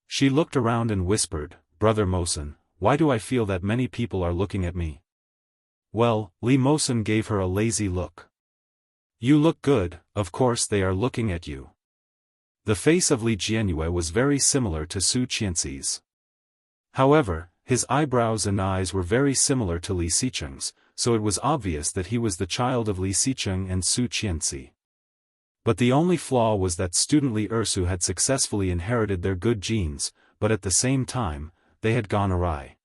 She looked around and whispered, Brother Mosen, why do I feel that many people are looking at me? Well, Li Mosen gave her a lazy look. You look good, of course they are looking at you. The face of Li Jianrui was very similar to Su Qianxi's. However, his eyebrows and eyes were very similar to Li Xicheng's, so it was obvious that he was the child of Li Xicheng and Su Qianxi. But the only flaw was that student Li Ersu had successfully inherited their good genes, but at the same time, they had gone awry.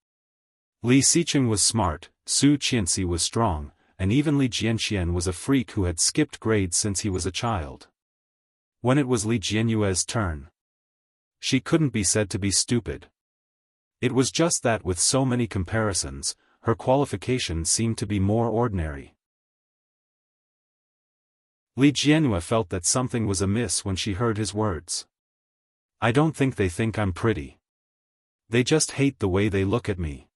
Li Xicheng was smart, Su Qianxi was strong, and even Li Jianxian was a freak who had skipped grades since he was a child. When it was Li Jianyue's turn, she couldn't be said to be stupid. It was just that with so many comparisons, her qualifications seemed to be more ordinary. Li Jianyue felt that something was amiss when she heard his words. I don't think they think I'm pretty. They just hate the way they look at me.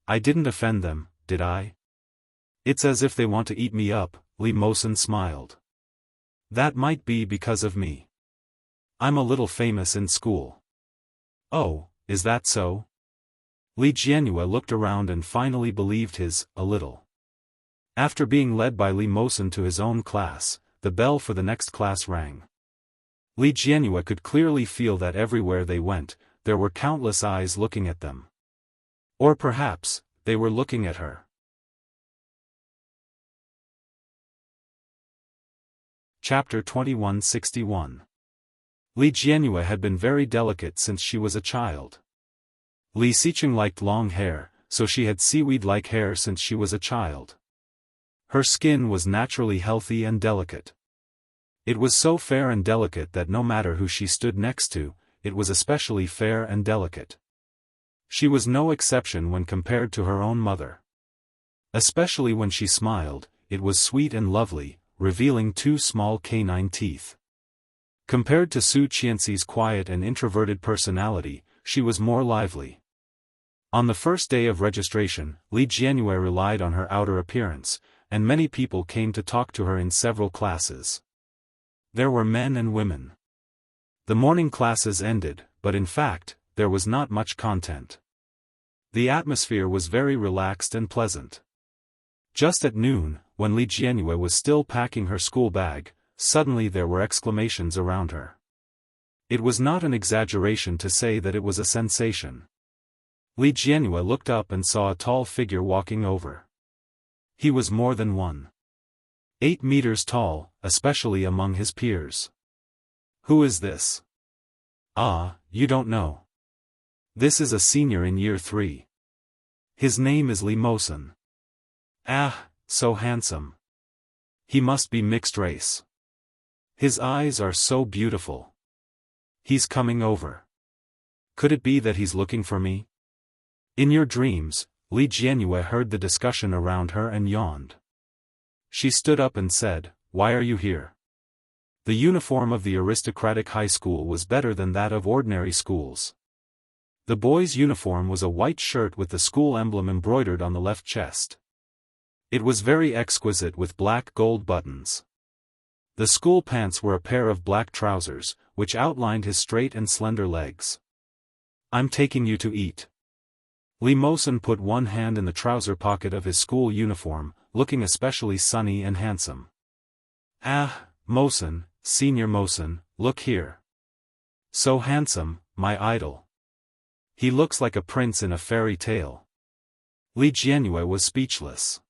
I didn't offend them, did I? It's as if they want to eat me up, Li Mosen smiled. That might be because of me. I'm a little famous in school. Oh, is that so? Li Jianyue looked around and finally believed his, a little. After being led by Li Mosen to his own class, the bell for the next class rang. Li Jianyue could clearly feel that everywhere they went, there were countless eyes looking at them. Or perhaps, they were looking at her. Chapter 2161. Li Jianyue had been very delicate since she was a child. Li Xicheng liked long hair, so she had seaweed-like hair since she was a child. Her skin was naturally healthy and delicate. It was so fair and delicate that no matter who she stood next to, it was especially fair and delicate. She was no exception when compared to her own mother. Especially when she smiled, it was sweet and lovely, revealing two small canine teeth. Compared to Su Qianxi's quiet and introverted personality, she was more lively. On the first day of registration, Li Jianyue relied on her outer appearance, and many people came to talk to her in several classes. There were men and women. The morning classes ended, but in fact, there was not much content. The atmosphere was very relaxed and pleasant. Just at noon, when Li Jianyue was still packing her school bag, suddenly there were exclamations around her. It was not an exaggeration to say that it was a sensation. Li Jianyue looked up and saw a tall figure walking over. He was more than 1.8 meters tall, especially among his peers. Who is this? Ah, you don't know. This is a senior in year 3. His name is Li Mosen. Ah, so handsome. He must be mixed race. His eyes are so beautiful. He's coming over. Could it be that he's looking for me? In your dreams, Li Jianyue heard the discussion around her and yawned. She stood up and said, "Why are you here?" The uniform of the aristocratic high school was better than that of ordinary schools. The boy's uniform was a white shirt with the school emblem embroidered on the left chest. It was very exquisite with black gold buttons. The school pants were a pair of black trousers, which outlined his straight and slender legs. "I'm taking you to eat." Li Mosen put one hand in the trouser pocket of his school uniform, looking especially sunny and handsome. "Ah, Mosen, Senior Mosen, look here. So handsome, my idol. He looks like a prince in a fairy tale." Li Jianyue was speechless.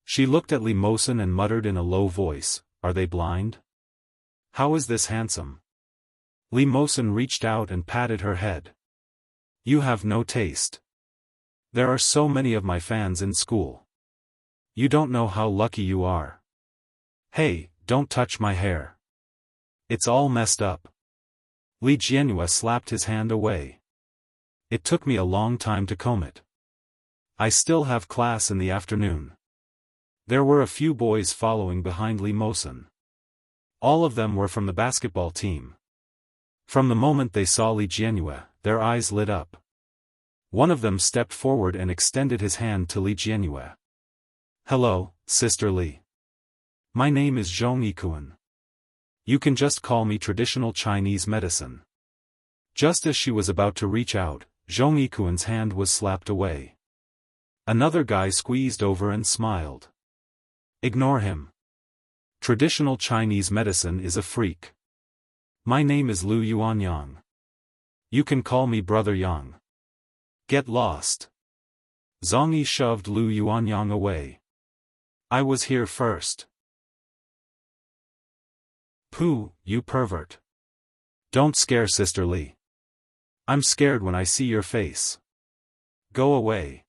She looked at Li Mosen and muttered in a low voice, "Are they blind? How is this handsome?" Li Mosen reached out and patted her head. "You have no taste. There are so many of my fans in school. You don't know how lucky you are. Hey, don't touch my hair. It's all messed up." Li Jianyue slapped his hand away. "It took me a long time to comb it. I still have class in the afternoon." There were a few boys following behind Li Mosen. All of them were from the basketball team. From the moment they saw Li Jianyue, their eyes lit up. One of them stepped forward and extended his hand to Li Jianyue. "Hello, Sister Li. My name is Zhong Yikuan. You can just call me traditional Chinese medicine." Just as she was about to reach out, Zhong Yikuan's hand was slapped away. Another guy squeezed over and smiled. "Ignore him. Traditional Chinese medicine is a freak. My name is Lu Yuanyang. You can call me Brother Yang. Get lost." Zhong Yi shoved Lu Yuanyang away. "I was here first." "Pooh, you pervert. Don't scare Sister Li. I'm scared when I see your face. Go away.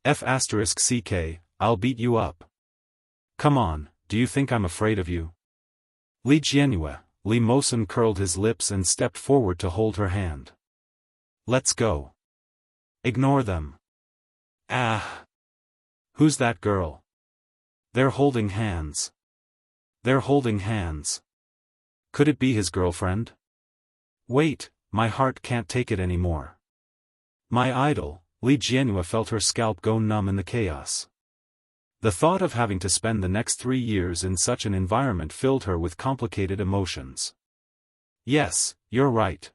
F***ck, I'll beat you up. Come on, do you think I'm afraid of you?" Li Jianyue, Li Mosen curled his lips and stepped forward to hold her hand. "Let's go. Ignore them." "Ah! Who's that girl? They're holding hands. They're holding hands. Could it be his girlfriend? Wait, my heart can't take it anymore." My idol, Li Jianyue felt her scalp go numb in the chaos. The thought of having to spend the next 3 years in such an environment filled her with complicated emotions. "Yes, you're right.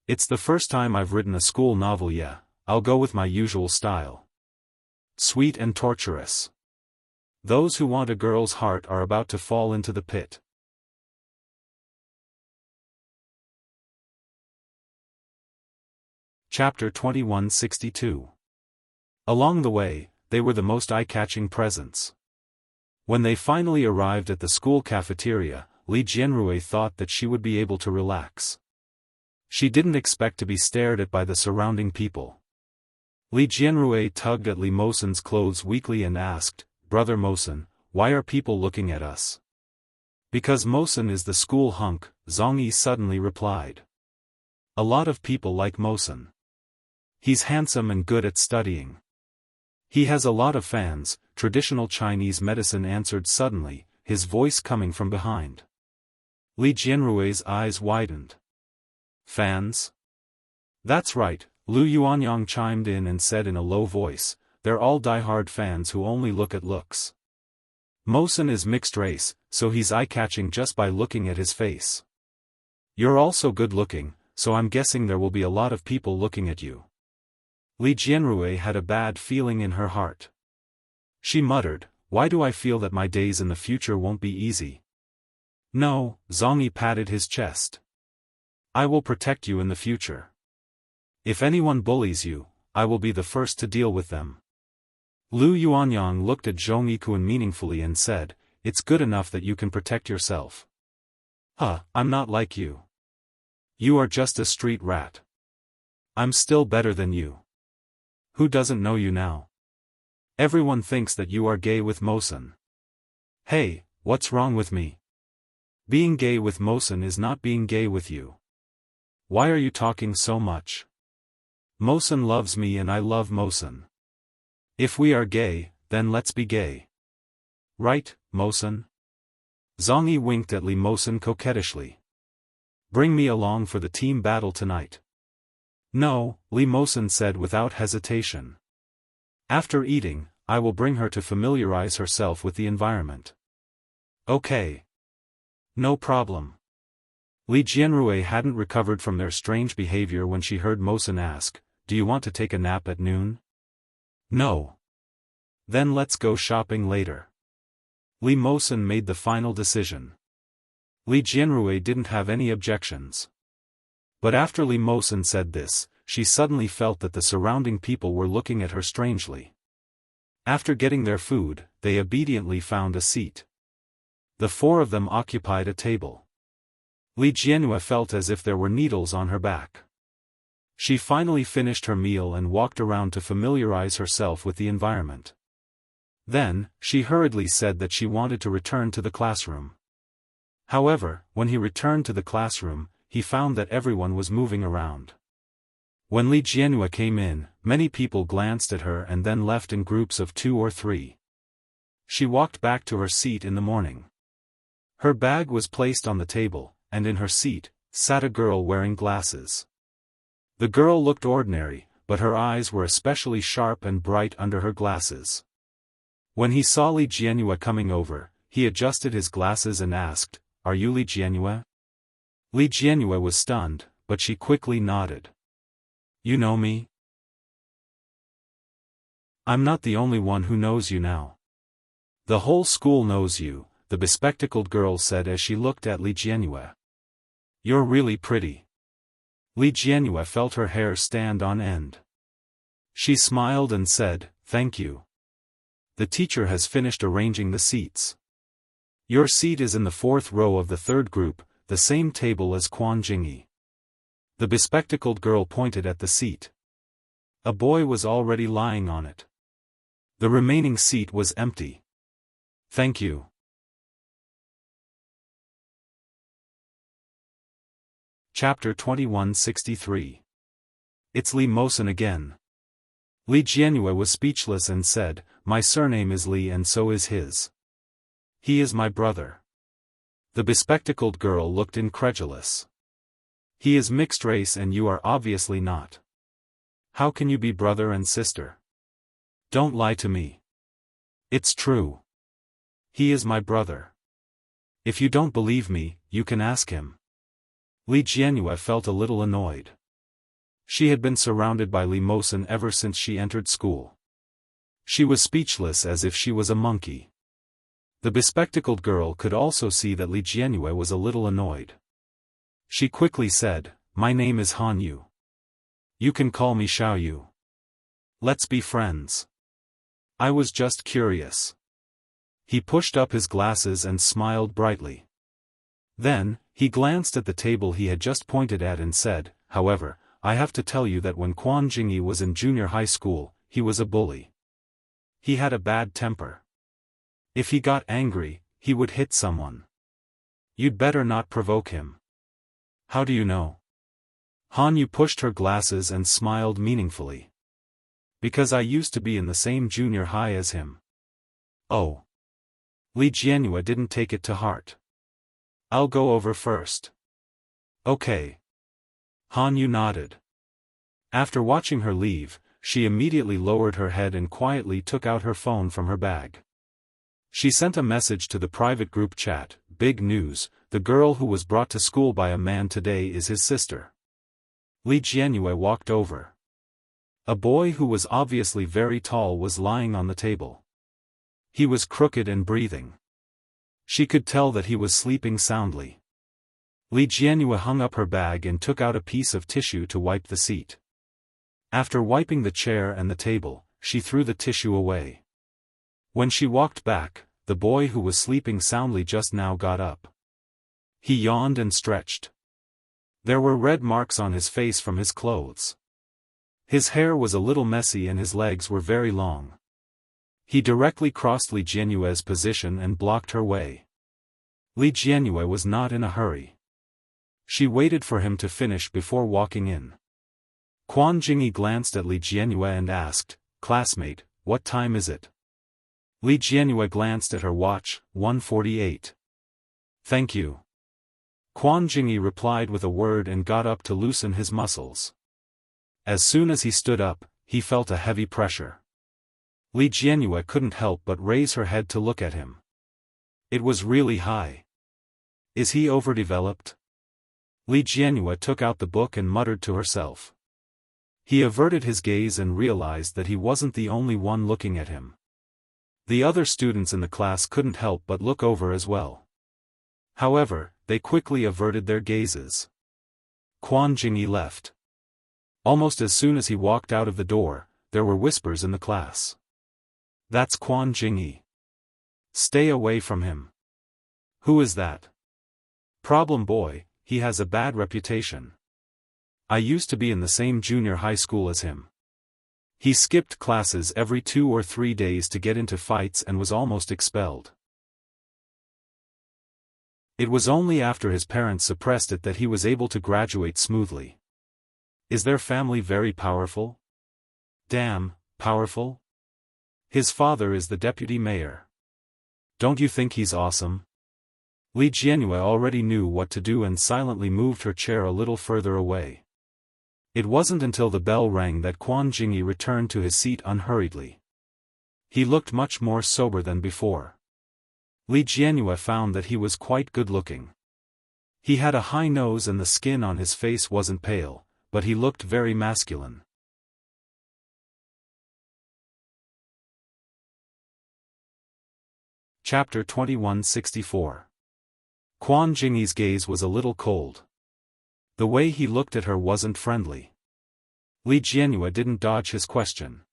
It's the first time I've written a school novel yet. I'll go with my usual style. Sweet and torturous. Those who want a girl's heart are about to fall into the pit." Chapter 2162. Along the way, they were the most eye-catching presents. When they finally arrived at the school cafeteria, Li Jianyue thought that she would be able to relax. She didn't expect to be stared at by the surrounding people. Li Jianyue tugged at Li Mosen's clothes weakly and asked, "Brother Mosen, why are people looking at us?" "Because Mosen is the school hunk," Zhong Yi suddenly replied. "A lot of people like Mosen. He's handsome and good at studying. He has a lot of fans," Traditional Chinese medicine answered suddenly, his voice coming from behind. Li Jianyue's eyes widened. "Fans?" "That's right," Lu Yuanyang chimed in and said in a low voice, "they're all die-hard fans who only look at looks. Mosen is mixed race, so he's eye-catching just by looking at his face. You're also good-looking, so I'm guessing there will be a lot of people looking at you." Li Jianyue had a bad feeling in her heart. She muttered, "Why do I feel that my days in the future won't be easy?" "No," Zhong Yi patted his chest. "I will protect you in the future. If anyone bullies you, I will be the first to deal with them." Lu Yuanyang looked at Zhong Yikuan meaningfully and said, "It's good enough that you can protect yourself. I'm not like you. You are just a street rat. I'm still better than you. Who doesn't know you now? Everyone thinks that you are gay with Mosen. Hey, what's wrong with me? Being gay with Mosen is not being gay with you. Why are you talking so much? Mosen loves me and I love Mosen. If we are gay, then let's be gay. Right, Mosen? Zhongyi winked at Li Mosen coquettishly. Bring me along for the team battle tonight. No, Li Mosen said without hesitation. After eating, I will bring her to familiarize herself with the environment. Okay. No problem. Li Jianrui hadn't recovered from their strange behavior when she heard Mosen ask, "Do you want to take a nap at noon?" No. Then let's go shopping later. Li Mosen made the final decision. Li Jianrui didn't have any objections. But after Li Mosen said this, she suddenly felt that the surrounding people were looking at her strangely. After getting their food, they obediently found a seat. The four of them occupied a table. Li Jianrui felt as if there were needles on her back. She finally finished her meal and walked around to familiarize herself with the environment. Then, she hurriedly said that she wanted to return to the classroom. However, when he returned to the classroom, he found that everyone was moving around. When Li Jianrui came in, many people glanced at her and then left in groups of 2 or 3. She walked back to her seat in the morning. Her bag was placed on the table, and in her seat, sat a girl wearing glasses. The girl looked ordinary, but her eyes were especially sharp and bright under her glasses. When he saw Li Jianrui coming over, he adjusted his glasses and asked, "Are you Li Jianrui?" Li Jianrui was stunned, but she quickly nodded. "You know me? I'm not the only one who knows you now. The whole school knows you," the bespectacled girl said as she looked at Li Jianrui. "You're really pretty." Li Jianrui felt her hair stand on end. She smiled and said, "Thank you. The teacher has finished arranging the seats. Your seat is in the 4th row of the 3rd group, the same table as Quan Jingyi." The bespectacled girl pointed at the seat. A boy was already lying on it. The remaining seat was empty. "Thank you." Chapter 2163. It's Li Mosen again. Li Jianrui was speechless and said, "My surname is Li and so is his. He is my brother." The bespectacled girl looked incredulous. "He is mixed race and you are obviously not. How can you be brother and sister? Don't lie to me." "It's true. He is my brother. If you don't believe me, you can ask him." Li Jianrui felt a little annoyed. She had been surrounded by Li Mosen ever since she entered school. She was speechless as if she was a monkey. The bespectacled girl could also see that Li Jianrui was a little annoyed. She quickly said, "My name is Han Yu. You can call me Xiao Yu. Let's be friends. I was just curious." He pushed up his glasses and smiled brightly. Then, he glanced at the table he had just pointed at and said, "However, I have to tell you that when Quan Jingyi was in junior high school, he was a bully. He had a bad temper. If he got angry, he would hit someone. You'd better not provoke him." "How do you know?" Han Yu pushed her glasses and smiled meaningfully. "Because I used to be in the same junior high as him." "Oh." Li Jianrui didn't take it to heart. "I'll go over first." "Okay." Han Yu nodded. After watching her leave, she immediately lowered her head and quietly took out her phone from her bag. She sent a message to the private group chat, "Big news, the girl who was brought to school by a man today is his sister." Li Jianrui walked over. A boy who was obviously very tall was lying on the table. He was crooked and breathing. She could tell that he was sleeping soundly. Li Jianrui hung up her bag and took out a piece of tissue to wipe the seat. After wiping the chair and the table, she threw the tissue away. When she walked back, the boy who was sleeping soundly just now got up. He yawned and stretched. There were red marks on his face from his clothes. His hair was a little messy and his legs were very long. He directly crossed Li Jianrui's position and blocked her way. Li Jianrui was not in a hurry. She waited for him to finish before walking in. Quan Jingyi glanced at Li Jianyue and asked, "Classmate, what time is it?" Li Jianyue glanced at her watch, 1:48. "Thank you." Quan Jingyi replied with a word and got up to loosen his muscles. As soon as he stood up, he felt a heavy pressure. Li Jianyue couldn't help but raise her head to look at him. It was really high. Is he overdeveloped? Li Jianyue took out the book and muttered to herself. He averted his gaze and realized that he wasn't the only one looking at him. The other students in the class couldn't help but look over as well. However, they quickly averted their gazes. Quan Jingyi left. Almost as soon as he walked out of the door, there were whispers in the class. "That's Quan Jingyi. Stay away from him." "Who is that?" "Problem boy, he has a bad reputation. I used to be in the same junior high school as him. He skipped classes every 2 or 3 days to get into fights and was almost expelled. It was only after his parents suppressed it that he was able to graduate smoothly." "Is their family very powerful?" "Damn, powerful? His father is the deputy mayor. Don't you think he's awesome?" Li Jianyue already knew what to do and silently moved her chair a little further away. It wasn't until the bell rang that Quan Jingyi returned to his seat unhurriedly. He looked much more sober than before. Li Jianyue found that he was quite good-looking. He had a high nose and the skin on his face wasn't pale, but he looked very masculine. Chapter 2164. Quan Jingyi's gaze was a little cold. The way he looked at her wasn't friendly. Li Jianyue didn't dodge his question.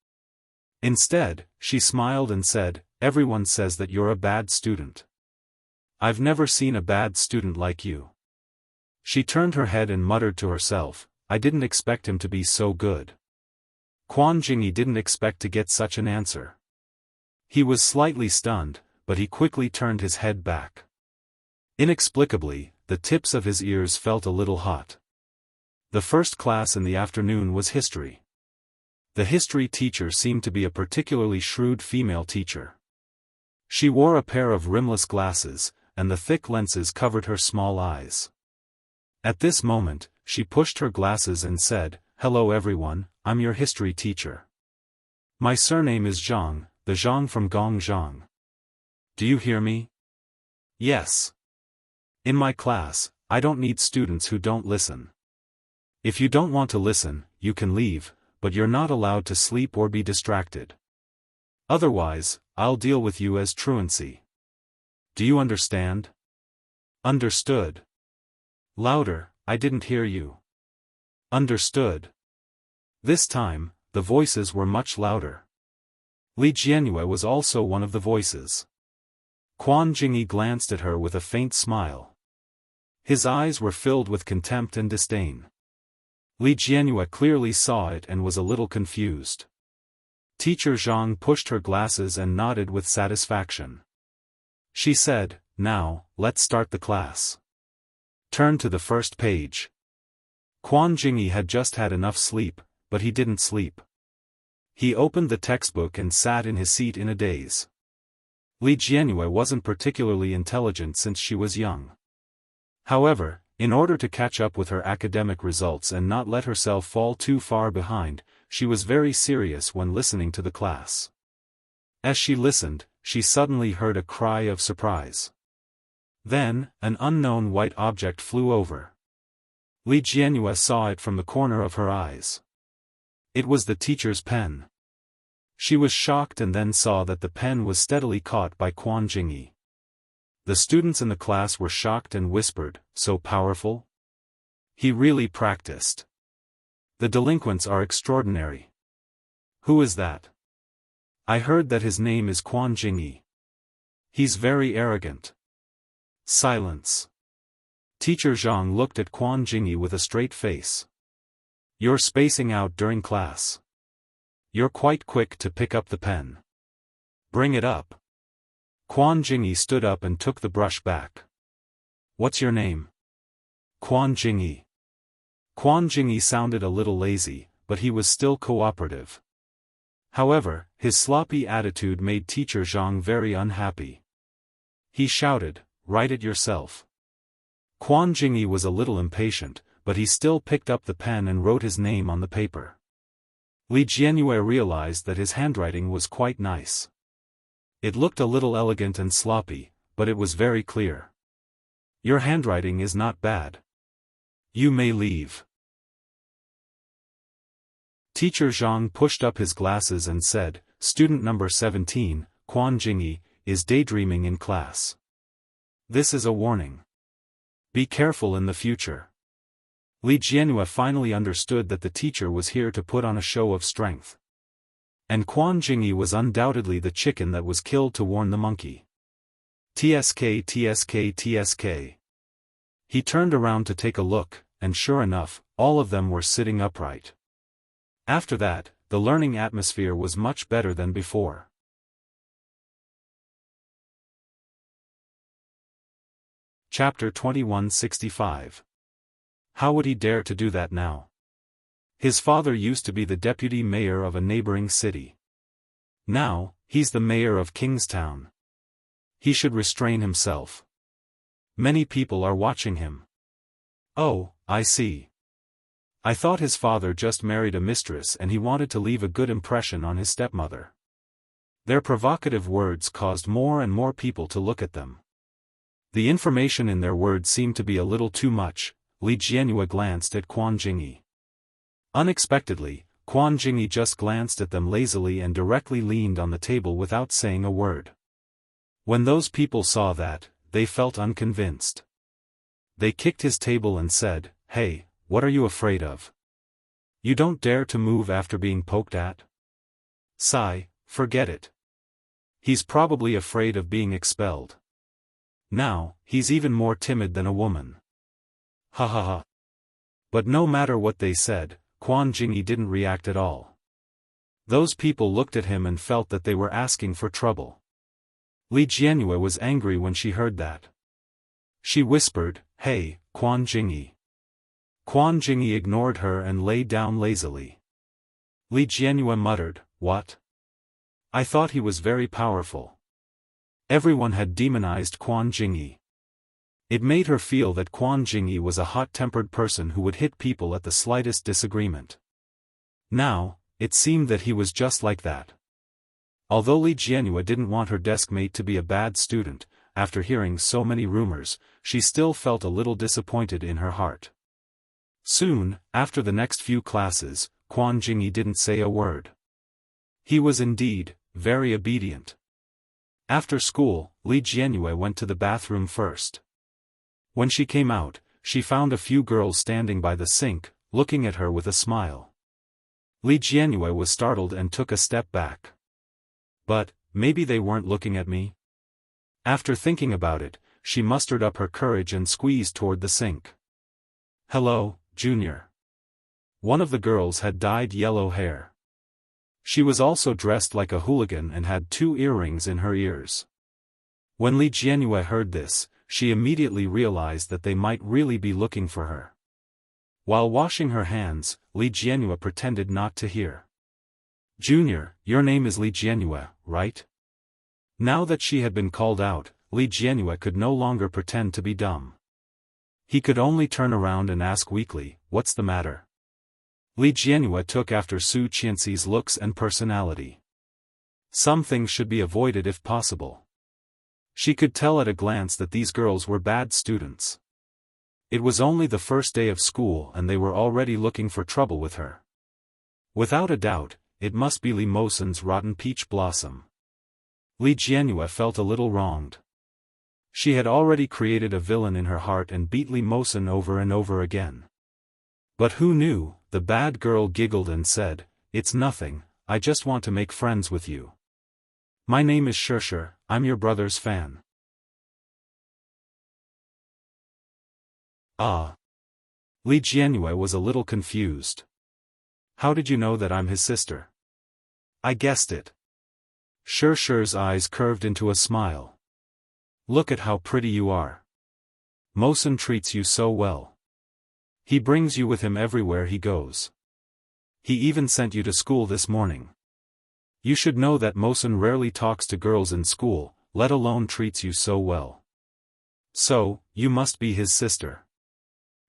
Instead, she smiled and said, "Everyone says that you're a bad student. I've never seen a bad student like you." She turned her head and muttered to herself, "I didn't expect him to be so good." Quan Jingyi didn't expect to get such an answer. He was slightly stunned, but he quickly turned his head back. Inexplicably, the tips of his ears felt a little hot. The first class in the afternoon was history. The history teacher seemed to be a particularly shrewd female teacher. She wore a pair of rimless glasses, and the thick lenses covered her small eyes. At this moment, she pushed her glasses and said, "Hello everyone, I'm your history teacher. My surname is Zhang, the Zhang from Gongzhang. Do you hear me?" "Yes. In my class, I don't need students who don't listen. If you don't want to listen, you can leave, but you're not allowed to sleep or be distracted. Otherwise, I'll deal with you as truancy. Do you understand?" "Understood." "Louder, I didn't hear you." "Understood." This time, the voices were much louder. Li Jianyue was also one of the voices. Quan Jingyi glanced at her with a faint smile. His eyes were filled with contempt and disdain. Li Jianyue clearly saw it and was a little confused. Teacher Zhang pushed her glasses and nodded with satisfaction. She said, "Now, let's start the class. Turn to the first page." Quan Jingyi had just had enough sleep, but he didn't sleep. He opened the textbook and sat in his seat in a daze. Li Jianyue wasn't particularly intelligent since she was young. However, in order to catch up with her academic results and not let herself fall too far behind, she was very serious when listening to the class. As she listened, she suddenly heard a cry of surprise. Then, an unknown white object flew over. Li Jianyue saw it from the corner of her eyes. It was the teacher's pen. She was shocked and then saw that the pen was steadily caught by Quan Jingyi. The students in the class were shocked and whispered, "So powerful? He really practiced. The delinquents are extraordinary. Who is that? I heard that his name is Quan Jingyi. He's very arrogant." Silence. Teacher Zhang looked at Quan Jingyi with a straight face. "You're spacing out during class. You're quite quick to pick up the pen. Bring it up." Quan Jingyi stood up and took the brush back. "What's your name?" Quan Jingyi. Quan Jingyi sounded a little lazy, but he was still cooperative. However, his sloppy attitude made Teacher Zhang very unhappy. He shouted, "Write it yourself." Quan Jingyi was a little impatient, but he still picked up the pen and wrote his name on the paper. Li Jianyue realized that his handwriting was quite nice. It looked a little elegant and sloppy, but it was very clear. "Your handwriting is not bad. You may leave." Teacher Zhang pushed up his glasses and said, "Student number 17, Quan Jingyi, is daydreaming in class. This is a warning. Be careful in the future." Li Jianyue finally understood that the teacher was here to put on a show of strength. And Quan Jingyi was undoubtedly the chicken that was killed to warn the monkey. TSK TSK TSK. He turned around to take a look, and sure enough, all of them were sitting upright. After that, the learning atmosphere was much better than before. Chapter 2165. How would he dare to do that now? His father used to be the deputy mayor of a neighboring city. Now, he's the mayor of Kingstown. He should restrain himself. Many people are watching him. Oh, I see. I thought his father just married a mistress and he wanted to leave a good impression on his stepmother. Their provocative words caused more and more people to look at them. The information in their words seemed to be a little too much. Li Jianyue glanced at Quan Jingyi. Unexpectedly, Quan Jingyi just glanced at them lazily and directly leaned on the table without saying a word. When those people saw that, they felt unconvinced. They kicked his table and said, "Hey, what are you afraid of? You don't dare to move after being poked at? Sigh, forget it. He's probably afraid of being expelled. Now, he's even more timid than a woman." Ha ha ha. But no matter what they said, Quan Jingyi didn't react at all. Those people looked at him and felt that they were asking for trouble. Li Jianyue was angry when she heard that. She whispered, "Hey, Quan Jingyi." Quan Jingyi ignored her and lay down lazily. Li Jianyue muttered, "What? I thought he was very powerful." Everyone had demonized Quan Jingyi. It made her feel that Quan Jingyi was a hot-tempered person who would hit people at the slightest disagreement. Now, it seemed that he was just like that. Although Li Jianyue didn't want her deskmate to be a bad student, after hearing so many rumors, she still felt a little disappointed in her heart. Soon, after the next few classes, Quan Jingyi didn't say a word. He was indeed very obedient. After school, Li Jianyue went to the bathroom first. When she came out, she found a few girls standing by the sink, looking at her with a smile. Li Jianyue was startled and took a step back. But, maybe they weren't looking at me? After thinking about it, she mustered up her courage and squeezed toward the sink. "Hello, Junior." One of the girls had dyed yellow hair. She was also dressed like a hooligan and had 2 earrings in her ears. When Li Jianyue heard this, she immediately realized that they might really be looking for her. While washing her hands, Li Jianyue pretended not to hear. "Junior, your name is Li Jianyue, right?" Now that she had been called out, Li Jianyue could no longer pretend to be dumb. He could only turn around and ask weakly, "What's the matter?" Li Jianyue took after Su Qianxi's looks and personality. Some things should be avoided if possible. She could tell at a glance that these girls were bad students. It was only the first day of school and they were already looking for trouble with her. Without a doubt, it must be Li Mosen's rotten peach blossom. Li Jianyue felt a little wronged. She had already created a villain in her heart and beat Li Mosen over and over again. But who knew, the bad girl giggled and said, "It's nothing, I just want to make friends with you. My name is Shirshir, I'm your brother's fan." Ah. Li Jianyue was a little confused. "How did you know that I'm his sister?" "I guessed it." Shirshir's eyes curved into a smile. "Look at how pretty you are. Mosen treats you so well." He brings you with him everywhere he goes. He even sent you to school this morning. You should know that Mosen rarely talks to girls in school, let alone treats you so well. So, you must be his sister.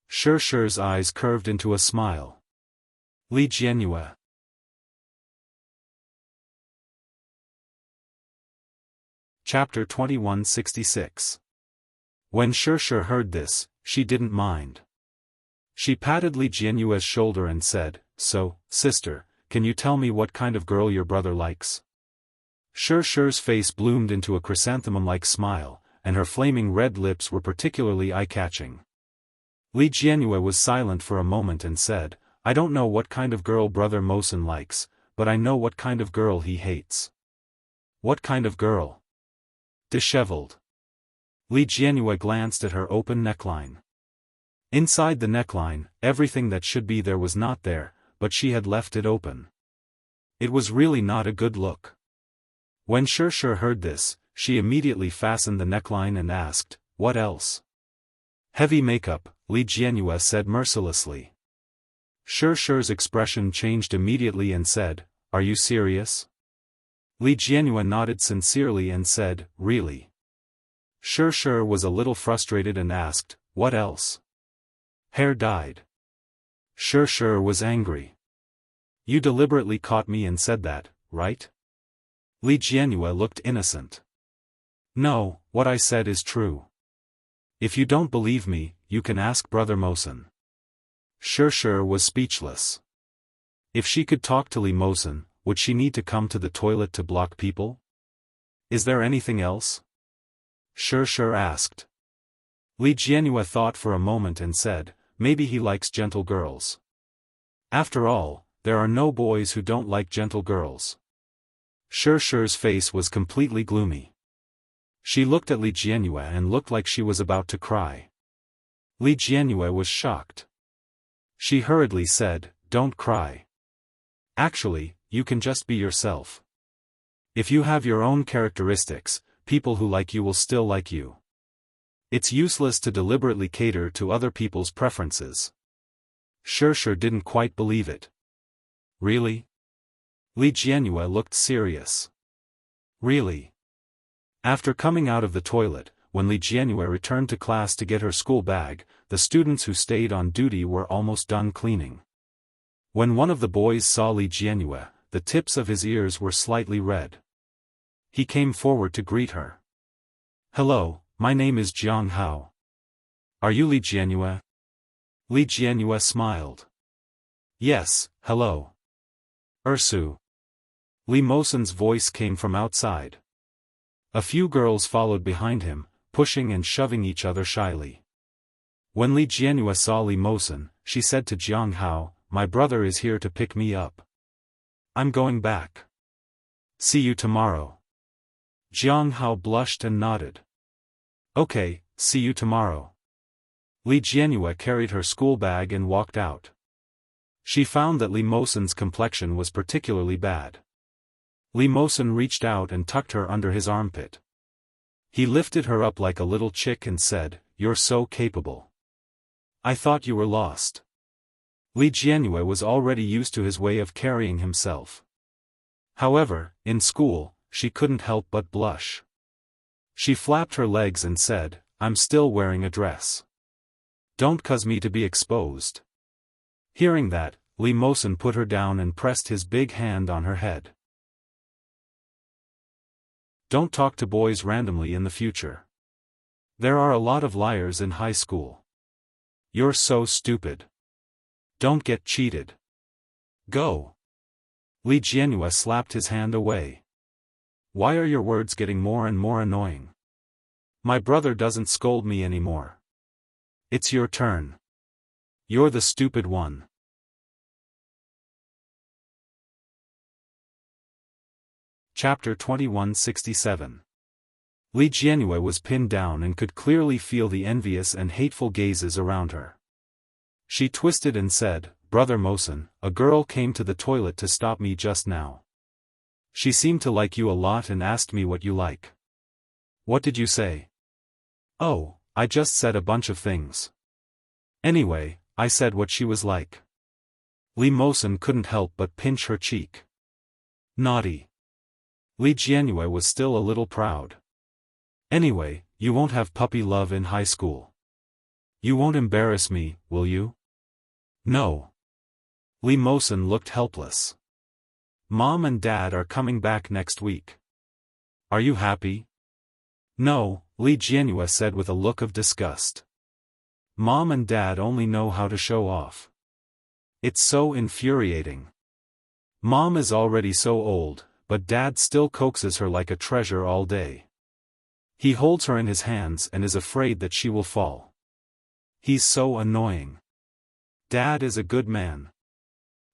Shishi's eyes curved into a smile. Li Jianyue. Chapter 2166. When Shishi heard this, she didn't mind. She patted Li Jianyue's shoulder and said, "So, sister, can you tell me what kind of girl your brother likes?" Shishi's face bloomed into a chrysanthemum-like smile, and her flaming red lips were particularly eye-catching. Li Jianyue was silent for a moment and said, "I don't know what kind of girl brother Mosen likes, but I know what kind of girl he hates." "What kind of girl?" "Disheveled." Li Jianyue glanced at her open neckline. Inside the neckline, everything that should be there was not there, but she had left it open. It was really not a good look. When Shishi heard this, she immediately fastened the neckline and asked, "What else?" "Heavy makeup," Li Jianyue said mercilessly. Shishi's expression changed immediately and said, "Are you serious?" Li Jianyue nodded sincerely and said, "Really?" Shishi was a little frustrated and asked, "What else?" "Hair dyed." Shishi was angry. "You deliberately caught me and said that, right?" Li Jianyue looked innocent. "No, what I said is true. If you don't believe me, you can ask Brother Mosen." Shishi was speechless. If she could talk to Li Mosen, would she need to come to the toilet to block people? "Is there anything else?" Shishi asked. Li Jianyue thought for a moment and said, "Maybe he likes gentle girls." After all, there are no boys who don't like gentle girls. Shishi's face was completely gloomy. She looked at Li Jianyue and looked like she was about to cry. Li Jianyue was shocked. She hurriedly said, "Don't cry. Actually, you can just be yourself. If you have your own characteristics, people who like you will still like you. It's useless to deliberately cater to other people's preferences." Shishi didn't quite believe it. "Really?" Li Jianyue looked serious. "Really?" After coming out of the toilet, when Li Jianyue returned to class to get her school bag, the students who stayed on duty were almost done cleaning. When one of the boys saw Li Jianyue, the tips of his ears were slightly red. He came forward to greet her. "Hello, my name is Jiang Hao. Are you Li Jianyue?" Li Jianyue smiled. "Yes, hello. Ursu." Li Mosen's voice came from outside. A few girls followed behind him, pushing and shoving each other shyly. When Li Jianyue saw Li Mosen, she said to Jiang Hao, "My brother is here to pick me up. I'm going back. See you tomorrow." Jiang Hao blushed and nodded. "Okay, see you tomorrow." Li Jianyue carried her school bag and walked out. She found that Li Mosen's complexion was particularly bad. Li Mosen reached out and tucked her under his armpit. He lifted her up like a little chick and said, "You're so capable. I thought you were lost." Li Jianyue was already used to his way of carrying himself. However, in school, she couldn't help but blush. She flapped her legs and said, "I'm still wearing a dress. Don't cause me to be exposed." Hearing that, Li Mosen put her down and pressed his big hand on her head. Don't talk to boys randomly in the future. There are a lot of liars in high school. You're so stupid. Don't get cheated. Go. Li Jianyue slapped his hand away. Why are your words getting more and more annoying? My brother doesn't scold me anymore. It's your turn. You're the stupid one. Chapter 2167. Li Jianyue was pinned down and could clearly feel the envious and hateful gazes around her. She twisted and said, "Brother Mosen, a girl came to the toilet to stop me just now. She seemed to like you a lot and asked me what you like." "What did you say?" "Oh, I just said a bunch of things. Anyway, I said what she was like. Li Mosen couldn't help but pinch her cheek. Naughty. Li Jianyue was still a little proud. Anyway, you won't have puppy love in high school. You won't embarrass me, will you? No. Li Mosen looked helpless. Mom and Dad are coming back next week. Are you happy? No, Li Jianyue said with a look of disgust. Mom and Dad only know how to show off. It's so infuriating. Mom is already so old, but Dad still coaxes her like a treasure all day. He holds her in his hands and is afraid that she will fall. He's so annoying. Dad is a good man.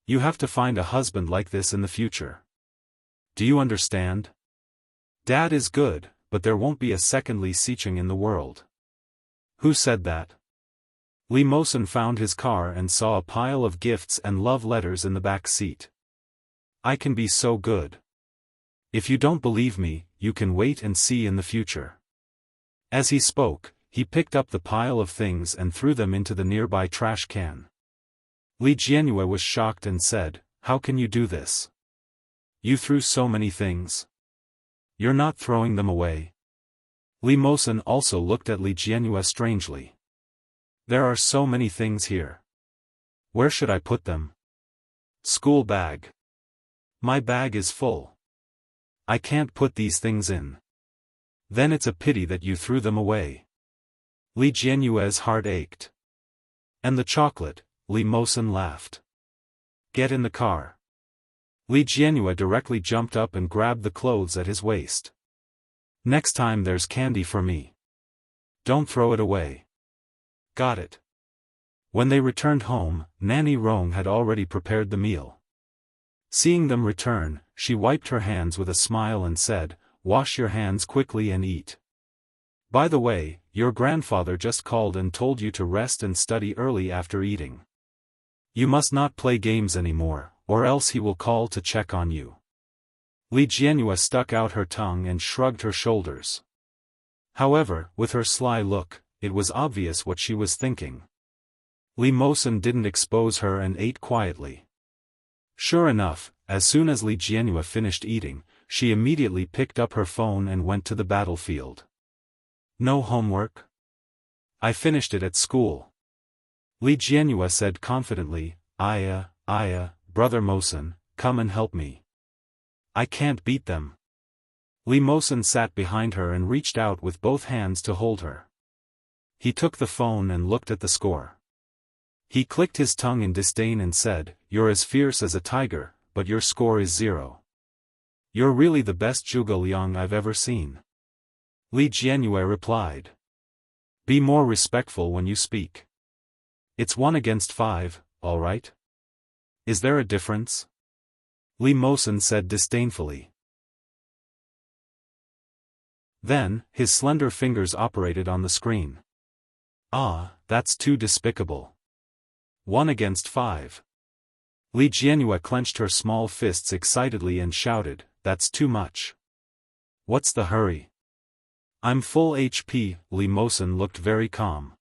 You have to find a husband like this in the future. Do you understand? Dad is good, but there won't be a second Li Xiqing in the world. Who said that? Li Mosen found his car and saw a pile of gifts and love letters in the back seat. I can be so good. If you don't believe me, you can wait and see in the future. As he spoke, he picked up the pile of things and threw them into the nearby trash can. Li Jianyue was shocked and said, "How can you do this? You threw so many things. You're not throwing them away." Li Mosen also looked at Li Jianyue strangely. There are so many things here. Where should I put them? School bag. My bag is full. I can't put these things in. Then it's a pity that you threw them away. Li Jianyue's heart ached. And the chocolate, Li Mosen laughed. Get in the car. Li Jianyue directly jumped up and grabbed the clothes at his waist. Next time there's candy for me. Don't throw it away. Got it. When they returned home, Nanny Rong had already prepared the meal. Seeing them return, she wiped her hands with a smile and said, "Wash your hands quickly and eat. By the way, your grandfather just called and told you to rest and study early after eating. You must not play games anymore, or else he will call to check on you." Li Jianyue stuck out her tongue and shrugged her shoulders. However, with her sly look, it was obvious what she was thinking. Li Mosen didn't expose her and ate quietly. Sure enough, as soon as Li Jianyue finished eating, she immediately picked up her phone and went to the battlefield. No homework? I finished it at school. Li Jianyue said confidently, Brother Mosen, come and help me. I can't beat them. Li Mosen sat behind her and reached out with both hands to hold her. He took the phone and looked at the score. He clicked his tongue in disdain and said, "You're as fierce as a tiger, but your score is 0. You're really the best Zhuge Liang I've ever seen." Li Jianyue replied. "Be more respectful when you speak. It's 1 against 5, all right? Is there a difference?" Li Mosen said disdainfully. Then, his slender fingers operated on the screen. "Ah, that's too despicable. 1 against 5. Li Jianyue clenched her small fists excitedly and shouted, "That's too much. What's the hurry? I'm full HP." Li Mosen looked very calm.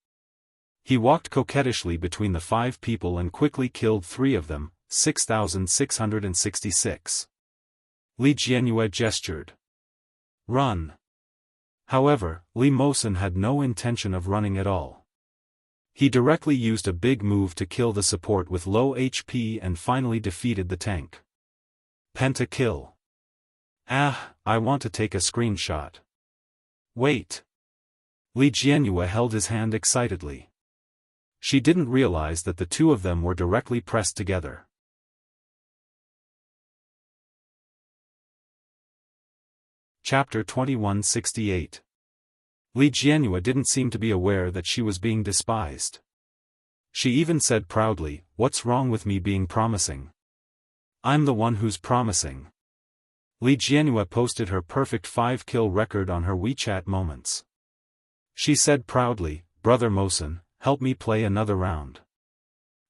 He walked coquettishly between the 5 people and quickly killed 3 of them, 6,666. Li Jianyue gestured. "Run." However, Li Mosen had no intention of running at all. He directly used a big move to kill the support with low HP and finally defeated the tank. Pentakill. I want to take a screenshot. Wait. Li Jianyue held his hand excitedly. She didn't realize that the two of them were directly pressed together. Chapter 2168. Li Jianyue didn't seem to be aware that she was being despised. She even said proudly, "What's wrong with me being promising? I'm the one who's promising." Li Jianyue posted her perfect 5-kill record on her WeChat moments. She said proudly, "Brother Mosen, help me play another round.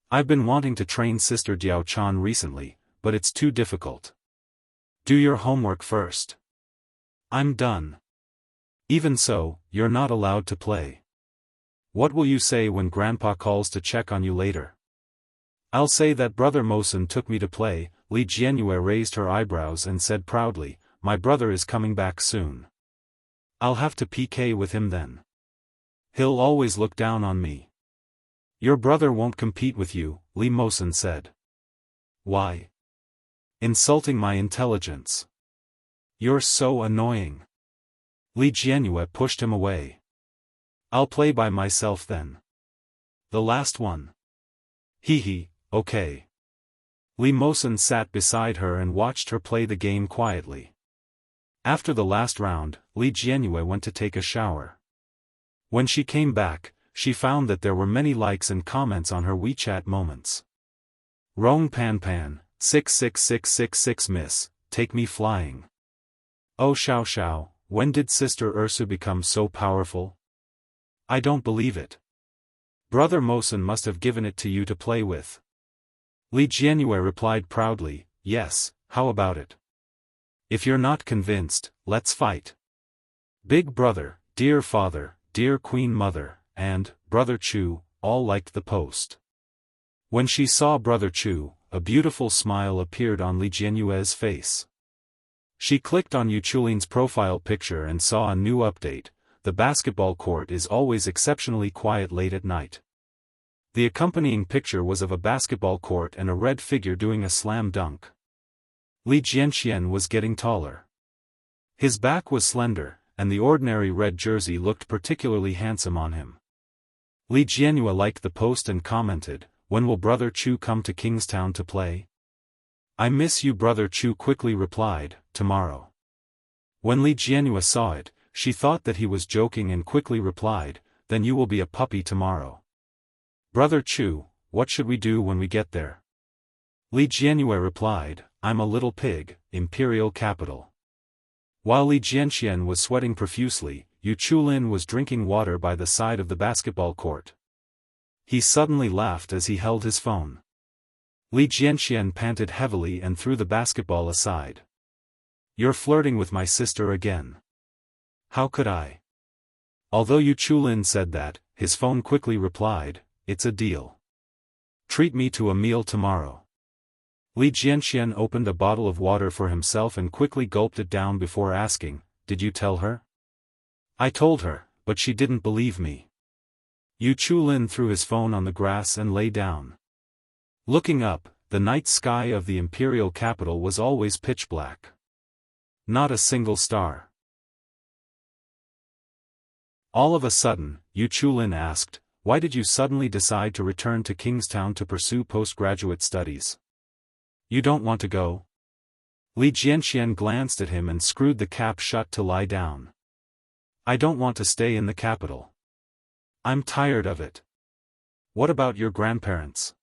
I've been wanting to train Sister Diao Chan recently, but it's too difficult. Do your homework first. I'm done. Even so, you're not allowed to play." What will you say when Grandpa calls to check on you later? I'll say that Brother Mosen took me to play. Li Jianyue raised her eyebrows and said proudly, my brother is coming back soon. I'll have to PK with him then. He'll always look down on me. Your brother won't compete with you, Li Mosen said. Why? Insulting my intelligence. You're so annoying. Li Jianyue pushed him away. I'll play by myself then. The last one. Hee, okay. Li Mosen sat beside her and watched her play the game quietly. After the last round, Li Jianyue went to take a shower. When she came back, she found that there were many likes and comments on her WeChat moments. Rong Pan Pan, 66666 miss, take me flying. Oh Xiao Xiao, when did Sister Ursu become so powerful? I don't believe it. Brother Mosen must have given it to you to play with. Li Jianyue replied proudly, yes, how about it? If you're not convinced, let's fight. Big Brother, Dear Father, Dear Queen Mother, and Brother Chu, all liked the post. When she saw Brother Chu, a beautiful smile appeared on Li Jianyue's face. She clicked on Yu Chulin's profile picture and saw a new update. The basketball court is always exceptionally quiet late at night. The accompanying picture was of a basketball court and a red figure doing a slam dunk. Li Jianxian was getting taller. His back was slender, and the ordinary red jersey looked particularly handsome on him. Li Jianyue liked the post and commented, when will Brother Chu come to Kingstown to play? I miss you. Brother Chu quickly replied, tomorrow. When Li Jianyue saw it, she thought that he was joking and quickly replied, then you will be a puppy tomorrow. Brother Chu, what should we do when we get there? Li Jianyue replied, I'm a little pig, imperial capital. While Li Jianxian was sweating profusely, Yu Chulin was drinking water by the side of the basketball court. He suddenly laughed as he held his phone. Li Jianxian panted heavily and threw the basketball aside. You're flirting with my sister again. How could I? Although Yu Chulin said that, his phone quickly replied, it's a deal. Treat me to a meal tomorrow. Li Jianxian opened a bottle of water for himself and quickly gulped it down before asking, did you tell her? I told her, but she didn't believe me. Yu Chulin threw his phone on the grass and lay down. Looking up, the night sky of the imperial capital was always pitch black. Not a single star. All of a sudden, Yu Chulin asked, why did you suddenly decide to return to Kingstown to pursue postgraduate studies? You don't want to go? Li Jianxian glanced at him and screwed the cap shut to lie down. I don't want to stay in the capital. I'm tired of it. What about your grandparents?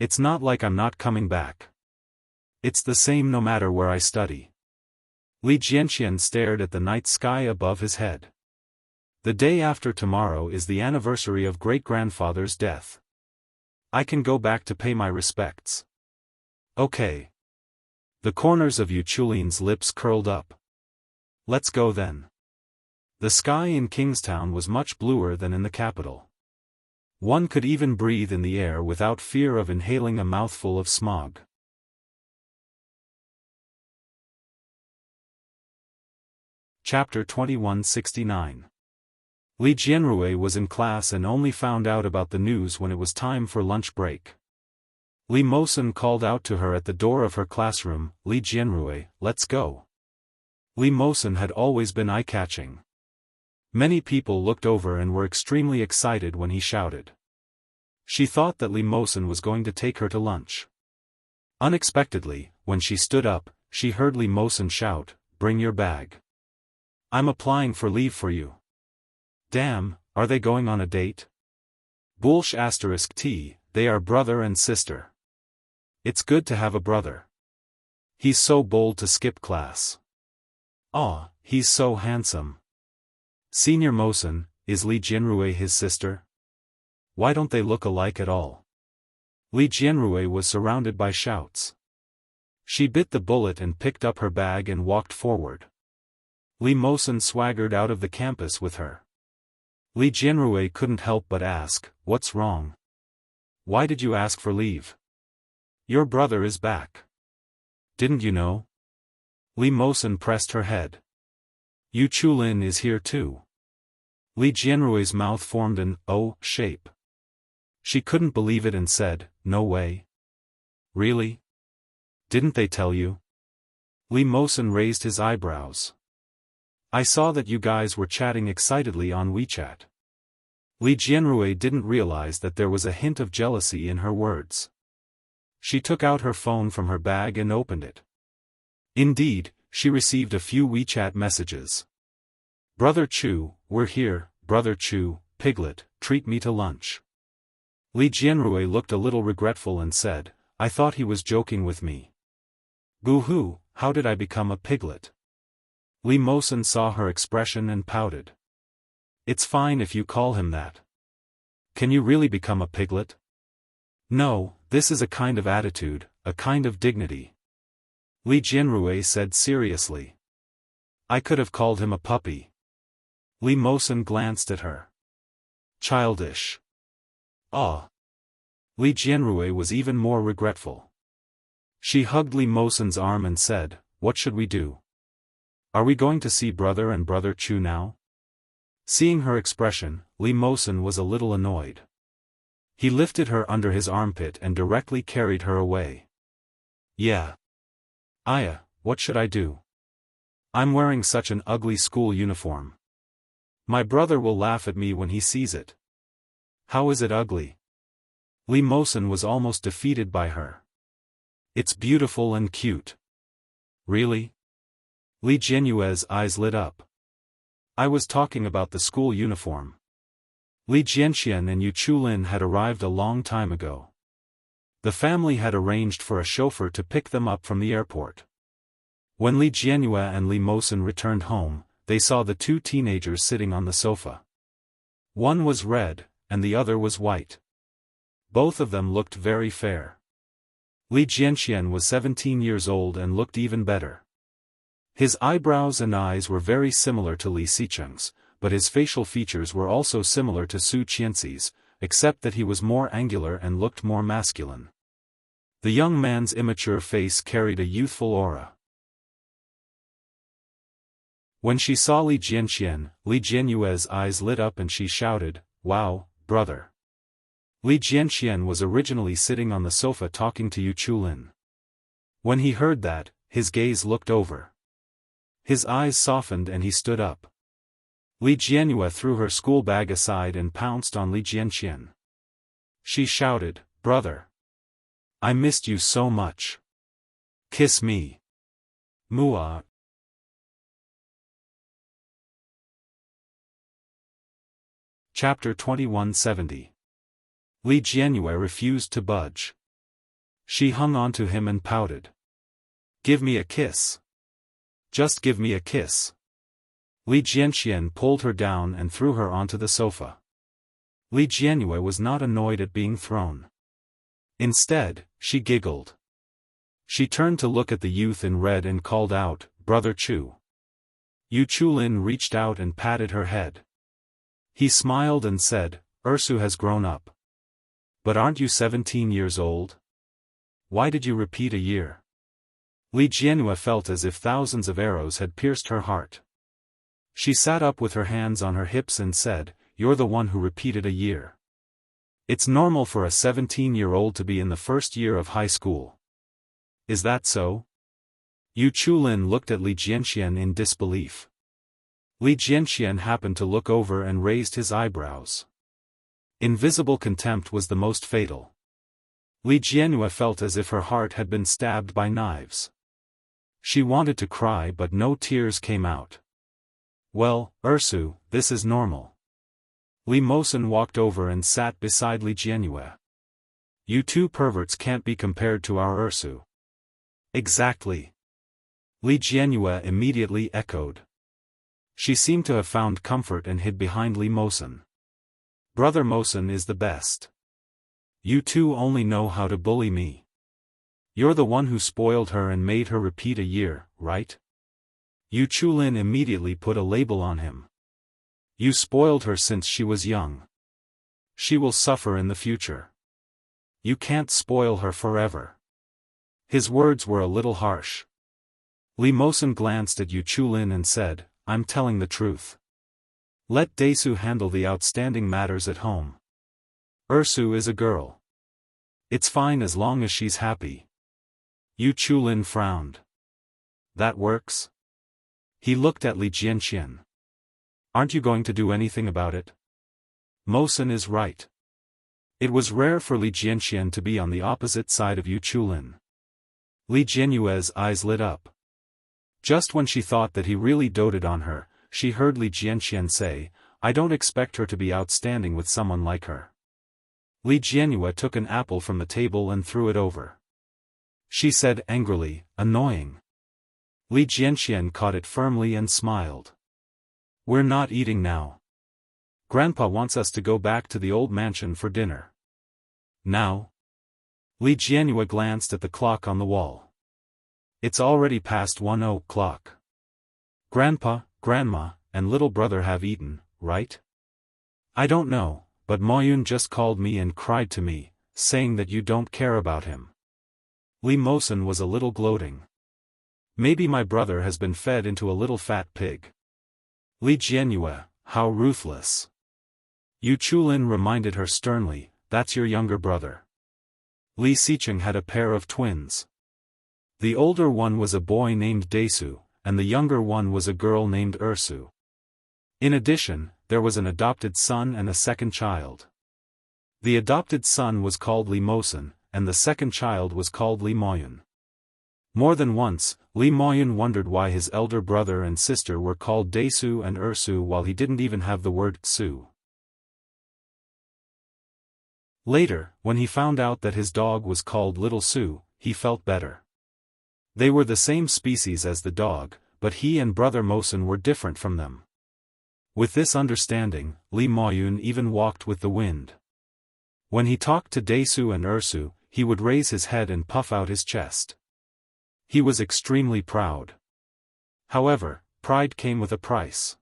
It's not like I'm not coming back. It's the same no matter where I study. Li Jianxian stared at the night sky above his head. The day after tomorrow is the anniversary of great-grandfather's death. I can go back to pay my respects. Okay. The corners of Yu Chulin's lips curled up. Let's go then. The sky in Kingstown was much bluer than in the capital. One could even breathe in the air without fear of inhaling a mouthful of smog. Chapter 2169. Li Jianrui was in class and only found out about the news when it was time for lunch break. Li Mosen called out to her at the door of her classroom, Li Jianrui, let's go. Li Mosen had always been eye-catching. Many people looked over and were extremely excited when he shouted. She thought that Li Mosen was going to take her to lunch. Unexpectedly, when she stood up, she heard Li Mosen shout, bring your bag. I'm applying for leave for you. Damn, are they going on a date? Bullsh *T, they are brother and sister. It's good to have a brother. He's so bold to skip class. Aw, he's so handsome. Senior Mosen, is Li Jianrui his sister? Why don't they look alike at all? Li Jianrui was surrounded by shouts. She bit the bullet and picked up her bag and walked forward. Li Mosen swaggered out of the campus with her. Li Jianrui couldn't help but ask, "What's wrong? Why did you ask for leave? Your brother is back. Didn't you know?" Li Mosen pressed her head. "Yu Chulin is here too." Li Jianrui's mouth formed an O shape. She couldn't believe it and said, "No way. Really? Didn't they tell you?" Li Mosen raised his eyebrows. "I saw that you guys were chatting excitedly on WeChat." Li Jianrui didn't realize that there was a hint of jealousy in her words. She took out her phone from her bag and opened it. Indeed, she received a few WeChat messages. "Brother Chu, we're here, Brother Chu, Piglet, treat me to lunch." Li Jianrui looked a little regretful and said, "I thought he was joking with me. Boo-hoo, how did I become a piglet?" Li Mosen saw her expression and pouted. "It's fine if you call him that. Can you really become a piglet?" "No, this is a kind of attitude, a kind of dignity," Li Jianrui said seriously. "I could have called him a puppy." Li Mosen glanced at her. "Childish." "Ah." Li Jianrui was even more regretful. She hugged Li Mosen's arm and said, "What should we do? Are we going to see Brother and Brother Chu now?" Seeing her expression, Li Mosen was a little annoyed. He lifted her under his armpit and directly carried her away. "Yeah. Aya, what should I do? I'm wearing such an ugly school uniform. My brother will laugh at me when he sees it." "How is it ugly?" Li Mosen was almost defeated by her. "It's beautiful and cute." "Really?" Li Jianyue's eyes lit up. "I was talking about the school uniform." Li Jianxian and Yu Chulin had arrived a long time ago. The family had arranged for a chauffeur to pick them up from the airport. When Li Jianyue and Li Mosen returned home, they saw the two teenagers sitting on the sofa. One was red, and the other was white. Both of them looked very fair. Li Jianxian was 17 years old and looked even better. His eyebrows and eyes were very similar to Li Xicheng's, but his facial features were also similar to Su Qianxi's, except that he was more angular and looked more masculine. The young man's immature face carried a youthful aura. When she saw Li Jianxian, Li Jianyue's eyes lit up and she shouted, "Wow, brother." Li Jianxian was originally sitting on the sofa talking to Yu Chulin. When he heard that, his gaze looked over. His eyes softened and he stood up. Li Jianyue threw her school bag aside and pounced on Li Jianxian. She shouted, "Brother! I missed you so much. Kiss me." Mua. Chapter 2170. Li Jianyue refused to budge. She hung on to him and pouted. "Give me a kiss. Just give me a kiss." Li Jianxian pulled her down and threw her onto the sofa. Li Jianyue was not annoyed at being thrown. Instead, she giggled. She turned to look at the youth in red and called out, "Brother Chu." Yu Chulin reached out and patted her head. He smiled and said, "Ursu has grown up. But aren't you 17 years old? Why did you repeat a year?" Li Jianyue felt as if thousands of arrows had pierced her heart. She sat up with her hands on her hips and said, "You're the one who repeated a year. It's normal for a 17-year-old to be in the first year of high school. Is that so?" Yu Chulin looked at Li Jianxian in disbelief. Li Jianxian happened to look over and raised his eyebrows. Invisible contempt was the most fatal. Li Jianyue felt as if her heart had been stabbed by knives. She wanted to cry but no tears came out. "Well, Ursu, this is normal." Li Mosen walked over and sat beside Li Jianyue. "You two perverts can't be compared to our Ursu." "Exactly." Li Jianyue immediately echoed. She seemed to have found comfort and hid behind Li Mosen. "Brother Mosen is the best. You two only know how to bully me. You're the one who spoiled her and made her repeat a year, right?" Yu Chulin immediately put a label on him. You spoiled her since she was young. She will suffer in the future. You can't spoil her forever. His words were a little harsh. Li Mosen glanced at Yu Chulin and said, I'm telling the truth. Let Desu handle the outstanding matters at home. Ursu is a girl. It's fine as long as she's happy. Yu Chulin frowned. That works? He looked at Li Jianxian. Aren't you going to do anything about it? Mosen is right. It was rare for Li Jianxian to be on the opposite side of Yu Chulin. Li Jianyue's eyes lit up. Just when she thought that he really doted on her, she heard Li Jianxian say, I don't expect her to be outstanding with someone like her. Li Jianyue took an apple from the table and threw it over. She said angrily, annoying. Li Jianxian caught it firmly and smiled. We're not eating now. Grandpa wants us to go back to the old mansion for dinner. Now? Li Jianyue glanced at the clock on the wall. It's already past 1 o'clock. Grandpa, Grandma, and little brother have eaten, right? I don't know, but Moyun just called me and cried to me, saying that you don't care about him. Li Mosen was a little gloating. Maybe my brother has been fed into a little fat pig. Li Jianyue, how ruthless. Yu Chulin reminded her sternly, that's your younger brother. Li Xicheng had a pair of twins. The older one was a boy named Desu, and the younger one was a girl named Ursu. In addition, there was an adopted son and a second child. The adopted son was called Li Mosen, and the second child was called Li Moyun. More than once, Li Moyun wondered why his elder brother and sister were called Desu and Ursu while he didn't even have the word Xu. Later, when he found out that his dog was called Little Su, he felt better. They were the same species as the dog, but he and brother Mosen were different from them. With this understanding, Li Moyun even walked with the wind. When he talked to Desu and Ursu, he would raise his head and puff out his chest. He was extremely proud. However, pride came with a price.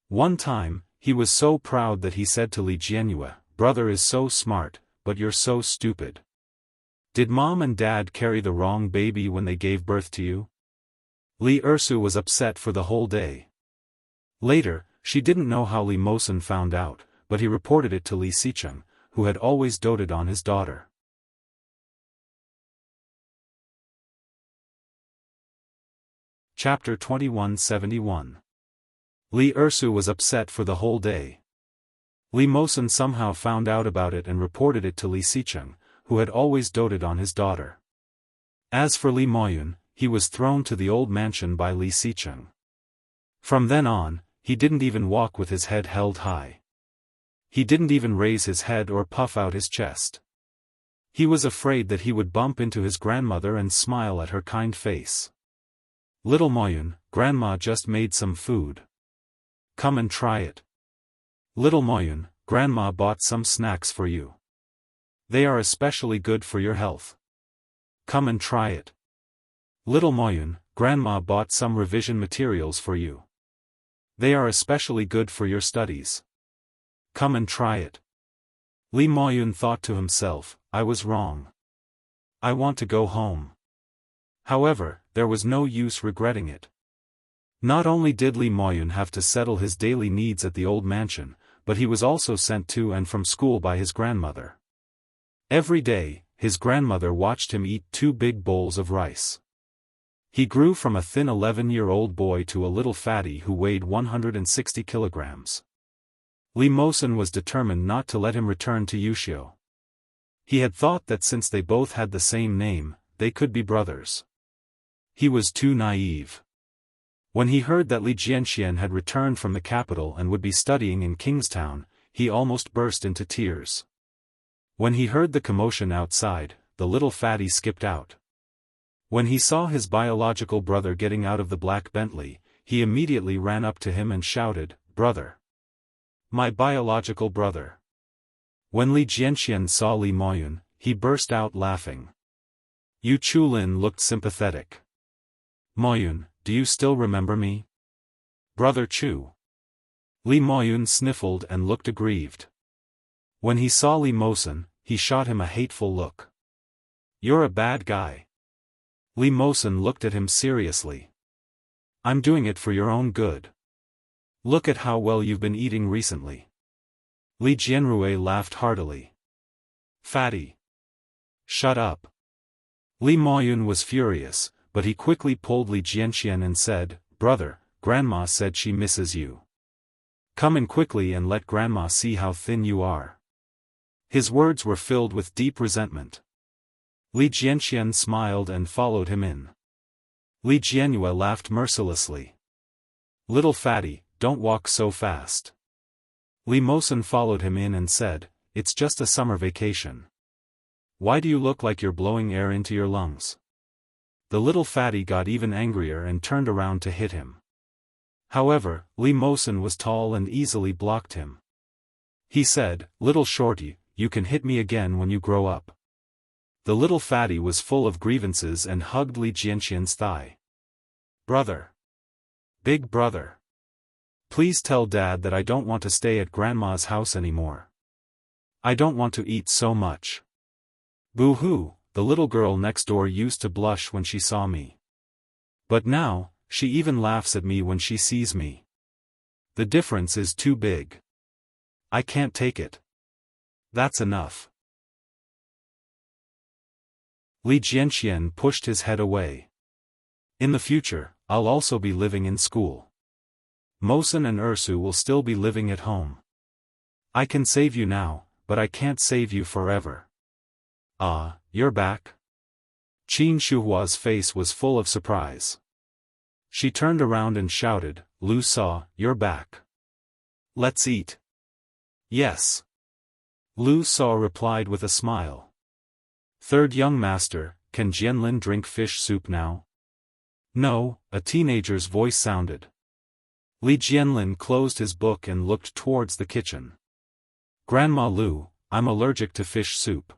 One time, he was so proud that he said to Li Jianyue, brother is so smart, but you're so stupid. Did mom and dad carry the wrong baby when they gave birth to you? Li Ursu was upset for the whole day. Later, she didn't know how Li Mosen found out, but he reported it to Li Xicheng, who had always doted on his daughter. Chapter 2171. Li Ursu was upset for the whole day. Li Mosen somehow found out about it and reported it to Li Xicheng, who had always doted on his daughter. As for Li Moyun, he was thrown to the old mansion by Li Xicheng. From then on, he didn't even walk with his head held high. He didn't even raise his head or puff out his chest. He was afraid that he would bump into his grandmother and smile at her kind face. Little Moyun, Grandma just made some food. Come and try it. Little Moyun, Grandma bought some snacks for you. They are especially good for your health. Come and try it. Little Moyun, Grandma bought some revision materials for you. They are especially good for your studies. Come and try it. Li Moyun thought to himself, I was wrong. I want to go home. However, there was no use regretting it. Not only did Li Moyun have to settle his daily needs at the old mansion, but he was also sent to and from school by his grandmother. Every day, his grandmother watched him eat 2 big bowls of rice. He grew from a thin 11-year-old boy to a little fatty who weighed 160 kilograms. Li Mosen was determined not to let him return to Wuxia. He had thought that since they both had the same name, they could be brothers. He was too naive. When he heard that Li Jianxian had returned from the capital and would be studying in Kingstown, he almost burst into tears. When he heard the commotion outside, the little fatty skipped out. When he saw his biological brother getting out of the black Bentley, he immediately ran up to him and shouted, "Brother! My biological brother!" When Li Jianxian saw Li Moyun, he burst out laughing. Yu Chulin looked sympathetic. "Moyun, do you still remember me? Brother Chu." Li Moyun sniffled and looked aggrieved. When he saw Li Mosen, he shot him a hateful look. "You're a bad guy." Li Mosen looked at him seriously. "I'm doing it for your own good. Look at how well you've been eating recently." Li Jianrui laughed heartily. "Fatty. Shut up." Li Moyun was furious, but he quickly pulled Li Jianxian and said, "Brother, Grandma said she misses you. Come in quickly and let Grandma see how thin you are." His words were filled with deep resentment. Li Jianxian smiled and followed him in. Li Jianrui laughed mercilessly. "Little fatty, don't walk so fast." Li Mosen followed him in and said, "It's just a summer vacation. Why do you look like you're blowing air into your lungs?" The little fatty got even angrier and turned around to hit him. However, Li Mosen was tall and easily blocked him. He said, "Little shorty, you can hit me again when you grow up." The little fatty was full of grievances and hugged Li Jianxian's thigh. "Brother. Big brother. Please tell Dad that I don't want to stay at Grandma's house anymore. I don't want to eat so much." "Boo-hoo," the little girl next door used to blush when she saw me. But now, she even laughs at me when she sees me. The difference is too big. I can't take it. That's enough." Li Jianxian pushed his head away. "In the future, I'll also be living in school. Mosen and Ursu will still be living at home. I can save you now, but I can't save you forever." "Ah, you're back?" Qin Shuhua's face was full of surprise. She turned around and shouted, "Lu Sa, you're back. Let's eat." "Yes." Lu Sa replied with a smile. "Third young master, can Jianlin drink fish soup now?" "No," a teenager's voice sounded. Li Jianlin closed his book and looked towards the kitchen. "Grandma Lu, I'm allergic to fish soup."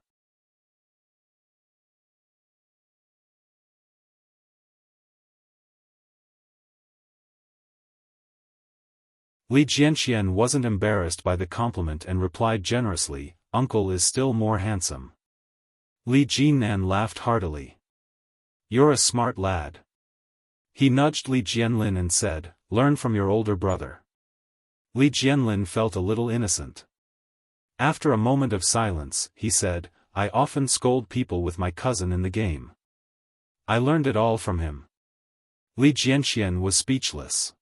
Li Jianxian wasn't embarrassed by the compliment and replied generously, "Uncle is still more handsome." Li Jiannan laughed heartily. "You're a smart lad." He nudged Li Jianlin and said, "Learn from your older brother." Li Jianlin felt a little innocent. After a moment of silence, he said, "I often scold people with my cousin in the game. I learned it all from him." Li Jianxian was speechless.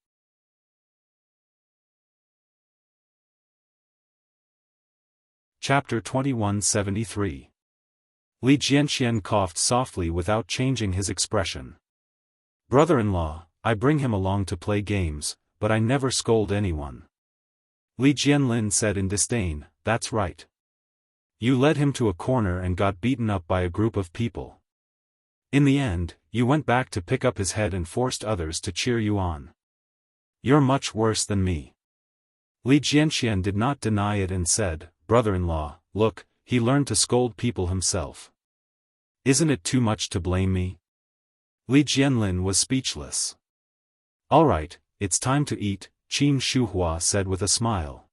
Chapter 2173. Li Jianxian coughed softly without changing his expression. "Brother-in-law, I bring him along to play games, but I never scold anyone." Li Jianlin said in disdain, "That's right. You led him to a corner and got beaten up by a group of people. In the end, you went back to pick up his head and forced others to cheer you on. You're much worse than me." Li Jianxian did not deny it and said, "Brother-in-law, look, he learned to scold people himself. Isn't it too much to blame me?" Li Jianlin was speechless. "All right, it's time to eat," Qin Shuhua said with a smile.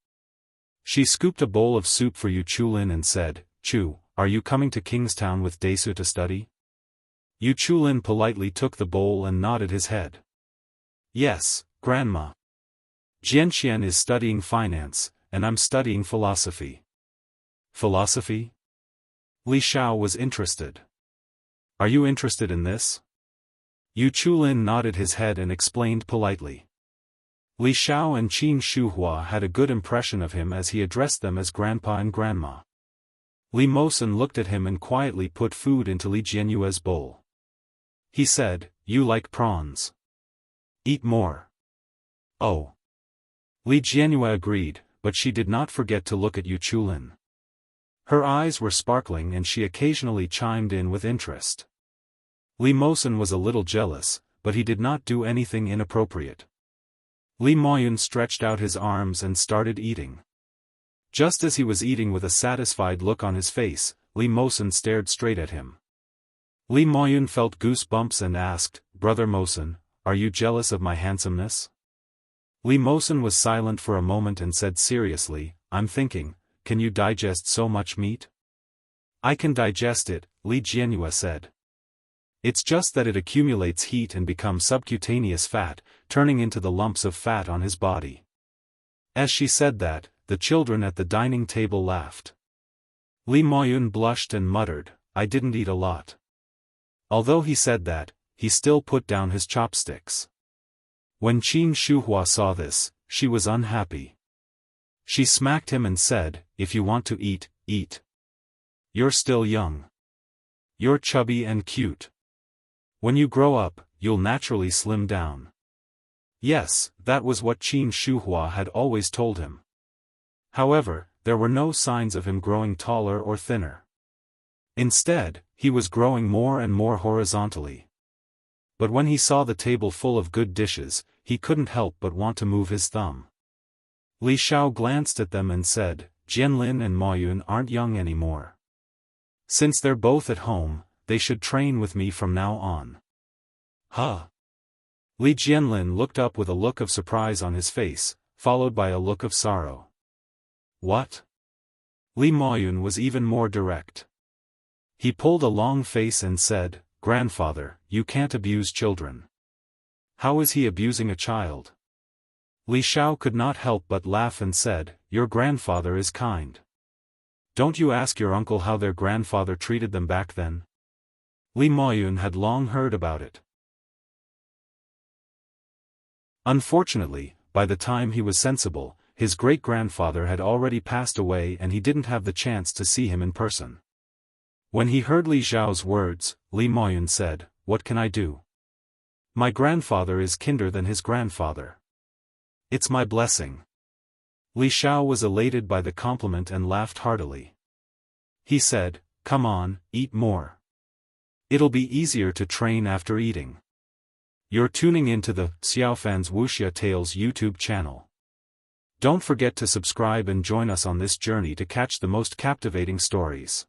She scooped a bowl of soup for Yu Chulin and said, "Chu, are you coming to Kingstown with Desu to study?" Yu Chulin politely took the bowl and nodded his head. "Yes, Grandma. Jianxian is studying finance, and I'm studying philosophy." "Philosophy?" Li Xiao was interested. "Are you interested in this?" Yu Chulin nodded his head and explained politely. Li Xiao and Qin Shuhua had a good impression of him as he addressed them as Grandpa and Grandma. Li Mosen looked at him and quietly put food into Li Jianyue's bowl. He said, "You like prawns. Eat more." "Oh." Li Jianyue agreed, but she did not forget to look at Yu Chulin. Her eyes were sparkling and she occasionally chimed in with interest. Li Mosen was a little jealous, but he did not do anything inappropriate. Li Moyun stretched out his arms and started eating. Just as he was eating with a satisfied look on his face, Li Mosen stared straight at him. Li Moyun felt goosebumps and asked, "Brother Mosen, are you jealous of my handsomeness?" Li Mosen was silent for a moment and said seriously, I'm thinking, can you digest so much meat? I can digest it, Li Jianhua said. It's just that it accumulates heat and becomes subcutaneous fat, turning into the lumps of fat on his body. As she said that, the children at the dining table laughed. Li Moyun blushed and muttered, I didn't eat a lot. Although he said that, he still put down his chopsticks. When Qin Shuhua saw this, she was unhappy. She smacked him and said, if you want to eat, eat. You're still young. You're chubby and cute. When you grow up, you'll naturally slim down. Yes, that was what Qin Shuhua had always told him. However, there were no signs of him growing taller or thinner. Instead, he was growing more and more horizontally. But when he saw the table full of good dishes, he couldn't help but want to move his thumb. Li Xiao glanced at them and said, Jianlin and Moyun aren't young anymore. Since they're both at home, they should train with me from now on. Huh? Li Jianlin looked up with a look of surprise on his face, followed by a look of sorrow. What? Li Moyun was even more direct. He pulled a long face and said, Grandfather, you can't abuse children. How is he abusing a child? Li Xiao could not help but laugh and said, Your grandfather is kind. Don't you ask your uncle how their grandfather treated them back then? Li Moyun had long heard about it. Unfortunately, by the time he was sensible, his great-grandfather had already passed away and he didn't have the chance to see him in person. When he heard Li Xiao's words, Li Moyun said, What can I do? My grandfather is kinder than his grandfather. It's my blessing. Li Xiao was elated by the compliment and laughed heartily. He said, Come on, eat more. It'll be easier to train after eating. You're tuning into the Xiaofan's Wuxia Tales YouTube channel. Don't forget to subscribe and join us on this journey to catch the most captivating stories.